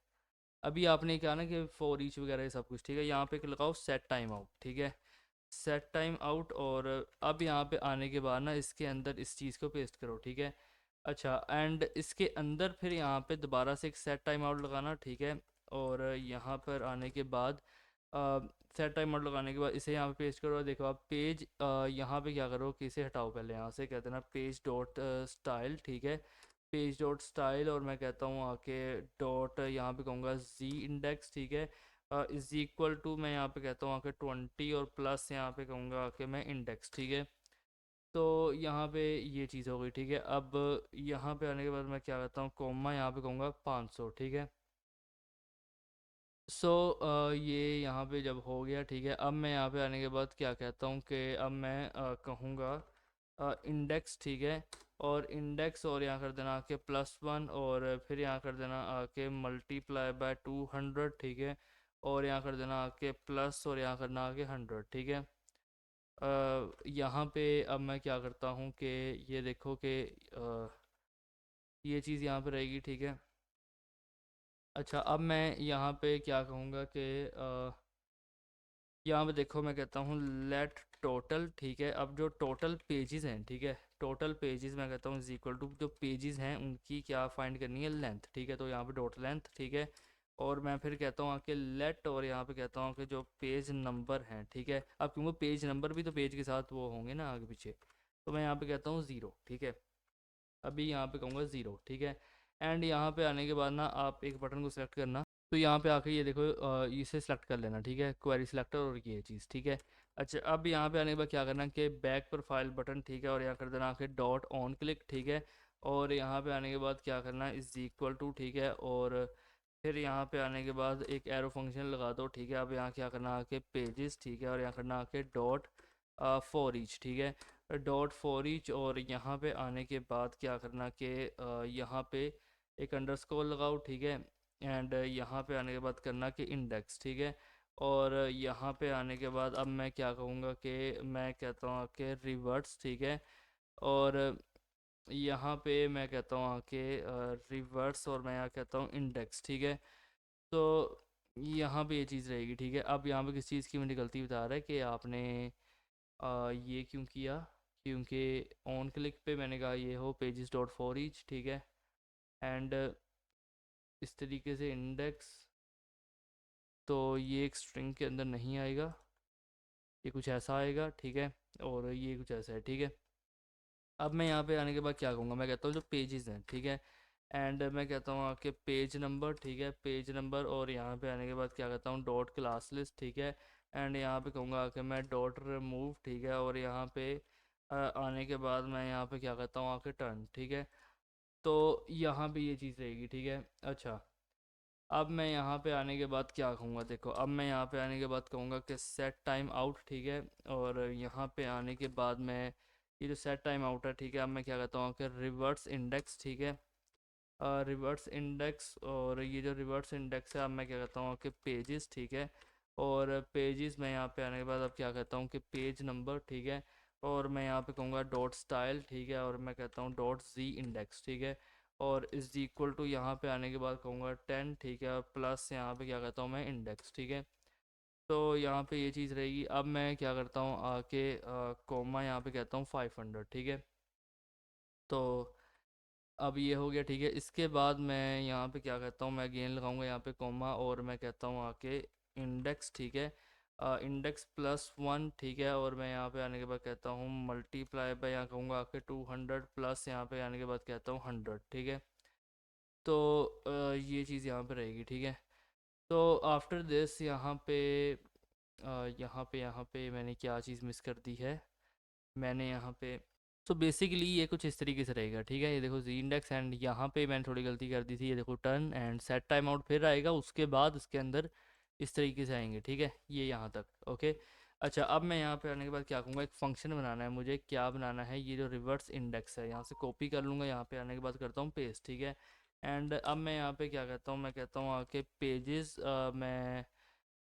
अभी आपने कहा ना कि फॉर ईच वगैरह ये सब कुछ, ठीक है। यहाँ पे लगाओ सेट टाइम आउट, ठीक है। सेट टाइम आउट, और अब यहाँ पे आने के बाद ना इसके अंदर इस चीज़ को पेस्ट करो, ठीक है। अच्छा, एंड इसके अंदर फिर यहाँ पे दोबारा से एक सेट टाइम आउट लगाना, ठीक है। और यहाँ पर आने के बाद सेट टाइम आउट लगाने के बाद इसे यहाँ पे पेस्ट करो, और देखो आप पेज यहाँ पे क्या करो कि इसे हटाओ, पहले यहाँ से कहते हैं ना पेज डॉट स्टाइल, ठीक है। पेज डॉट स्टाइल, और मैं कहता हूँ आके डॉट, यहाँ पे कहूँगा जी इंडेक्स, ठीक है, इज़ इक्वल टू, मैं यहाँ पे कहता हूँ आके 20, और प्लस यहाँ पे कहूँगा आके मैं इंडेक्स, ठीक है। तो यहाँ पे ये चीज़ हो गई, ठीक है। अब यहाँ पे आने के बाद मैं क्या कहता हूँ, कोमा यहाँ पे कहूँगा 500, ठीक है। सो ये यहाँ पे जब हो गया, ठीक है। अब मैं यहाँ पे आने के बाद क्या कहता हूँ कि अब मैं कहूँगा इंडेक्स, ठीक है। और इंडेक्स, और यहाँ कर देना आके +1, और फिर यहाँ कर देना आके मल्टीप्लाई बाय 200, ठीक है। और यहाँ कर देना आके प्लस, और यहाँ करना आके 100, ठीक है। यहाँ पे अब मैं क्या करता हूँ कि ये देखो कि ये चीज़ यहाँ पे रहेगी, ठीक है। अच्छा, अब मैं यहाँ पे क्या कहूँगा कि यहाँ पे देखो मैं कहता हूँ लेट टोटल, ठीक है। अब जो टोटल पेजेस हैं, ठीक है, टोटल पेजेस मैं कहता हूँ इज इक्वल टू, जो पेजेस हैं उनकी क्या फाइंड करनी है, लेंथ, ठीक है। तो यहाँ पे डॉट लेंथ, ठीक है। और मैं फिर कहता हूँ आके लेट, और यहाँ पे कहता हूँ कि जो पेज नंबर हैं, ठीक है, अब क्योंकि पेज नंबर भी तो पेज के साथ वो होंगे ना आगे पीछे, तो मैं यहाँ पे कहता हूँ ज़ीरो, ठीक है। अभी यहाँ पे कहूँगा ज़ीरो, ठीक है। एंड यहाँ पे आने के बाद ना आप एक बटन को सिलेक्ट करना, तो यहाँ पे आके ये देखो इसे सिलेक्ट कर लेना, ठीक है, क्वेरी सिलेक्टर और ये चीज़, ठीक है। अच्छा, अब यहाँ पे आने के बाद क्या करना कि बैक प्रोफाइल बटन, ठीक है, और यहाँ कर देना आके डॉट ऑन क्लिक, ठीक है। और यहाँ पे आने के बाद क्या करना है, इज़ इक्वल टू, ठीक है, और फिर यहाँ पे आने के बाद एक एरो फंक्शन लगा दो, ठीक है। अब यहाँ क्या करना आके पेजेस, ठीक है, और यहाँ करना आके डॉट फॉर ईच, ठीक है, डॉट फॉर ईच। और यहाँ पे आने के बाद क्या करना कि यहाँ पे एक अंडरस्कोर लगाओ, ठीक है। एंड यहाँ पे आने के बाद करना कि इंडेक्स, ठीक है। और यहाँ पे आने के बाद अब मैं क्या कहूँगा कि मैं कहता हूँ कि रिवर्ट्स, ठीक है। और यहाँ पे मैं कहता हूँ आके रिवर्स, और मैं यहाँ कहता हूँ इंडेक्स, ठीक है। तो यहाँ पे ये चीज़ रहेगी, ठीक है। अब यहाँ पे किस चीज़ की मुझे गलती बता रहा है कि आपने ये क्यों किया, क्योंकि ऑन क्लिक पे मैंने कहा ये हो पेजेस डॉट फॉर ईच, ठीक है। एंड इस तरीके से इंडेक्स, तो ये एक स्ट्रिंग के अंदर नहीं आएगा, ये कुछ ऐसा आएगा, ठीक है। और ये कुछ ऐसा है, ठीक है। अब मैं यहाँ पे आने के बाद क्या कहूँगा, मैं कहता हूँ जो पेजेस हैं, ठीक है। एंड मैं कहता हूँ आपके पेज नंबर, ठीक है, पेज नंबर। और यहाँ पे आने के बाद क्या कहता हूँ डॉट क्लास लिस्ट, ठीक है। एंड यहाँ पे कहूँगा कि मैं डॉट रिमूव, ठीक है। और यहाँ पे आने के बाद मैं यहाँ पे क्या कहता हूँ आके टर्न, ठीक है। तो यहाँ पे ये चीज़ रहेगी, ठीक है। अच्छा, अब मैं यहाँ पे आने के बाद क्या कहूँगा, देखो अब मैं यहाँ पे आने के बाद कहूँगा कि सेट टाइम आउट, ठीक है। और यहाँ पे आने के बाद मैं ये जो सेट टाइम आउट है, ठीक है, अब मैं क्या कहता हूँ कि रिवर्स इंडेक्स, ठीक है, रिवर्स इंडेक्स। और ये जो रिवर्स इंडेक्स है, अब मैं क्या कहता हूँ कि पेजेस, ठीक है। और पेजेस मैं यहाँ पे आने के बाद अब क्या कहता हूँ कि पेज नंबर, ठीक है। और मैं यहाँ पे कहूँगा डॉट स्टाइल, ठीक है। और मैं कहता हूँ डॉट जी इंडेक्स, ठीक है। और इज़ इक्वल टू यहाँ पे आने के बाद कहूँगा 10, ठीक है, और प्लस यहाँ पे क्या कहता हूँ मैं इंडेक्स, ठीक है। तो यहाँ पे ये चीज़ रहेगी। अब मैं क्या करता हूँ आके कोमा यहाँ पे कहता हूँ 500, ठीक है। तो अब ये हो गया, ठीक है। इसके बाद मैं यहाँ पे क्या कहता हूँ, मैं अगेन लगाऊंगा यहाँ पे कॉमा, और मैं कहता हूँ आके इंडेक्स, ठीक है, इंडेक्स प्लस वन, ठीक है। और मैं यहाँ पे आने के बाद कहता हूँ मल्टीप्लाई बाय, यहाँ कहूँगा आके 200 प्लस यहाँ पे आने के बाद कहता हूँ 100, ठीक है। तो ये चीज़ यहाँ पे रहेगी, ठीक है। तो आफ्टर दिस यहाँ पे मैंने क्या चीज़ मिस कर दी है, मैंने यहाँ पे, तो बेसिकली ये कुछ इस तरीके से रहेगा, ठीक है। ये देखो जी इंडेक्स, एंड यहाँ पे मैंने थोड़ी गलती कर दी थी, ये देखो turn and set time out फिर आएगा, उसके बाद इसके अंदर इस तरीके से आएंगे, ठीक है, ये यहाँ तक ओके। अच्छा, अब मैं यहाँ पे आने के बाद क्या कहूँगा, एक फंक्शन बनाना है मुझे, क्या बनाना है, ये जो रिवर्स इंडेक्स है यहाँ से कॉपी कर लूँगा, यहाँ पे आने के बाद करता हूँ पेस्ट, ठीक है। एंड अब मैं यहाँ पे क्या कहता हूँ, मैं कहता हूँ आके पेजेस, मैं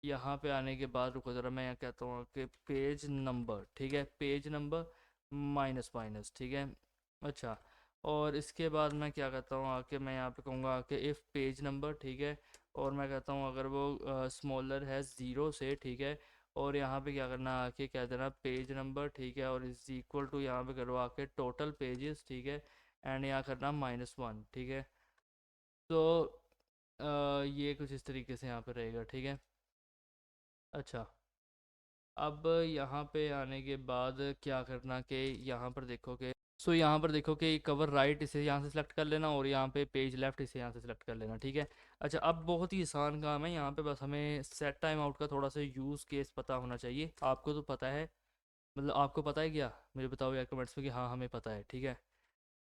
यहाँ पे आने के बाद रुको ज़रा, मैं यहाँ कहता हूँ कि पेज नंबर, ठीक है, पेज नंबर माइनस माइनस, ठीक है। अच्छा, और इसके बाद मैं क्या कहता हूँ आके, मैं यहाँ पे कहूँगा आके इफ़ पेज नंबर, ठीक है। और मैं कहता हूँ अगर वो स्मॉलर है ज़ीरो से, ठीक है। और यहाँ पे क्या करना आके कह देना पेज नंबर, ठीक है, और इज़ इक्वल टू यहाँ पे करो आके टोटल पेजेस, ठीक है। एंड यहाँ करना -1, ठीक है। तो ये कुछ इस तरीके से यहाँ पे रहेगा, ठीक है। अच्छा, अब यहाँ पे आने के बाद क्या करना कि यहाँ पर देखो कि यहाँ पर देखो कि कवर राइट इसे यहाँ से सिलेक्ट कर लेना, और यहाँ पे पेज लेफ़्ट इसे यहाँ से सिलेक्ट कर लेना, ठीक है। अच्छा, अब बहुत ही आसान काम है यहाँ पे, बस हमें सेट टाइम आउट का थोड़ा सा यूज़ केस पता होना चाहिए। आपको तो पता है, मतलब आपको पता है क्या, मुझे बताओ यार कमेंट्स में कि हाँ हमें पता है, ठीक है।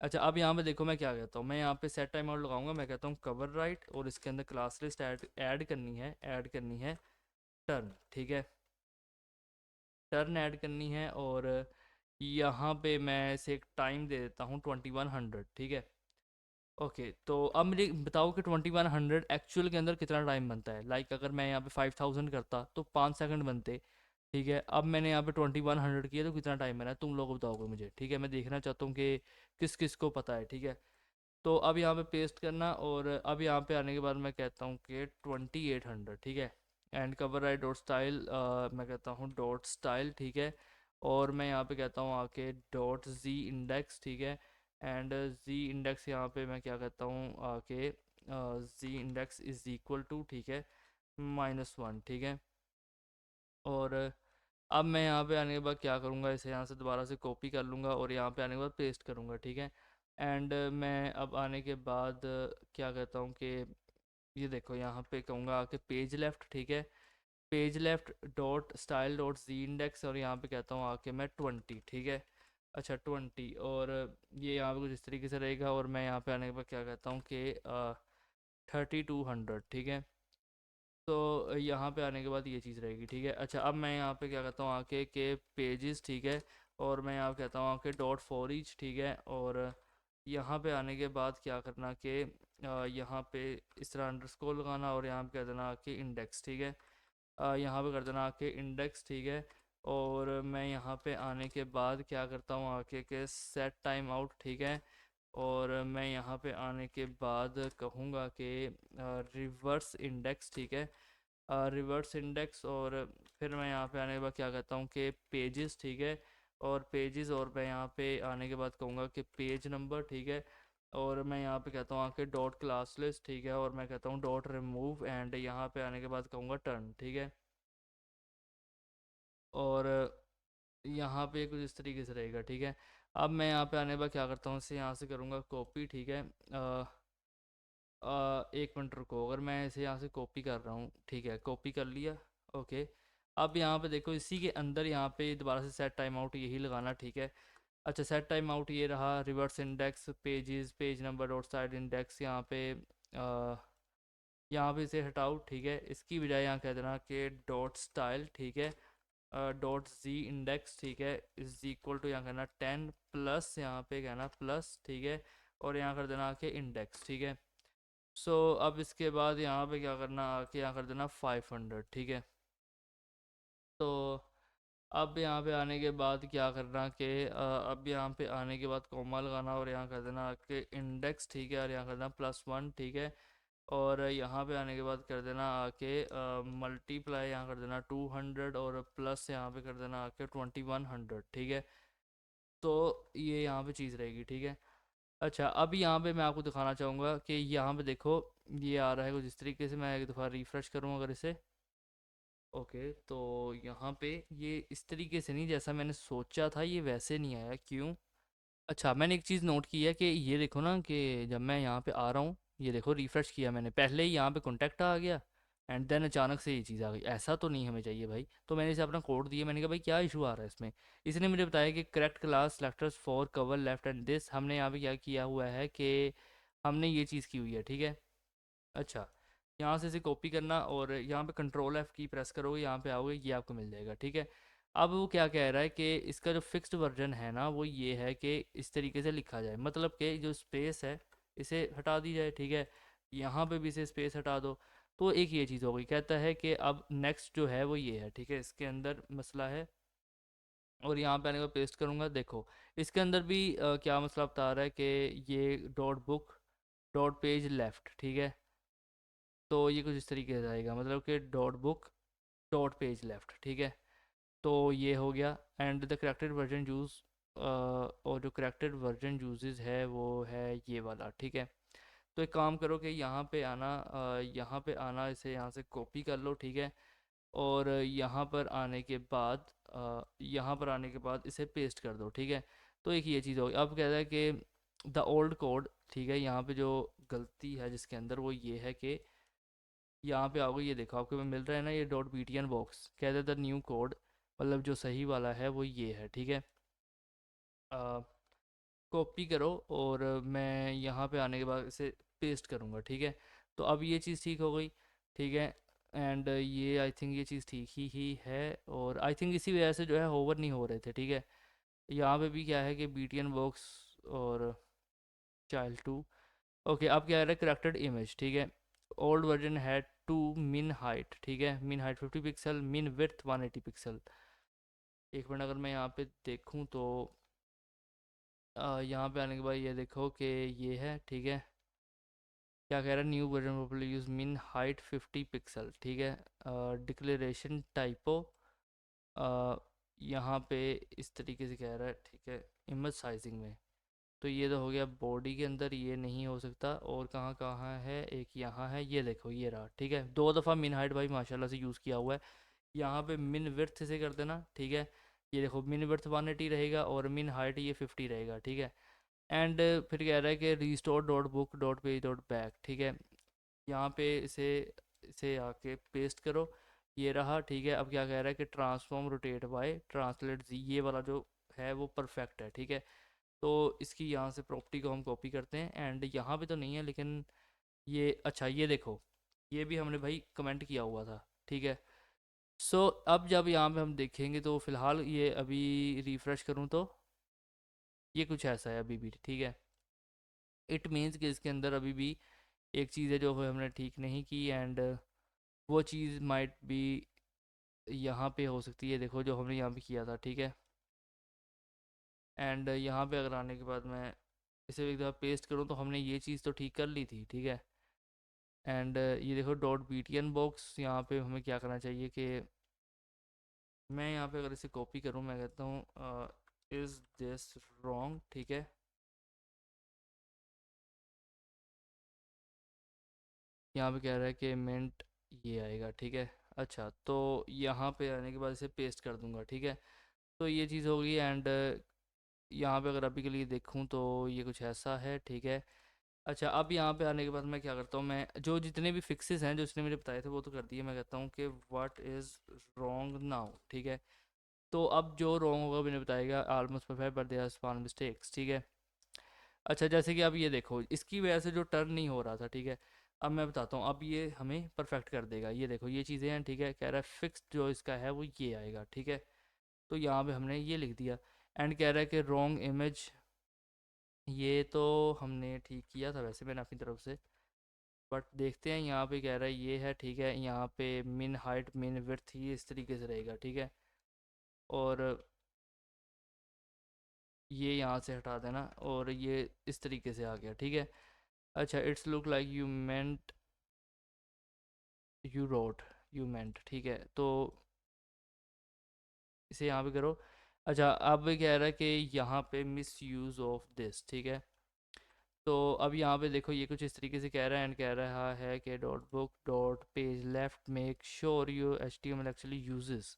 अच्छा, अब यहाँ पे देखो मैं क्या कहता हूँ, मैं यहाँ पे सेट टाइम आउट लगाऊंगा, मैं कहता हूँ कवर राइट, और इसके अंदर क्लास लिस्ट ऐड करनी है टर्न, ठीक है, टर्न ऐड करनी है। और यहाँ पे मैं इसे एक टाइम दे देता हूँ 2100, ठीक है। ओके, तो अब मुझे बताओ कि 2100 एक्चुअल के अंदर कितना टाइम बनता है। लाइक अगर मैं यहाँ पे 5000 करता तो 5 सेकंड बनते, ठीक है। अब मैंने यहाँ पे 2100 किया तो कितना टाइम बना है, तुम लोग बताओगे मुझे, ठीक है। मैं देखना चाहता हूँ कि किस किस को पता है, ठीक है। तो अब यहाँ पे पेस्ट करना, और अब यहाँ पे आने के बाद मैं कहता हूँ कि 2800, ठीक है। And cover right dot style, मैं कहता हूँ डॉट स्टाइल, ठीक है। और मैं यहाँ पे कहता हूँ आके डॉट जी इंडेक्स, ठीक है। एंड जी इंडेक्स यहाँ पे मैं क्या कहता हूँ आके जी इंडेक्स इज़ इक्वल टू, ठीक है, -1, ठीक है। और अब मैं यहाँ पे आने के बाद क्या करूँगा, इसे यहाँ से दोबारा से कॉपी कर लूँगा और यहाँ पे आने के बाद पेस्ट करूँगा, ठीक है। एंड मैं अब आने के बाद क्या कहता हूँ कि ये देखो यहाँ पे कहूँगा आके पेज लेफ़्ट, ठीक है, page left dot style dot G index, और यहाँ पे कहता हूँ आके मैं 20, ठीक है। अच्छा 20, और ये यहाँ पे कुछ इस तरीके से रहेगा, और मैं यहाँ पे आने के बाद क्या कहता हूँ कि 3200, ठीक है। तो यहाँ पे आने के बाद ये चीज़ रहेगी, ठीक है। अच्छा अब मैं यहाँ पे क्या कहता हूँ आके के पेजेस, ठीक है, और मैं यहाँ कहता हूँ आके डॉट फॉर ईच, ठीक है। और यहाँ पे आने के बाद क्या करना कि यहाँ पे इस तरह अंडरस्कोर लगाना, और यहाँ पे कर देना आके इंडेक्स, ठीक है। यहाँ पे कर देना आके इंडेक्स, ठीक है। और मैं यहाँ पे आने के बाद क्या करता हूँ आके के सेट टाइम आउट, ठीक है। और मैं यहाँ पे आने के बाद कहूँगा कि रिवर्स इंडेक्स, ठीक है, रिवर्स इंडेक्स। और फिर मैं यहाँ पे आने के बाद क्या कहता हूँ कि पेजेस, ठीक है, और पेजेस, और मैं यहाँ पे आने के बाद कहूँगा कि पेज नंबर, ठीक है। और मैं यहाँ पे कहता हूँ आके डॉट क्लास लिस्ट, ठीक है, और मैं कहता हूँ डॉट रिमूव, एंड यहाँ पे आने के बाद कहूँगा टर्न, ठीक है। और यहाँ पे कुछ इस तरीके से रहेगा, ठीक है। अब मैं यहाँ पे आने के बाद क्या करता हूँ, इसे यहाँ से करूँगा कॉपी, ठीक है। एक मिनट रुको, अगर मैं इसे यहाँ से कॉपी कर रहा हूँ, ठीक है, कॉपी कर लिया, ओके। अब यहाँ पे देखो इसी के अंदर यहाँ पे दोबारा से सेट टाइम आउट यही लगाना, ठीक है। अच्छा सेट टाइम आउट ये रहा, reverse index pages page number dot side index, यहाँ पे इसे हटाओ, ठीक है। इसकी बजाय यहाँ कह देना कि डॉट स्टाइल, ठीक है, डॉट जी इंडेक्स, ठीक है, इज इक्वल टू यहाँ कहना 10 प्लस, यहाँ पे कहना प्लस, ठीक है। और यहाँ कर देना कि इंडेक्स, ठीक है। सो अब इसके बाद यहाँ पे क्या करना आके यहाँ कर देना 500, ठीक है। तो अब यहाँ पे आने के बाद क्या करना कि अब यहाँ पे आने के बाद कोमा लगाना, और यहाँ कर देना कि इंडेक्स, ठीक है, और यहाँ कर देना +1, ठीक है। और यहाँ पे आने के बाद कर देना आके मल्टीप्लाई, यहाँ कर देना 200, और प्लस यहाँ पे कर देना आके 2100, ठीक है। तो ये यहाँ पे चीज़ रहेगी, ठीक है। अच्छा अब यहाँ पे मैं आपको दिखाना चाहूँगा कि यहाँ पे देखो ये आ रहा है कुछ इस तरीके से। मैं एक दफ़ा रिफ़्रेश करूँ अगर इसे, ओके, तो यहाँ पे ये इस तरीके से नहीं, जैसा मैंने सोचा था ये वैसे नहीं आया, क्यों? अच्छा मैंने एक चीज़ नोट की है कि ये देखो ना कि जब मैं यहाँ पे आ रहा हूँ, ये देखो रिफ़्रेश किया मैंने, पहले ही यहाँ पे कॉन्टैक्ट आ गया, एंड देन अचानक से ये चीज़ आ गई। ऐसा तो नहीं हमें चाहिए भाई। तो मैंने इसे अपना कोड दिया, मैंने कहा भाई क्या इशू आ रहा है इसमें। इसने मुझे बताया कि correct class selectors for cover left and this, हमने यहाँ पे क्या किया हुआ है कि हमने ये चीज़ की हुई है, ठीक है। अच्छा यहाँ से इसे कॉपी करना, और यहाँ पे कंट्रोल F की प्रेस करोगे, यहाँ पे आओगे, ये आपको मिल जाएगा, ठीक है। अब वो क्या कह रहा है कि इसका जो फिक्स्ड वर्जन है ना वो ये है कि इस तरीके से लिखा जाए, मतलब कि जो स्पेस है इसे हटा दी जाए, ठीक है। यहाँ पे भी इसे स्पेस हटा दो। तो एक ये चीज़ हो गई। कहता है कि अब नेक्स्ट जो है वो ये है, ठीक है, इसके अंदर मसला है। और यहाँ पे आने को पेस्ट करूँगा, देखो इसके अंदर भी क्या मसला बता रहा है कि ये dot book dot page left, ठीक है। तो ये कुछ इस तरीके से आएगा, मतलब कि dot book dot page left, ठीक है। तो ये हो गया। And the corrected version use, और जो करेक्टेड वर्जन यूजेस है वो है ये वाला, ठीक है। तो एक काम करो कि यहाँ पे आना, यहाँ पे आना, इसे यहाँ से कॉपी कर लो, ठीक है। और यहाँ पर आने के बाद यहाँ पर आने के बाद इसे पेस्ट कर दो, ठीक है। तो एक ये चीज़ होगी। अब कहता है कि द ओल्ड कोड, ठीक है, यहाँ पे जो गलती है जिसके अंदर वो ये है कि यहाँ पे आओगे, ये देखो आपको मिल रहा है ना ये डॉट btn बॉक्स, कहते हैं द न्यू कोड, मतलब जो सही वाला है वो ये है, ठीक है। कॉपी करो, और मैं यहाँ पे आने के बाद इसे पेस्ट करूँगा, ठीक है। तो अब ये चीज़ ठीक हो गई, ठीक है। एंड ये आई थिंक ये चीज़ ठीक ही है, और आई थिंक इसी वजह से जो है होवर नहीं हो रहे थे, ठीक है। यहाँ पे भी क्या है कि btn बॉक्स और चाइल्ड टू, ओके। अब क्या है करेक्टेड इमेज, ठीक है। ओल्ड वर्जन है टू मिन हाइट, ठीक है, मिन हाइट 50 पिक्सल, मिन विड्थ 180 पिक्सल। एक मिनट, अगर मैं यहाँ पे देखूँ तो यहाँ पे आने के बाद ये देखो कि ये है, ठीक है। क्या कह रहा है, न्यू वर्जन पॉपुलर यूज मिन हाइट 50 पिक्सल, ठीक है। डिक्लेरेशन टाइपो, यहाँ पे इस तरीके से कह रहा है, ठीक है, इमेज साइजिंग में। तो ये तो हो गया बॉडी के अंदर, ये नहीं हो सकता। और कहाँ कहाँ है, एक यहाँ है, ये देखो ये रहा, ठीक है। दो दफ़ा मिन हाइट भाई माशाल्लाह से यूज़ किया हुआ है। यहाँ पे मिन विड्थ से कर देना, ठीक है। ये देखो मिन विड्थ 180 रहेगा और मिन हाइट ये 50 रहेगा, ठीक है। एंड फिर कह रहा है कि restore dot book dot page dot back, ठीक है। यहाँ पे इसे इसे आके पेस्ट करो, ये रहा, ठीक है। अब क्या कह रहा है कि ट्रांसफॉर्म रोटेट बाय ट्रांसलेट जी, ये वाला जो है वो परफेक्ट है, ठीक है। तो इसकी यहाँ से प्रॉपर्टी को हम कॉपी करते हैं, एंड यहाँ पे तो नहीं है लेकिन ये अच्छा, ये देखो ये भी हमने भाई कमेंट किया हुआ था, ठीक है। सो अब जब यहाँ पे हम देखेंगे तो फ़िलहाल ये अभी रिफ़्रेश करूँ तो ये कुछ ऐसा है अभी भी, ठीक है। इट मीन्स कि इसके अंदर अभी भी एक चीज़ है जो हमने ठीक नहीं की, एंड वो चीज़ माइट बी यहाँ पे हो सकती है, देखो जो हमने यहाँ पे किया था, ठीक है। एंड यहाँ पे अगर आने के बाद मैं इसे एक दफ़ा पेस्ट करूँ तो हमने ये चीज़ तो ठीक कर ली थी, ठीक है। एंड ये देखो dot B T N box, यहाँ पे हमें क्या करना चाहिए कि मैं यहाँ पे अगर इसे कॉपी करूँ, मैं कहता हूँ इज़ दिस रॉन्ग, ठीक है। यहाँ पे कह रहा है कि मिंट ये आएगा, ठीक है। अच्छा, तो यहाँ पे आने के बाद इसे पेस्ट कर दूंगा, ठीक है। तो ये चीज़ होगी, एंड यहाँ पे अगर अभी के लिए देखूँ तो ये कुछ ऐसा है, ठीक है। अच्छा, अब यहाँ पे आने के बाद मैं क्या करता हूँ, मैं जो जितने भी फिक्सेस हैं जो इसने मुझे बताए थे वो तो कर दिए। मैं कहता हूँ कि व्हाट इज़ रॉन्ग नाउ, ठीक है। तो अब जो रॉन्ग होगा मैंने बताएगा almost perfect but there are small mistakes, ठीक है। अच्छा, जैसे कि अब ये देखो इसकी वजह से जो टर्न नहीं हो रहा था, ठीक है। अब मैं बताता हूँ, अब ये हमें परफेक्ट कर देगा। ये देखो ये चीज़ें हैं, ठीक है। कह रहा है फिक्स जो इसका है वो ये आएगा, ठीक है। तो यहाँ पे हमने ये लिख दिया। एंड कह रहा है कि रॉन्ग इमेज, ये तो हमने ठीक किया था वैसे मैंने अपनी तरफ से, बट देखते हैं। यहाँ पे कह रहा है ये है, ठीक है। यहाँ पे मिन हाइट मिन विड्थ ये इस तरीके से रहेगा, ठीक है। और ये यहाँ से हटा देना, और ये इस तरीके से आ गया, ठीक है। अच्छा, it's look like you meant you wrote you meant, ठीक है। तो इसे यहाँ पे करो। अच्छा, अब ये कह रहा है कि यहाँ पे मिस यूज़ ऑफ दिस, ठीक है। तो अब यहाँ पे देखो ये कुछ इस तरीके से कह रहा है, एंड कह रहा है कि dot book dot page left make sure you H T M L actually uses.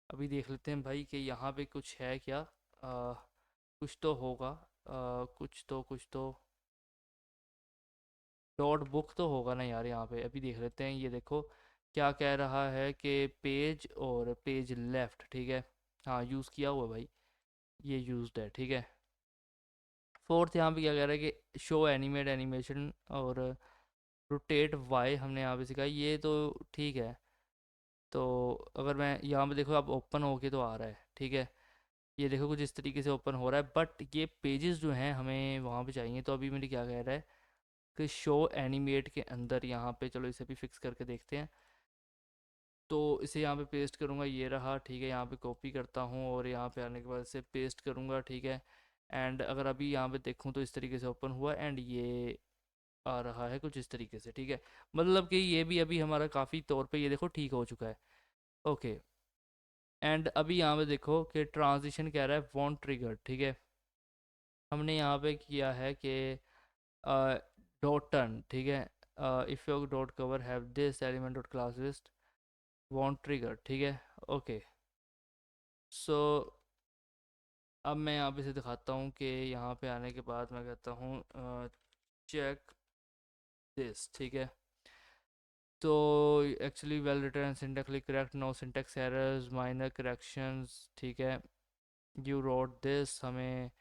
अभी देख लेते हैं भाई कि यहाँ पे कुछ है क्या। कुछ तो होगा, कुछ तो डॉट बुक तो होगा ना यार यहाँ पे। अभी देख लेते हैं, ये देखो क्या कह रहा है कि पेज और पेज लेफ्ट, ठीक है। हाँ, यूज़ किया हुआ है भाई, ये यूज्ड है, ठीक है। फोर्थ यहाँ पे क्या कह रहा है कि शो एनिमेट एनिमेशन और रोटेट वाई हमने यहाँ पे सीखा, ये तो ठीक है। तो अगर मैं यहाँ पे देखो अब ओपन होके तो आ रहा है, ठीक है। ये देखो कुछ इस तरीके से ओपन हो रहा है, बट ये पेजेस जो हैं हमें वहाँ पे चाहिए। तो अभी मेरी क्या कह रहा है कि शो एनिमेट के अंदर यहाँ पे, चलो इसे भी फिक्स करके देखते हैं। तो इसे यहाँ पे पेस्ट करूँगा, ये रहा, ठीक है। यहाँ पे कॉपी करता हूँ और यहाँ पे आने के बाद इसे पेस्ट करूँगा, ठीक है। एंड अगर अभी यहाँ पे देखूँ तो इस तरीके से ओपन हुआ, एंड ये आ रहा है कुछ इस तरीके से, ठीक है। मतलब कि ये भी अभी हमारा काफ़ी तौर पे ये देखो ठीक हो चुका है, ओके। एंड अभी यहाँ पे देखो कि ट्रांजिशन कह रहा है वॉन्ट ट्रिगर, ठीक है। हमने यहाँ पे किया है कि डॉट टर्न, ठीक है। If your dot cover have this element dot class list want trigger, ठीक है, ओके। सो अब मैं यहाँ पे से दिखाता हूँ कि यहाँ पे आने के बाद मैं कहता हूँ चेक दिस, ठीक है। तो actually well return syntactically correct, no syntax errors minor corrections, ठीक है। यू रोट दिस, हमें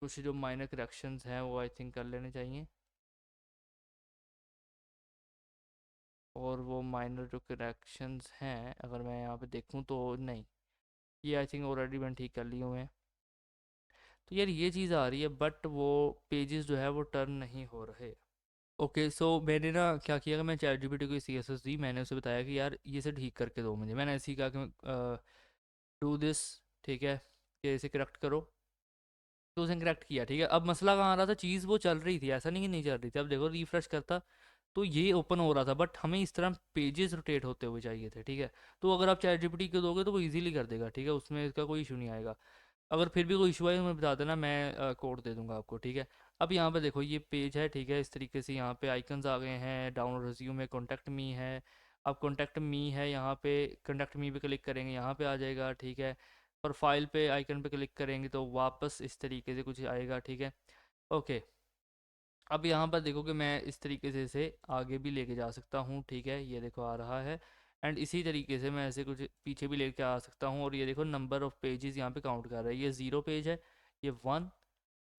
कुछ जो माइनर करेक्शंस हैं वो आई थिंक कर लेने चाहिए। और वो माइनर जो करेक्शंस हैं अगर मैं यहाँ पे देखूँ तो नहीं, ये आई थिंक ऑलरेडी मैंने ठीक कर लिए हुए हैं। तो यार ये चीज़ आ रही है, बट वो पेजेस जो है वो टर्न नहीं हो रहे। ओके, सो मैंने ना क्या किया कि मैं चैट जीपीटी को सी एस एस दी, मैंने उसे बताया कि यार ये से ठीक करके दो मुझे। मैंने ऐसे ही कहा कि डू दिस, ठीक है, कि इसे करेक्ट करो। तो उसने करेक्ट किया, ठीक है। अब मसला कहाँ आ रहा था, चीज़ वो चल रही थी, ऐसा नहीं कि नहीं चल रही थी। अब देखो रिफ्रेश करता तो ये ओपन हो रहा था, बट हमें इस तरह पेजेस रोटेट होते हुए चाहिए थे, ठीक है। तो अगर आप चैट जीपीटी को दोगे तो वो इजीली कर देगा, ठीक है, उसमें इसका कोई इशू नहीं आएगा। अगर फिर भी कोई इशू है मैं बता देना, मैं कोड दे दूंगा आपको, ठीक है। अब यहाँ पे देखो ये पेज है, ठीक है। इस तरीके से यहाँ पे आइकन्स आ गए हैं, डाउनलोड रिज्यूम है, कॉन्टैक्ट मी है। अब कॉन्टैक्ट मी है, यहाँ पे कॉन्टैक्ट मी पे क्लिक करेंगे, यहाँ पे आ जाएगा, ठीक है। प्रोफाइल पे आइकन पे क्लिक करेंगे तो वापस इस तरीके से कुछ आएगा, ठीक है। ओके, अब यहाँ पर देखो कि मैं इस तरीके से इसे आगे भी लेके जा सकता हूँ, ठीक है। ये देखो आ रहा है। एंड इसी तरीके से मैं ऐसे कुछ पीछे भी लेके आ सकता हूँ। और ये देखो नंबर ऑफ़ पेजेस यहाँ पे काउंट कर रहा है। ये 0 पेज है, ये 1,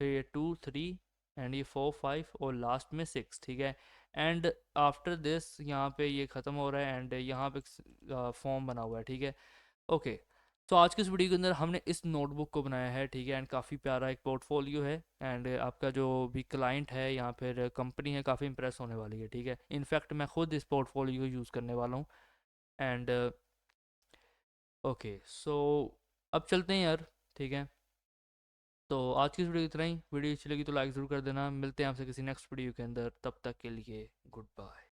फिर ये 2 3, एंड ये 4 5 और लास्ट में 6, ठीक है। एंड आफ्टर दिस यहाँ पे ये ख़त्म हो रहा है, एंड यहाँ पे फॉर्म बना हुआ है, ठीक है। ओके, तो आज के इस वीडियो के अंदर हमने इस नोटबुक को बनाया है, ठीक है। एंड काफ़ी प्यारा एक पोर्टफोलियो है। एंड आपका जो भी क्लाइंट है या फिर कंपनी है, काफ़ी इंप्रेस होने वाली है, ठीक है। इनफैक्ट मैं खुद इस पोर्टफोलियो को यूज़ करने वाला हूँ। एंड ओके, सो अब चलते हैं यार, ठीक है। तो आज की इस वीडियो इतना ही। वीडियो अच्छी लगी तो लाइक ज़रूर कर देना। मिलते हैं आपसे किसी नेक्स्ट वीडियो के अंदर, तब तक के लिए गुड बाय।